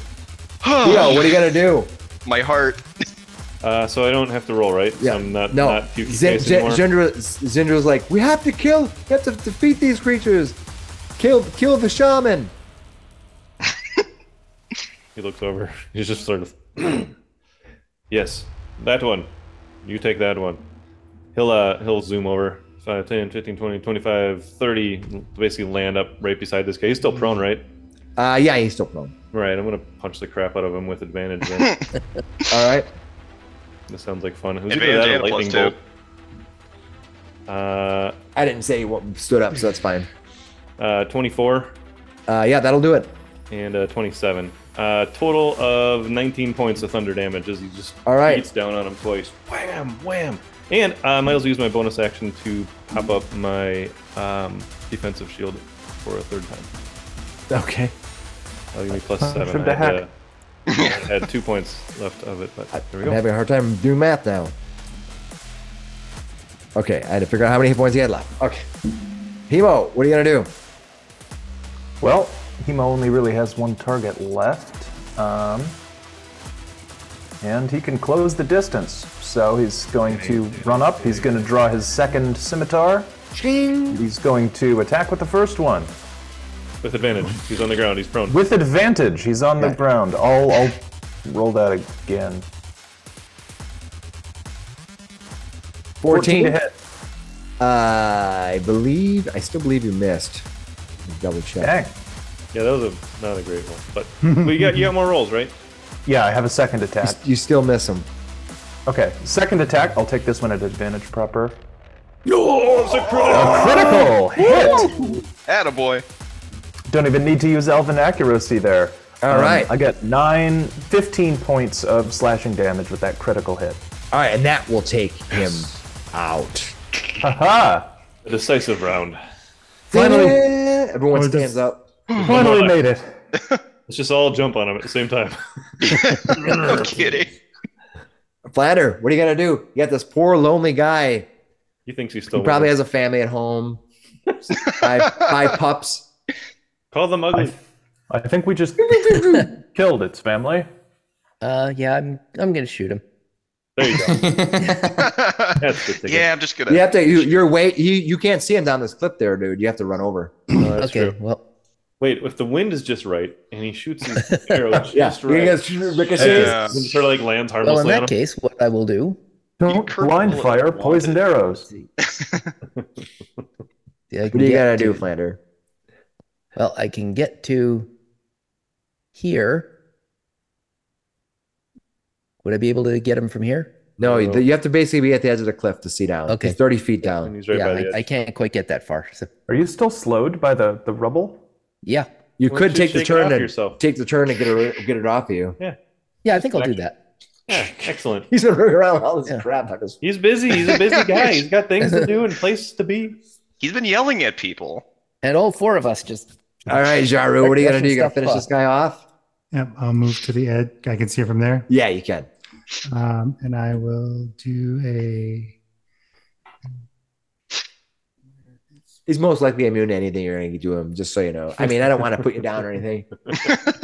Yo, what are you gonna do? My heart. So I don't have to roll, right? Yeah. So I'm not No. cute face anymore. Zindra's like, we have to defeat these creatures. Kill the shaman. He looks over. He's just sort of. Yes, that one. You take that one. He'll zoom over. 5, 10, 15, 20, 25, 30. Basically land up right beside this guy. He's still prone, right? Yeah, he's still prone. Right. I'm gonna punch the crap out of him with advantage. Then. All right. This sounds like fun. Who's Advantage gonna and that a lightning +2. bolt? I didn't say he stood up, so that's fine. 24 Yeah, that'll do it. and 27. Total of 19 points of thunder damage as he just All right. beats down on him twice. Wham, wham. And I might as well use my bonus action to pop up my defensive shield for a third time. Okay. That'll give me +7. From the heck. I had 2 points left of it, but there we I'm go. having a hard time doing math now. Okay, I had to figure out how many hit points he had left. Okay. Hemo, what are you gonna do? Well, Hemo only really has one target left. And he can close the distance. So he's going to run up. He's going to draw his second scimitar. He's going to attack with the first one. With advantage. He's on the ground. He's prone. With advantage, he's on the Right. ground. I'll roll that again. 14 to hit. I still believe you missed. Double check. Dang. Yeah, that was not a great one. But you got more rolls, right? Yeah, I have a second attack. You still miss him. Okay, second attack. I'll take this one at advantage proper. Oh, it's a critical! Critical hit! Attaboy. Don't even need to use elven accuracy there. All right. I got 15 points of slashing damage with that critical hit. All right, and that will take him out. Haha! A decisive round. Finally, Everyone Oh, stands up. finally made it. Let's just all jump on him at the same time. No kidding. Flander, what are you gonna do? You got this poor lonely guy. He thinks he's still He probably winning. has a family at home. five pups. Call them ugly. I think we just killed its family. Yeah, I'm gonna shoot him. There you go. That's the thing. Yeah, I'm just gonna. You have to. You can't see him down this cliff there, dude. You have to run over. No, that's Okay, true. well, Wait, if the wind is just right and he shoots his arrows Yeah, just you right, guys ricochets. Yeah. and sort of like lands well, harmlessly in on that him. case, what I will do. Don't curved blind bullet fire wanted. poisoned arrows. What do you gotta do, Flander? Well, I can get to here. Would I be able to get him from here? No, you have to basically be at the edge of the cliff to see down. Okay. He's 30 feet And down. he's right by the edge. I can't quite get that far. So. Are you still slowed by the rubble? Yeah. You Why could don't you take the shake it turn off and yourself? take the turn and get it off of you. Yeah, I think I'll do that. Yeah, excellent. He's gonna run around with all this Yeah. crap. On his... He's busy. He's a busy guy. He's got things to do and places to be. He's been yelling at people. And all four of us just... All right, Jaru, what are you gonna do? You gonna Stuff finish off. this guy off? Yep, I'll move to the edge. I can see it from there. Yeah, you can. And I will do a. He's most likely immune to anything you're going to do him, just so you know. I mean, I don't want to put you down or anything.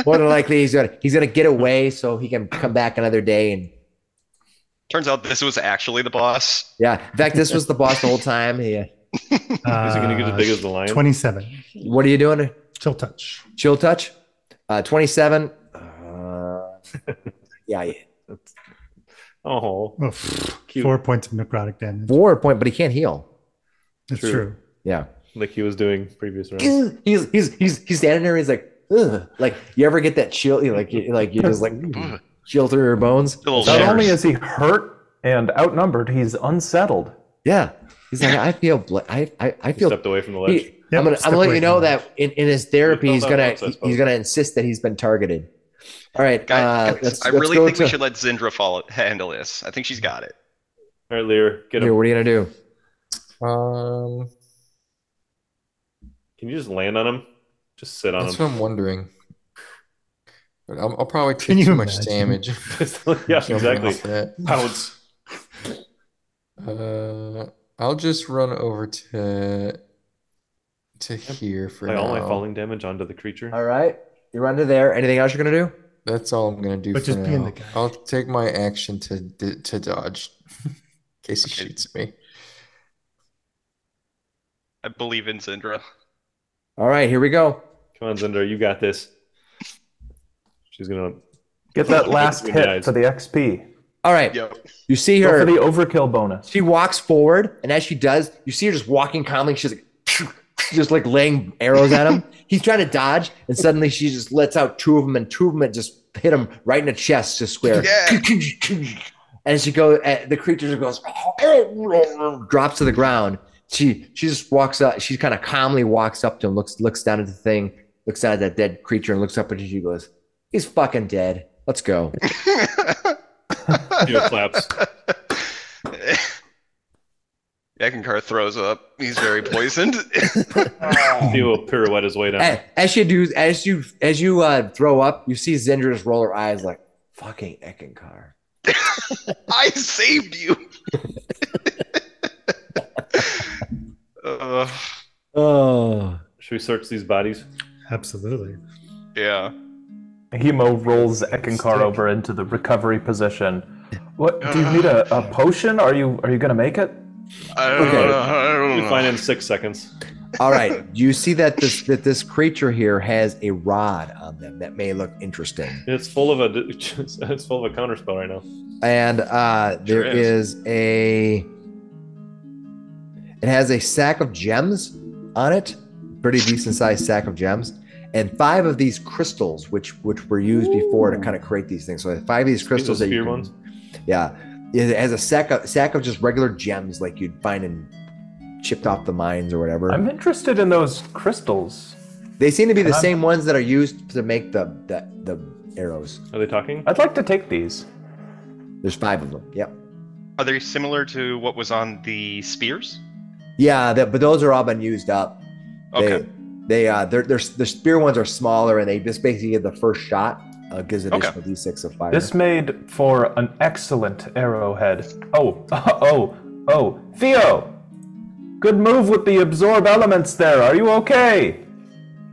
More than likely, he's gonna get away so he can come back another day. And Turns out this was actually the boss. yeah, in fact, this was the boss the whole time. Is he going to get as big as the lion? 27. What are you doing? Chill touch. Chill touch. 27. Yeah, Oh, Oh, cute. 4 points of necrotic damage. 4 point, but he can't heal. That's True. true. Yeah, Like he was doing previous rounds. he's standing there. He's like, ugh. Like you ever get that chill? You just like chill through your bones. Little Not shivers. only is he hurt and outnumbered, he's unsettled. Yeah, he's like, I feel, I He feel. stepped away from the ledge. Yep, I'm gonna step let away you know from that in his therapy, You he's fell gonna down once, I suppose. he's gonna insist that he's been targeted. All right, Guys, I let's really go think we to- should let Zindra handle this. I think she's got it. All right, Lear, get him. Here, what are you gonna do? Can you just land on him? Just sit on That's him. what I'm wondering. But I'll probably Can take you too much imagine? damage. Yeah, jumping exactly. off that. Pounce. I'll just run over to here for Apply all my now. falling damage onto the creature. All right, you run to there. Anything else you're gonna do? That's all I'm gonna do But for just be in now. the guy. I'll take my action to dodge in case he shoots at me. I believe in Zindra. All right, here we go. Come on, Zindra, you got this. She's gonna Get that last Between the hit eyes. for the XP. All right, Yep. you see Go her. for the overkill bonus. She walks forward, and as she does, you see her just walking calmly. She's like, just like laying arrows at him. He's trying to dodge, and suddenly she just lets out two of them, and two of them just hit him right in the chest, just square. Yeah. And she goes, the creature just goes, drops to the ground. She just walks up. She kind of calmly walks up to him, looks down at the thing, looks down at that dead creature, and looks up at him. She goes, "He's fucking dead. Let's go." do claps. Eckankar throws up. He's very poisoned. He will pirouette his way down. As you throw up, you see Zindra just roll her eyes like, "Fucking Eckankar." I saved you. Oh. Should we search these bodies? Absolutely. Yeah. Hemo rolls Eckankar over into the recovery position. What? Do you need a potion? Are you gonna make it? I don't Okay. know. I don't We know. find in 6 seconds. All right. You see that this creature here has a rod on them that may look interesting, It's full of a counterspell right now. and there Sure is a. It has a sack of gems on it, pretty decent sized sack of gems, and 5 of these crystals, which were used before to kind of create these things. So 5 of these crystals These are that you spear can, ones? yeah, it has a sack of just regular gems like you'd find in chipped off the mines or whatever. I'm interested in those crystals. They seem to be the I'm- same ones that are used to make the arrows. Are they talking? I'd like to take these. There's 5 of them. Yep. Are they similar to what was on the spears? Yeah, but those are all been used up. Okay. The spear ones are smaller, and they just basically give the first shot. Gives Okay. additional d6 of fire. This made for an excellent arrowhead. Oh, Theo! Good move with the absorb elements there. Are you okay?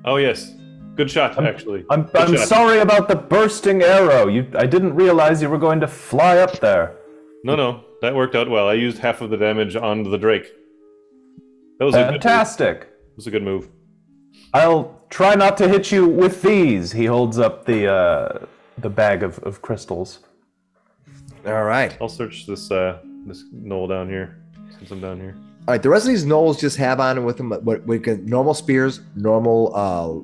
Oh, yes. Good shot, actually. I'm Good shot. sorry about the bursting arrow. I didn't realize you were going to fly up there. No, that worked out well. I used half of the damage on the Drake. That was Fantastic. It was a good move. I'll try not to hit you with these. He holds up the bag of crystals. All right. I'll search this knoll down here since I'm down here. All right, the rest of these gnolls just have on with them what we can normal spears, normal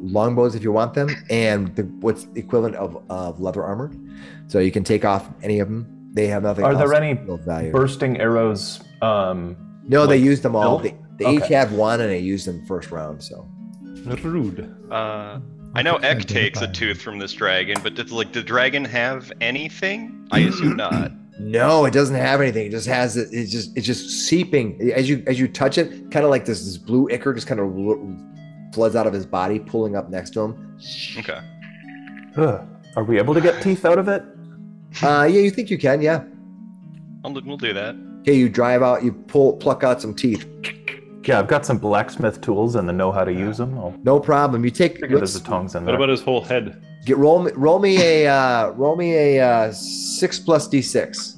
longbows if you want them, and what's equivalent of leather armor. So you can take off any of them. They have nothing. Are there any value. bursting arrows? No, they used them all. They each Okay. had one, and they used them first round. So Rude. I know Ek takes a tooth from this dragon, but does the dragon have anything? I assume not. no, it doesn't have anything. It just has it. It's just seeping as you touch it. Kind of like this blue ichor just kind of floods out of his body, pulling up next to him. Okay. Ugh. Are we able to get teeth out of it? Yeah, you think you can? Yeah. We'll do that. Okay, you drive out. You pluck out some teeth. Yeah, I've got some blacksmith tools and I know how to use them. I'll No problem. You take. figure there's the tongs in What there. about his whole head? Roll me a 6 plus d6.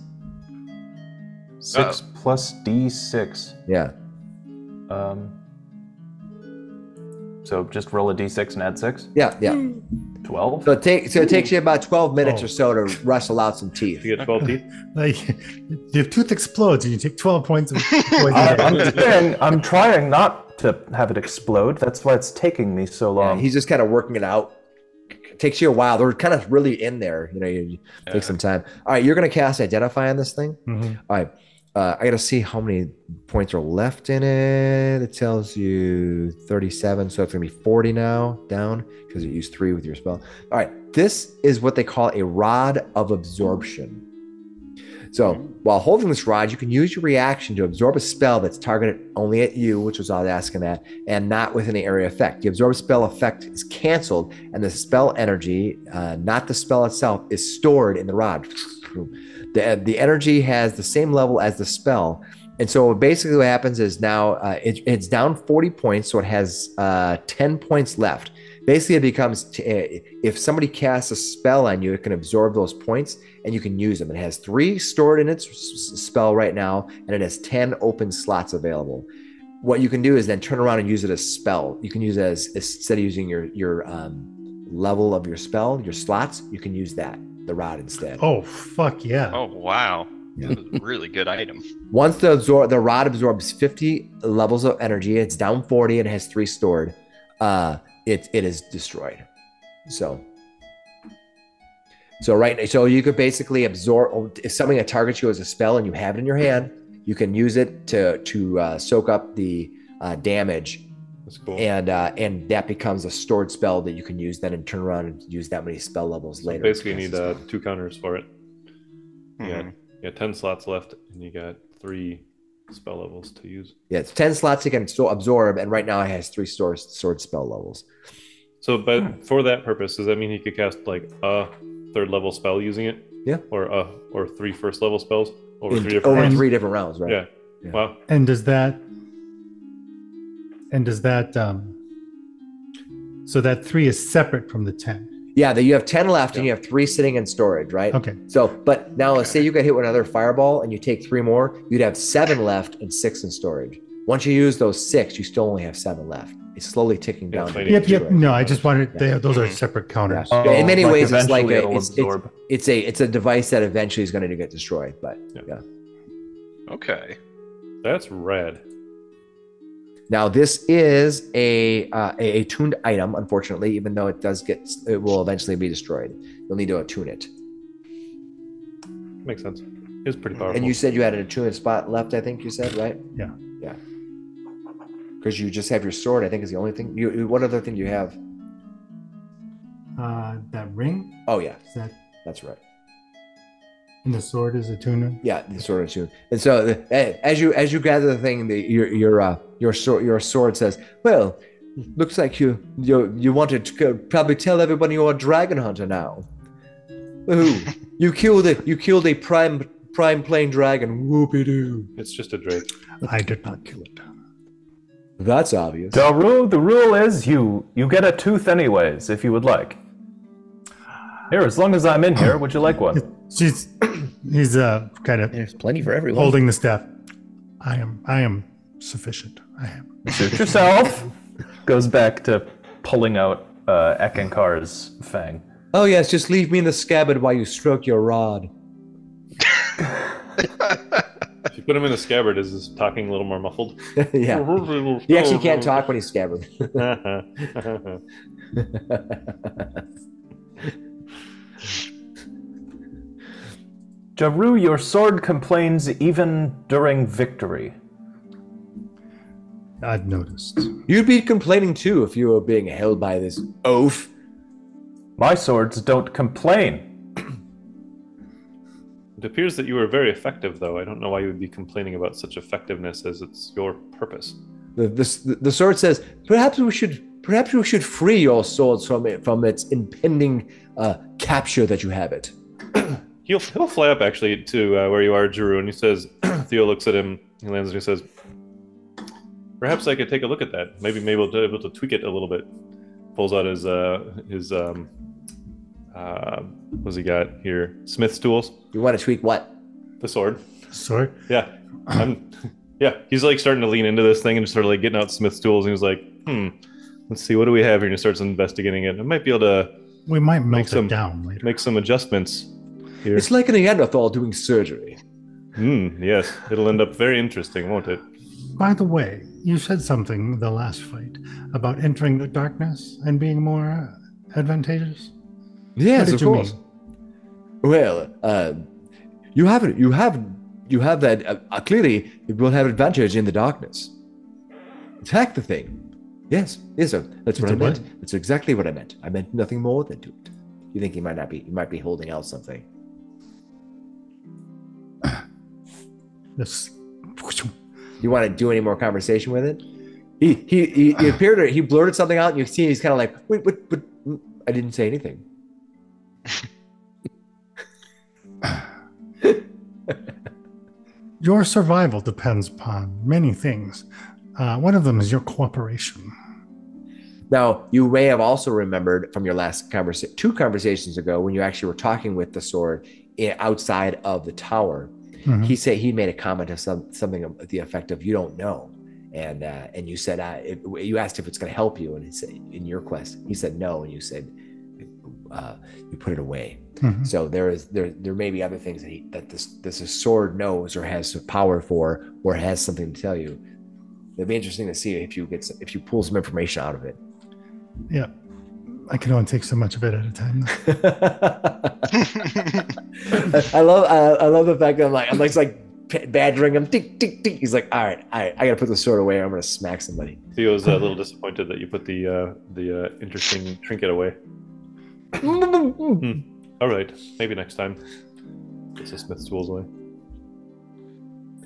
6 plus d6. Yeah. So just roll a d6 and add 6? Yeah. 12? So it takes you about 12 minutes or so to wrestle out some teeth. You get 12 teeth? Like, your tooth explodes and you take 12 points of poison I'm trying not to have it explode. That's why it's taking me so long. He's just kind of working it out. It takes you a while. They're kind of really in there. You take some time. All right, you're going to cast Identify on this thing. Mhm. All right. I got to see how many points are left in it. It tells you 37, so it's going to be 40 now, down, because you used 3 with your spell. All right, this is what they call a Rod of Absorption. So while holding this rod, you can use your reaction to absorb a spell that's targeted only at you, which was what I was asking that, and not with any area effect. The absorb spell effect is canceled, and the spell energy, not the spell itself, is stored in the rod. The energy has the same level as the spell. And so basically what happens is now it's down 40 points, so it has 10 points left. Basically, it becomes, if somebody casts a spell on you, it can absorb those points and you can use them. It has 3 stored in its spell right now, and it has 10 open slots available. What you can do is then turn around and use it as spell. You can use it as, instead of using your level of your spell, your slots, you can use that, the rod instead. Oh, fuck yeah. Oh, wow. This is a really good item. Once the rod absorbs 50 levels of energy, it's down 40 and it has 3 stored. It is destroyed. So you could basically absorb, if something that targets you as a spell and you have it in your hand, you can use it to soak up the damage. That's cool. And that becomes a stored spell that you can use then and turn around and use that many spell levels later. Basically, you need 2 counters for it. Mhm. You got 10 slots left, and you got 3 spell levels to use. Yeah, it's 10 slots you can still absorb, and right now it has 3 stored spell levels. So, but for that purpose, does that mean he could cast like a 3rd level spell using it? Yeah. Or 3 first level spells over 3 different Over rounds? 3 different rounds, right? Yeah. Yeah. Wow. And does that so that 3 is separate from the 10? Yeah, you have 10 left and you have 3 sitting in storage, right? Okay. So, but now let's say you got hit with another fireball and you take 3 more, you'd have 7 left and 6 in storage. Once you use those 6, you still only have 7 left. It's slowly ticking down. Yeah, Yep. storage. No, I just wanted, those are separate counters. Yeah. In many ways, it's like eventually it'll absorb. it's a device that eventually is going to get destroyed. But yeah. Okay. That's rad. Now this is a tuned item, unfortunately, even though it will eventually be destroyed. You'll need to attune it. Makes sense. It's pretty powerful. And you said you had an attuned spot left, I think you said, right? Yeah. Yeah. Because you just have your sword, I think is the only thing. What other thing do you have? That ring, Oh yeah, is that, that's right. and the sword is a tuner? Yeah, the sword attuned. And so as you gather the thing, your sword says, "Well, looks like you wanted to probably tell everybody you're a dragon hunter now. Ooh, you killed a prime plane dragon. Whoopie doo. It's just a drake. I did not kill it. That's obvious. The rule is you get a tooth anyways, if you would like. Here, as long as I'm in here, would you like one? He's kind of There's plenty for everyone. holding the staff. I am sufficient. I am. Suit yourself. Goes back to pulling out Eckankar's fang. Oh yes, just leave me in the scabbard while you stroke your rod. If you put him in a scabbard, is his talking a little more muffled? Yeah. He actually can't talk when he's scabbard. Jaru, your sword complains even during victory. I'd noticed. You'd be complaining too if you were being held by this oaf. My swords don't complain. It appears that you were very effective, though. I don't know why you would be complaining about such effectiveness, as it's your purpose. The sword says, perhaps we should free your swords from its impending capture that you have it. He'll fly up actually to where you are, Jaru, and he says, Theo looks at him, he lands and he says, perhaps I could take a look at that. Maybe we'll be able to tweak it a little bit. Pulls out his what's he got here? Smith's tools. You want to tweak what? The sword. Sword? Yeah. Yeah. He's like starting to lean into this thing and just sort of like getting out Smith's tools, and he's like, let's see, what do we have here? And he starts investigating it. I might be able to We might melt it down later. make some adjustments here. It's like a Neanderthal doing surgery. Yes. It'll end up very interesting, won't it? By the way, you said something the last fight about entering the darkness and being more advantageous. Yes, What of did you course. mean? Well, you have that. Clearly, you will have advantage in the darkness. Attack the thing. Yes, that's what I meant. what? That's exactly what I meant. I meant nothing more than to it. You think he might be holding out something? This. You want to do any more conversation with it? He appeared to, he blurted something out, and you see he's kind of like, wait, but I didn't say anything. Your survival depends upon many things. One of them is your cooperation. Now, you may have also remembered from your last two conversations ago when you actually were talking with the sword outside of the tower. Mhm. He said he made a comment of something of the effect of "you don't know," and you said you asked if it's going to help you, and he said in your quest he said no, and you said you put it away. Mhm. So there may be other things that this sword knows or has power for, or has something to tell you. It'd be interesting to see if you pull some information out of it. Yeah. I can only take so much of it at a time. I love the fact that I'm like badgering him. Tick, tick, tick. He's like, all right, I gotta put the sword away, or I'm gonna smack somebody. Theo's a little disappointed that you put the interesting trinket away. All right, maybe next time. Gets the Smith's tools away.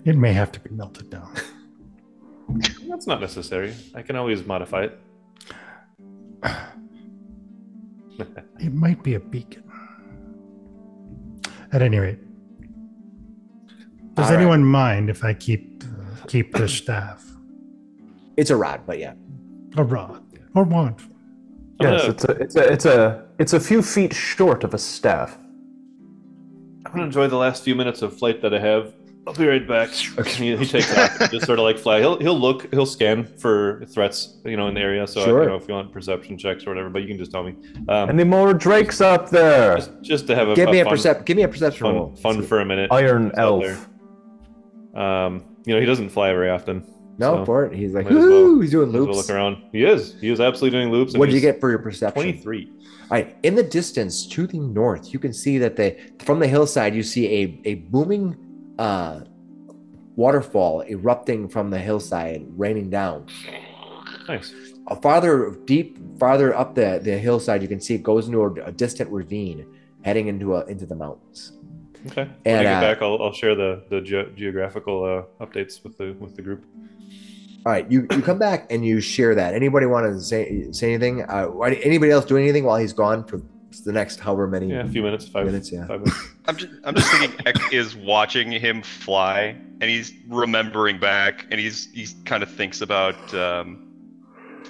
It may have to be melted down. That's not necessary. I can always modify it. It might be a beacon. At any rate, does All anyone mind if I keep the staff? It's a rod, but yeah. A rod or wand? Yes, it's a few feet short of a staff. I'm gonna enjoy the last few minutes of flight that I have. I'll be right back. Okay. He takes off and just sort of like fly. He'll scan for threats, in the area. So Sure. if you want perception checks or whatever, but you can just tell me. Any more drakes up there? Just to have Give me a fun, perception roll. fun for a minute. Iron It's out elf. there. He doesn't fly very often. No, so for it. He's like, might as well- woo, he's doing might as well loops. look around. He is absolutely doing loops. and What did you he's get for your perception? 23. All right. In the distance to the north, you can see that from the hillside, you see a booming waterfall erupting from the hillside, raining down. Nice. Farther up the hillside, you can see it goes into a distant ravine, heading into the mountains. Okay. When And, I get back, I'll share the geographical updates with the group. All right, you come back and you share that. Anybody want to say anything? Anybody else doing anything while he's gone for the next however many? Yeah, a few minutes. 5 minutes. Yeah. 5 minutes. I'm just thinking Ek is watching him fly, and he's remembering back, and he's kind of thinks about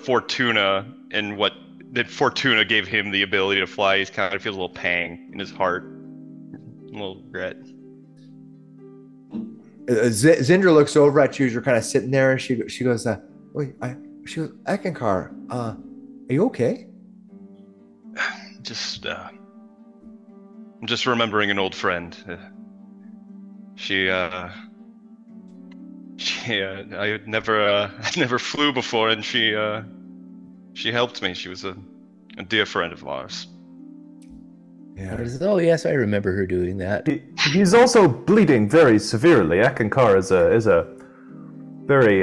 Fortuna and what that Fortuna gave him the ability to fly. He's kind of feels a little pang in his heart, a little regret. Zindra looks over at you as you're kind of sitting there, and she goes, she goes, Eckankar, are you okay? I'm just remembering an old friend. She I never flew before, and she helped me. She was a dear friend of ours. Yeah. Oh yes, I remember her doing that. He's also bleeding very severely. Eckankar is a very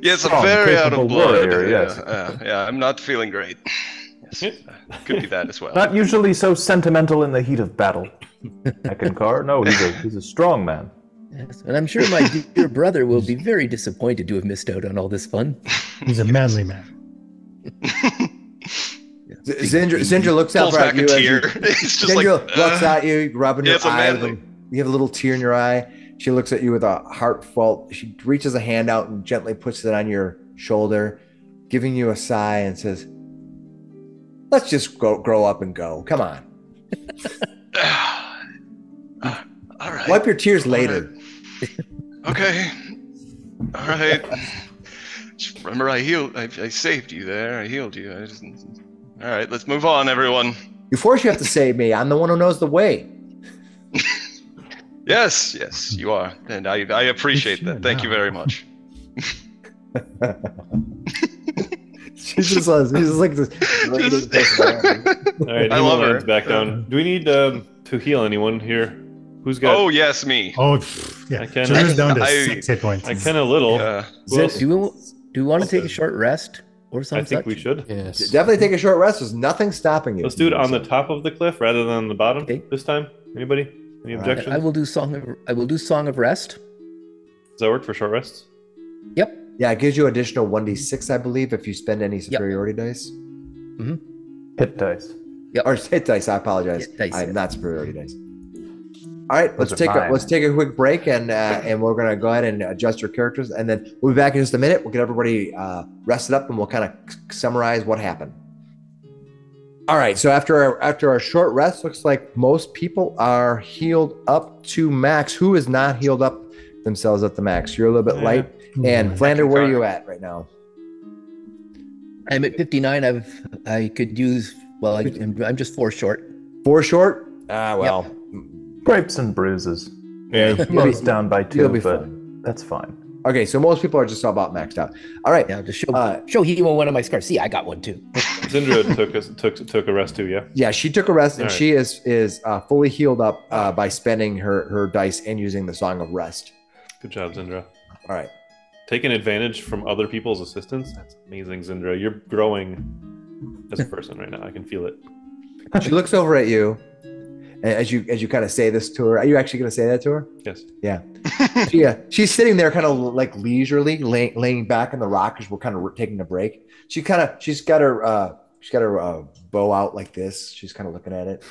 Yes, strong, I'm very out capable of blood. warrior, yes. Yeah, I'm not feeling great. Yes, could be that as well. Not usually so sentimental in the heat of battle. Eckankar, no, he's a strong man. Yes, and I'm sure my dear brother will be very disappointed to have missed out on all this fun. He's a manly man. Zindra looks Pulls up back at you. a tear. It's just Zindra like looks at you, rubbing your it's a eye. manly. You have a little tear in your eye. She looks at you with a heartfelt. She reaches a hand out and gently puts it on your shoulder, giving you a sigh and says, "Let's just grow up and go. Come on. All right. Wipe your tears later." Okay. All right. Just remember, I saved you there. I healed you. All right, let's move on, everyone. Of course you have to save me. I'm the one who knows the way. Yes, you are, and I appreciate that. Thank you very much. She's just like this. All right, I love her. Back down. Do we need to heal anyone here? Who's got? Oh yes, me. Oh, yeah. I can't- Jindra's down to I- 6 hit points. I can a little. Who else? Do we want to take a short rest or something? I think we should. Yes. Definitely take a short rest. There's nothing stopping you. Let's do it on the top of the cliff rather than on the bottom Okay. this time. Anybody? Any objections? I will do Song of Rest. Does that work for short rests? Yep. Yeah, it gives you additional 1d6, I believe, if you spend any superiority dice. Hit dice. Or hit dice, I apologize. Hit dice, I'm yeah. not superiority dice. All right, let's Those are mine. take a quick break, and we're gonna go ahead and adjust your characters, and then we'll be back in just a minute. We'll get everybody rested up, and we'll kind of summarize what happened. All right, so after our short rest, looks like most people are healed up to max. Who is not healed up themselves at the max? You're a little bit light. And Flander, where are you at right now? I'm at 59. I could use. Well, I'm just 4 short. 4 short? Well. Grapes and bruises. Yeah, Most down by 2, you'll be but fine. that's fine. Okay, so most people are just about maxed out. All right. Yeah, to show Hemo one of my scars. See, I got one too. Zindra took a rest too, yeah? Yeah, she took a rest, and All right. she is fully healed up by spending her dice and using the Song of Rest. Good job, Zindra. All right. Taking advantage from other people's assistance? That's amazing, Zindra. You're growing as a person right now. I can feel it. She looks over at you, and as you kind of say this to her. Are you actually going to say that to her? Yes. Yeah. She's sitting there kind of like leisurely laying back in the rock as we're kind of taking a break. She's got her bow out like this. She's kind of looking at it.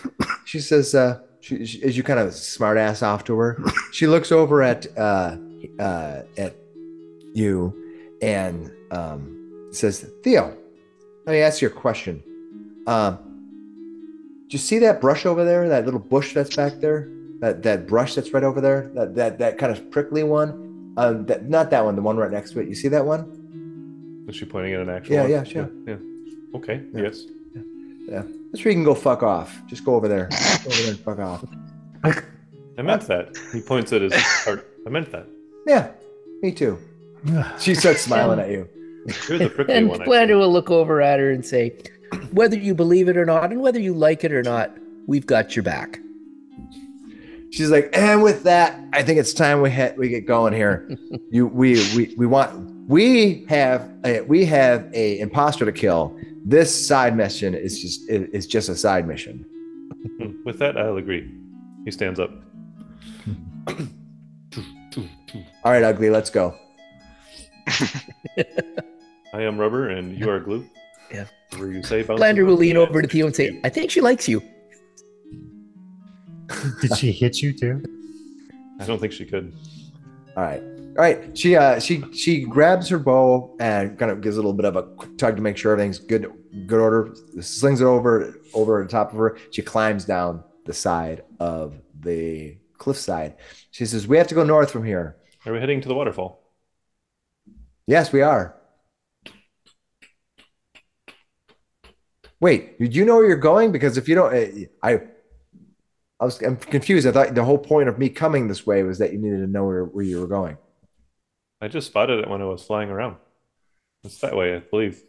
She says, as you kind of smart ass off to her, she looks over at you and says, "Theo, let me ask you a question. Do you see that brush over there? That little bush that's back there? That brush that's right over there? That kind of prickly one? Not that one. The one right next to it. You see that one? Is she pointing at an actual Yeah, one? yeah, sure. Yeah. Okay, Yeah. yes. Yeah. That's where you can go fuck off. Just go over there. Go over there and fuck off. I meant that. He points at his heart. I meant that. Yeah, me too." She starts smiling at you. You're the prickly And one. Flander will look over at her and say, "Whether you believe it or not, and whether you like it or not, we've got your back." She's like, and with that, I think it's time we get going here. We have a imposter to kill. This side mission is just a side mission. With that, I'll agree. He stands up. All right, Ugly, let's go. I am rubber and you are glue. Yeah. Whatever you say, bounce Flander it. will lean over to Theo and say, "I think she likes you." Did she hit you too? I don't think she could. All right. She grabs her bow and kind of gives a little bit of a quick tug to make sure everything's good order. Slings it over the top of her. She climbs down the side of the cliffside. She says, "We have to go north from here." Are we heading to the waterfall? Yes, we are. Wait, do you know where you're going? Because if you don't, I'm confused. I thought the whole point of me coming this way was that you needed to know where you were going. I just spotted it when I was flying around. It's that way, I believe.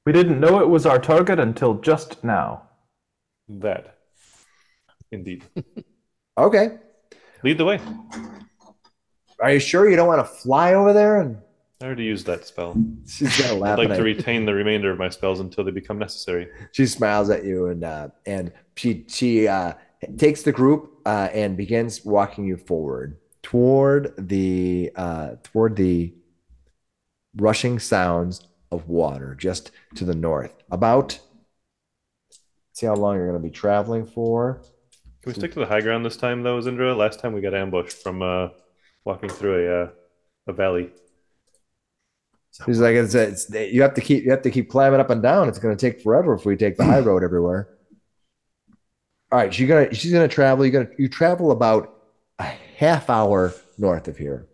We didn't know it was our target until just now. That. Indeed. Okay. Lead the way. Are you sure you don't want to fly over there? And I already used that spell. she's gonna laugh. I'd like to retain the remainder of my spells until they become necessary. She smiles at you and she takes the group and begins walking you forward toward the rushing sounds of water just to the north. About, see how long you're going to be traveling for. Can we stick to the high ground this time, though, Zindra? Last time we got ambushed from walking through a valley. He's like, you have to keep climbing up and down. It's going to take forever if we take the high road everywhere. All right, she's gonna travel. You travel about a half hour north of here.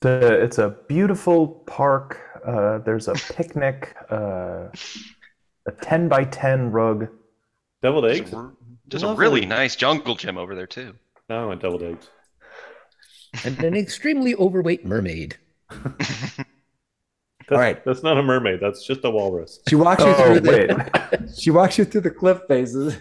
It's a beautiful park. There's a picnic, a 10 by 10 rug. Deviled eggs? There's a really nice jungle gym over there, too. No, I want deviled eggs. And an extremely overweight mermaid. All right. That's not a mermaid. That's just a walrus. She walks you through she walks you through the cliff faces.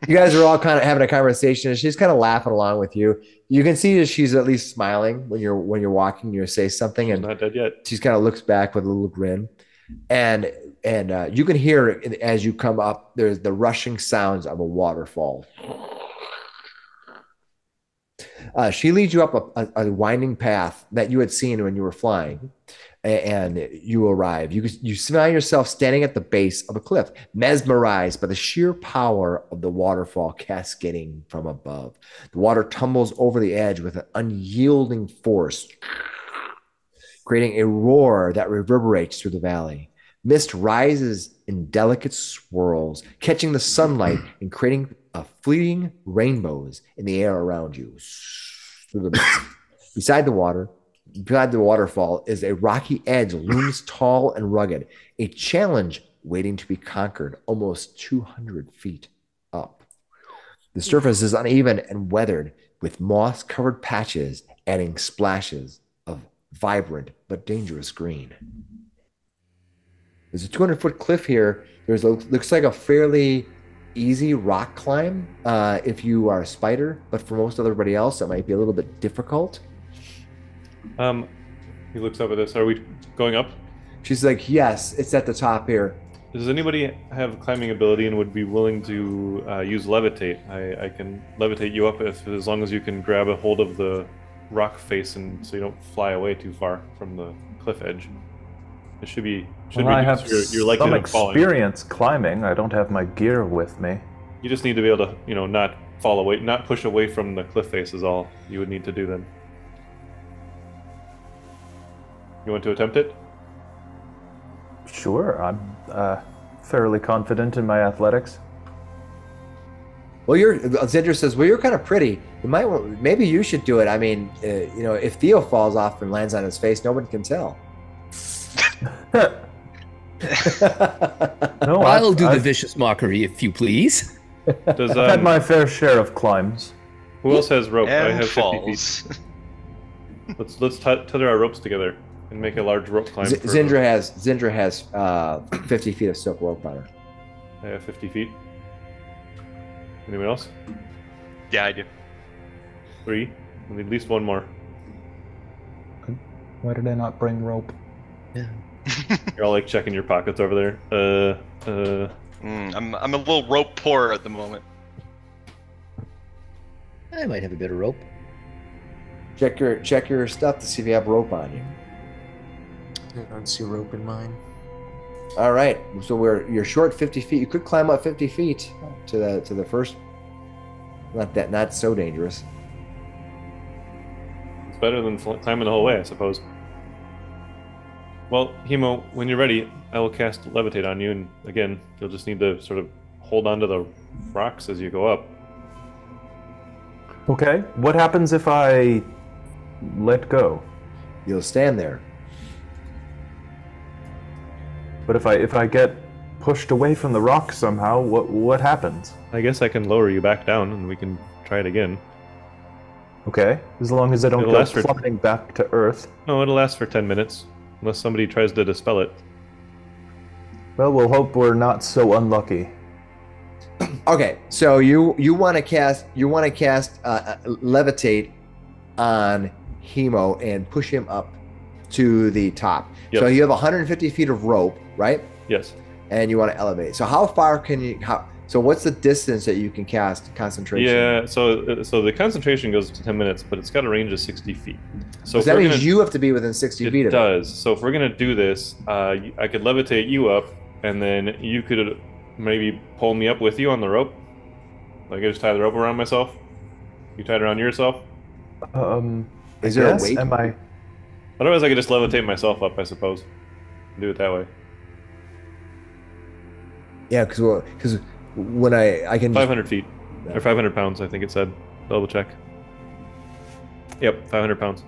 You guys are all kind of having a conversation, and she's kind of laughing along with you. You can see that she's at least smiling when you're walking. You say something, and she's not dead yet. She kind of looks back with a little grin, and you can hear as you come up. There's the rushing sounds of a waterfall. She leads you up a winding path that you had seen when you were flying, and you arrive. You find yourself standing at the base of a cliff, mesmerized by the sheer power of the waterfall cascading from above. The water tumbles over the edge with an unyielding force, creating a roar that reverberates through the valley. Mist rises in delicate swirls, catching the sunlight and creating fleeting rainbows in the air around you. Beside the waterfall is a rocky edge, looms tall and rugged, a challenge waiting to be conquered, almost 200 feet up. The surface is uneven and weathered, with moss-covered patches adding splashes of vibrant but dangerous green. There's a 200-foot cliff here. Looks like a fairly easy rock climb if you are a spider, but for most everybody else, it might be a little bit difficult. He looks up at this. Are we going up? She's like, yes, it's at the top here. Does anybody have climbing ability and would be willing to use levitate? I can levitate you up as long as you can grab a hold of the rock face and so you don't fly away too far from the cliff edge. It should be. I have your likelihood of falling. Experience climbing. I don't have my gear with me. You just need to be able to, not fall away, not push away from the cliff face is all you would need to do then. You want to attempt it? Sure, I'm fairly confident in my athletics. Well, Zindra says, well, you're kind of pretty. Maybe you should do it. I mean, if Theo falls off and lands on his face, no one can tell. No, I'll do the vicious mockery, if you please. I've had my fair share of climbs. Who else has rope? And I have falls. 50 feet. Let's tether our ropes together and make a large rope climb. Zindra has 50 feet of silk rope on her. I have 50 feet. Anyone else? Yeah, I do. 3. I need at least one more. Why did I not bring rope? Yeah. You're all like checking your pockets over there. I'm a little rope poor at the moment. I might have a bit of rope. Check your stuff to see if you have rope on you. I don't see rope in mine. All right, so you're short 50 feet. You could climb up 50 feet to the first. Not so dangerous. It's better than climbing the whole way, I suppose. Well, Hemo, when you're ready, I will cast Levitate on you, and again, you'll just need to sort of hold onto the rocks as you go up. Okay, what happens if I let go? You'll stand there. But if I get pushed away from the rock somehow, what happens? I guess I can lower you back down, and we can try it again. Okay, as long as I don't It'll go last for- plummeting back to Earth. No, it'll last for 10 minutes. Unless somebody tries to dispel it. Well, we'll hope we're not so unlucky. Okay, so you want to cast levitate on Hemo and push him up to the top. Yep. So you have 150 feet of rope, right? Yes. And you want to elevate. So how far can you? So what's the distance that you can cast concentration? Yeah, so the concentration goes to 10 minutes, but it's got a range of 60 feet. So that means you have to be within 60 feet it of does. So if we're going to do this, I could levitate you up, and then you could maybe pull me up with you on the rope. Like I just tie the rope around myself. You tie it around yourself. Is there a Yes, weight? am I? Otherwise, I could just levitate myself up, I suppose. Do it that way. Yeah, because when I can 500 feet. Or 500 pounds, I think it said. Double check. Yep, 500 pounds.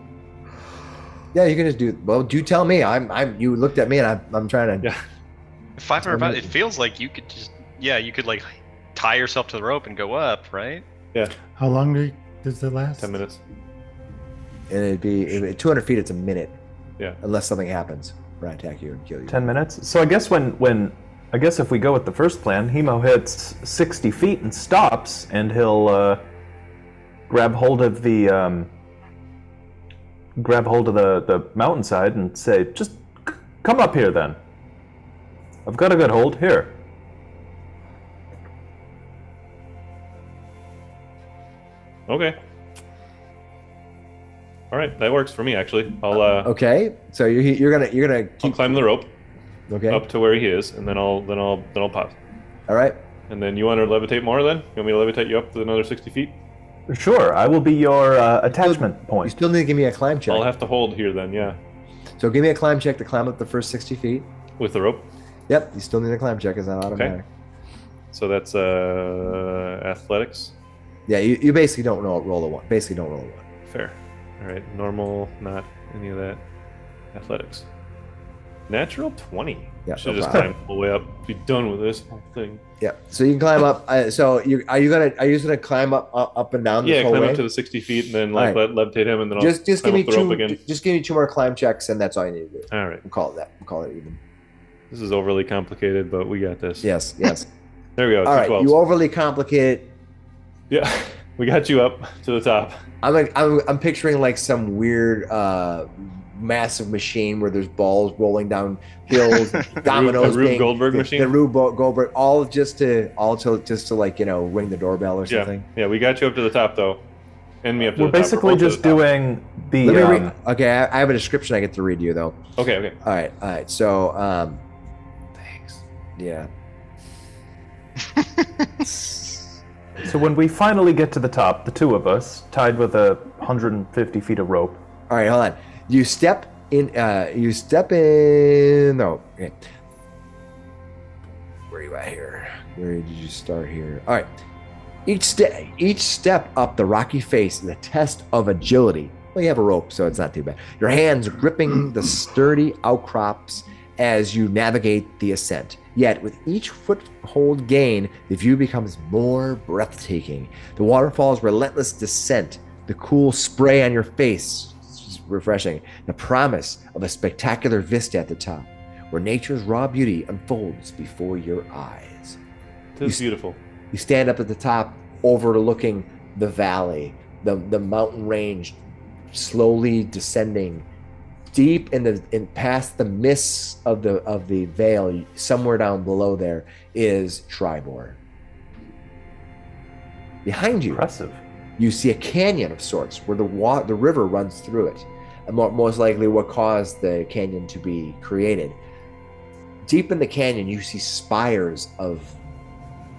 Yeah, you can just do. Well, do tell me. You looked at me, and I'm trying to. Yeah. 500 pounds. It feels like you could just, you could like tie yourself to the rope and go up, right? Yeah, How long does it last? 10 minutes. And it'd be 200 feet. It's a minute. Yeah. Unless something happens, or I attack you and kill you. 10 minutes? So I guess I guess if we go with the first plan, Hemo hits 60 feet and stops, and he'll grab hold of the mountainside and say, "Just come up here, then. I've got a good hold here." Okay. All right, that works for me actually. I'll Okay, so you're gonna I'll keep climb the rope okay. up to where he is, and then I'll pop. All right. And then you want to levitate more? Then you want me to levitate you up to another 60 feet? Sure, I will be your attachment You point. still need to give me a climb check. I'll have to hold here then. Yeah, So give me a climb check to climb up the first 60 feet. with the rope. Yep, you still need a climb check. It's not automatic. So that's athletics. Yeah, you basically don't roll a one. Basically, don't roll a one. Fair. All right, normal, not any of that. Athletics. Natural 20. Yeah, Should no just problem. climb all the way up. Be done with this whole thing. Yeah, so you can climb up. So are you gonna climb up and down? This Yeah, whole climb way? up to the 60 feet and then All like right. levitate him, and then I'll Just give climb me up the rope two. again. Just give me 2 more climb checks, and that's all you need to do. All right. We'll call it that. We'll call it even. This is overly complicated, but we got this. Yes, yes. There we go. All right, 212s. you overly complicate. Yeah, we got you up to the top. I'm picturing like some weird massive machine where there's balls rolling down hills, dominoes. a Rube being- Goldberg machine? The Rube Goldberg, all just to like ring the doorbell or Yeah, something. yeah, we got you up to the top though. And me up to We're the top. basically both to just the top. doing the. Let me read. Okay, I have a description I get to read you though. Okay. All right. So, thanks. Yeah. So when we finally get to the top, the two of us, tied with 150 feet of rope. All right, hold on. You step in. No. Okay. Where are you at here? Where did you start here? All right. Each step up the rocky face is a test of agility. Well, you have a rope, so it's not too bad. Your hands gripping the sturdy outcrops as you navigate the ascent. Yet, with each foothold gain, the view becomes more breathtaking. The waterfall's relentless descent, the cool spray on your face, is refreshing. The promise of a spectacular vista at the top, where nature's raw beauty unfolds before your eyes. This is beautiful. You stand up at the top, overlooking the valley, the mountain range, slowly descending deep in past the mists of the veil. Somewhere down below there is Tribor. Behind you, Impressive. you see a canyon of sorts where the river runs through it, and most likely what caused the canyon to be created. Deep in the canyon, you see spires of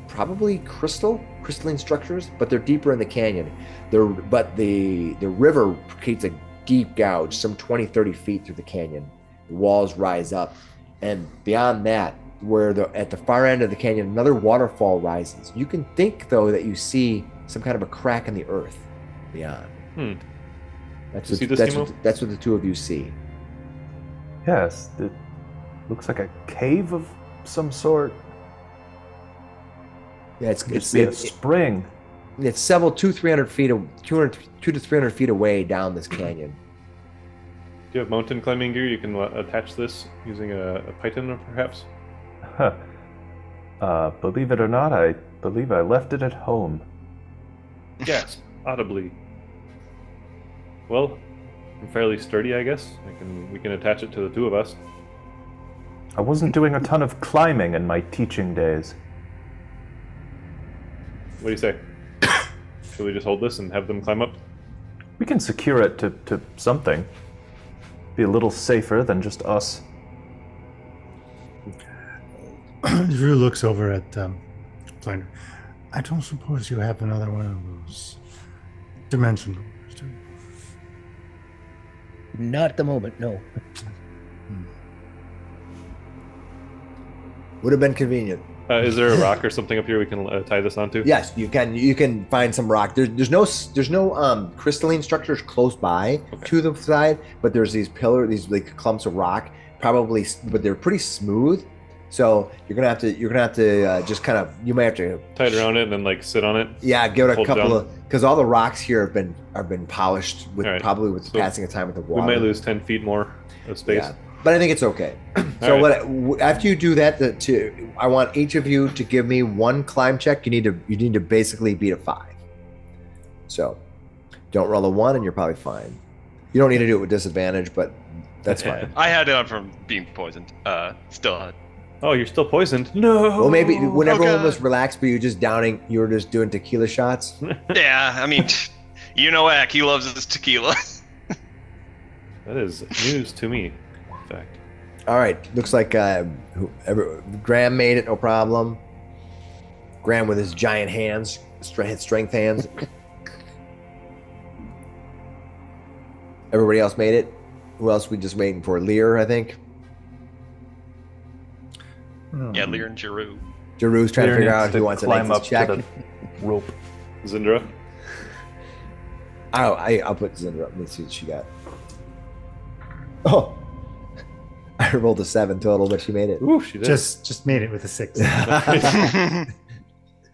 probably crystalline structures, but they're deeper in the canyon. But the river creates a deep gouge, some 20-30 feet through the canyon. The walls rise up, and beyond that, at the far end of the canyon, another waterfall rises. You can think, though, that you see some kind of a crack in the earth beyond. That's what the two of you see. Yes, it looks like a cave of some sort. Yeah, It's a spring. It's several 200 to 300 feet away down this canyon. Do you have mountain climbing gear? You can attach this using a python, perhaps? Believe it or not, I believe I left it at home. Gasp, audibly. Well, I'm fairly sturdy, I guess. We can attach it to the two of us. I wasn't doing a ton of climbing in my teaching days. What do you say? Should we just hold this and have them climb up? We can secure it to something. Be a little safer than just us. Drew looks over at Flander. I don't suppose you have another one of those dimension doors, do you? Not at the moment, no. Would have been convenient. Is there a rock or something up here we can tie this onto? Yes, you can. You can find some rock. There's no crystalline structures close by to the side, but there's these these like clumps of rock, probably, but they're pretty smooth. So you're gonna have to just kind of, you might have to tie it around it and then like sit on it. Yeah, give it a couple of, because all the rocks here have been polished with probably with the passing of time with the water. We might lose 10 feet more of space. Yeah, but I think it's okay. So after you do that, I want each of you to give me one climb check. You need to basically beat a 5. So don't roll a 1 and you're probably fine. You don't need to do it with disadvantage, but that's fine. I had it on from being poisoned. Still. Oh, you're still poisoned? No. Well, maybe when everyone was relaxed, but you were just doing tequila shots. Yeah, I mean, you know, Eck, he loves his tequila. That is news to me, in fact. All right, looks like Graham made it, no problem. Graham with his giant hands, strength hands. Everybody else made it. Who else we just waiting for? Lear, I think. Yeah, Lear and Giroux. Giroux's trying to figure out if he wants to make this check. To the rope. Zindra. I'll put Zindra up. Let's see what she got. Oh, I rolled a 7 total, but she made it. Ooh, she did. Just made it with a 6.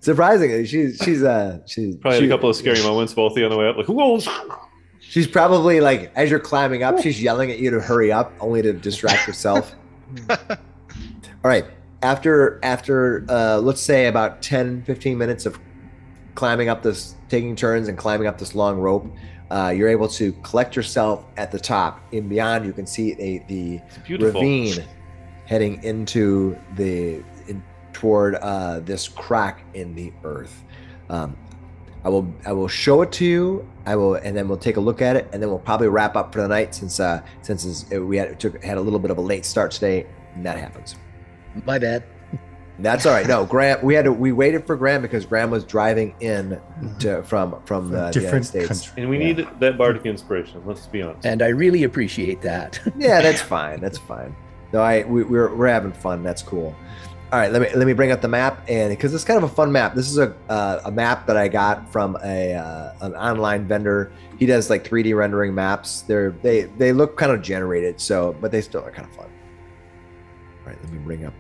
Surprisingly, she's probably had a couple of scary moments, both of you on the way up. Like, whoa! She's probably like, as you're climbing up, she's yelling at you to hurry up, only to distract herself. All right. After let's say about 10, 15 minutes of climbing up this, taking turns and climbing up this long rope, you're able to collect yourself at the top. In beyond, you can see the ravine heading into toward this crack in the earth. I will show it to you. And then we'll take a look at it, and then we'll probably wrap up for the night since we had a little bit of a late start today, and that happens. My bad. That's all right. No, Graham. We waited for Graham because Graham was driving in from the United States, country. And we need that bardic inspiration. Let's be honest. And I really appreciate that. Yeah, that's fine. That's fine. No, we're having fun. That's cool. All right, let me bring up the map, and because it's kind of a fun map. This is a map that I got from an online vendor. He does like 3D rendering maps. They look kind of generated, but they still are kind of fun. All right, let me bring up.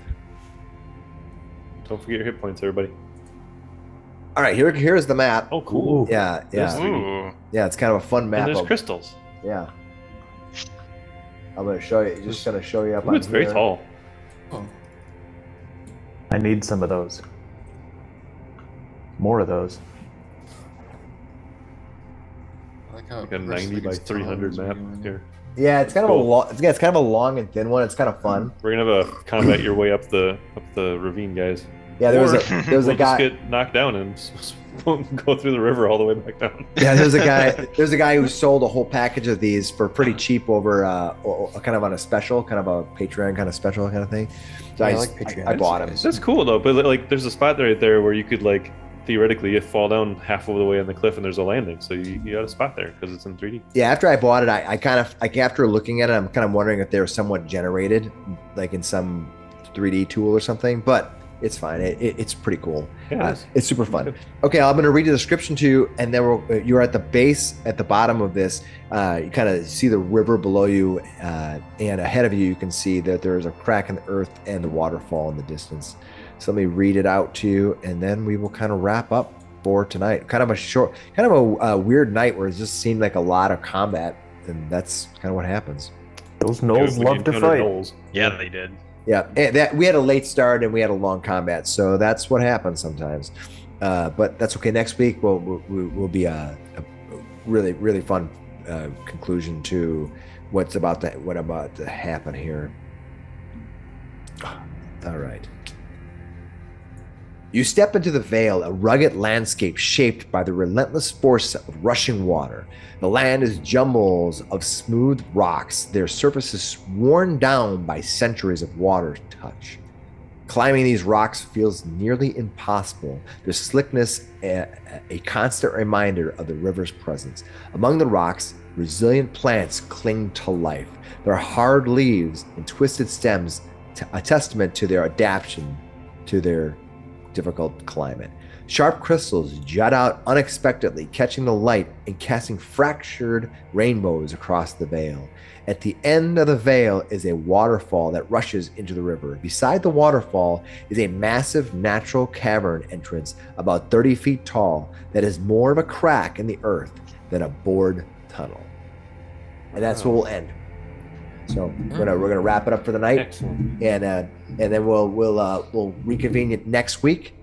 Don't forget your hit points, everybody. All right, here's the map. Oh, cool. Yeah. Ooh. Yeah, it's kind of a fun map. And there's crystals. Yeah. I'm gonna show you. Just gonna show you up. Ooh, it's very tall. Oh. I need some of those. More of those. I like how Like a 90 by 300 map here. Yeah, it's kind of Cool. it's kind of a long and thin one. It's kind of fun. We're gonna have a combat your way up the ravine, guys. Yeah, there was a We'll guy. just get knocked down and go through the river all the way back down. Yeah, there's a guy who sold a whole package of these for pretty cheap over kind of on a special, kind of a Patreon kind of special kind of thing. So Yeah, I like Patreon. I bought him. That's cool though, but like there's a spot right there where you could like theoretically fall down half of the way on the cliff and there's a landing, so you got a spot there because it's in 3D. Yeah, after I bought it, I after looking at it, I'm kind of wondering if they were somewhat generated, like in some 3D tool or something. But it's fine. It's pretty cool. Yeah, it's super fun. Okay, I'm going to read the description to you, and then you're at the base, at the bottom of this. You kind of see the river below you, and ahead of you, you can see that there's a crack in the earth and the waterfall in the distance. So let me read it out to you, and then we will kind of wrap up for tonight. Kind of a weird night where it just seemed like a lot of combat, and that's kind of what happens. Those gnolls love to fight. Gnolls. Yeah, they did. Yeah, and we had a late start and we had a long combat, so that's what happens sometimes. But that's okay. Next week will be a really fun conclusion to what about to happen here. All right. You step into the Vale, a rugged landscape shaped by the relentless force of rushing water. The land is jumbles of smooth rocks, their surfaces worn down by centuries of water touch. Climbing these rocks feels nearly impossible, their slickness a constant reminder of the river's presence. Among the rocks, resilient plants cling to life, their hard leaves and twisted stems a testament to their adaptation to their difficult climate. Sharp crystals jut out unexpectedly, catching the light and casting fractured rainbows across the vale. At the end of the vale is a waterfall that rushes into the river. Beside the waterfall is a massive natural cavern entrance about 30 feet tall that is more of a crack in the earth than a bored tunnel. And that's where we'll end. So we're gonna wrap it up for the night. Excellent. And then we'll reconvene it next week.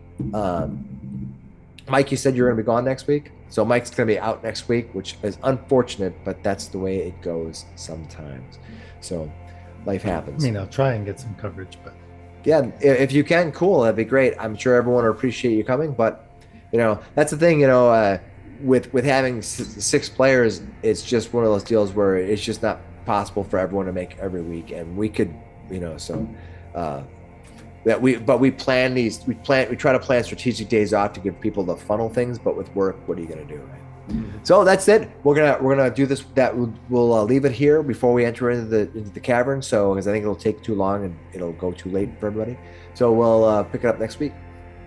Mike, you said you're gonna be gone next week, so Mike's gonna be out next week, which is unfortunate, but that's the way it goes sometimes. So life happens. I mean, I'll try and get some coverage, but Yeah, if you can, cool, that'd be great. I'm sure everyone will appreciate you coming, but that's the thing. With having 6 players, it's just one of those deals where it's just not possible for everyone to make every week, and we could we plan these, we try to plan strategic days off to give people the funnel things, but with work, what are you going to do, right? So that's it. We're gonna do this. That we'll leave it here before we enter into the cavern, so because I think it'll take too long and it'll go too late for everybody, so we'll pick it up next week.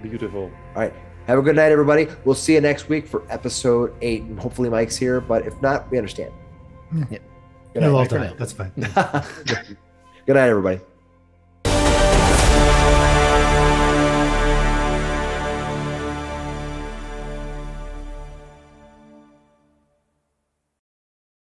Beautiful. All right, have a good night, everybody. We'll see you next week for episode 8, and hopefully Mike's here, but if not, we understand. yeah. Good night. Well Bye for done. now. That's fine. Good night, everybody.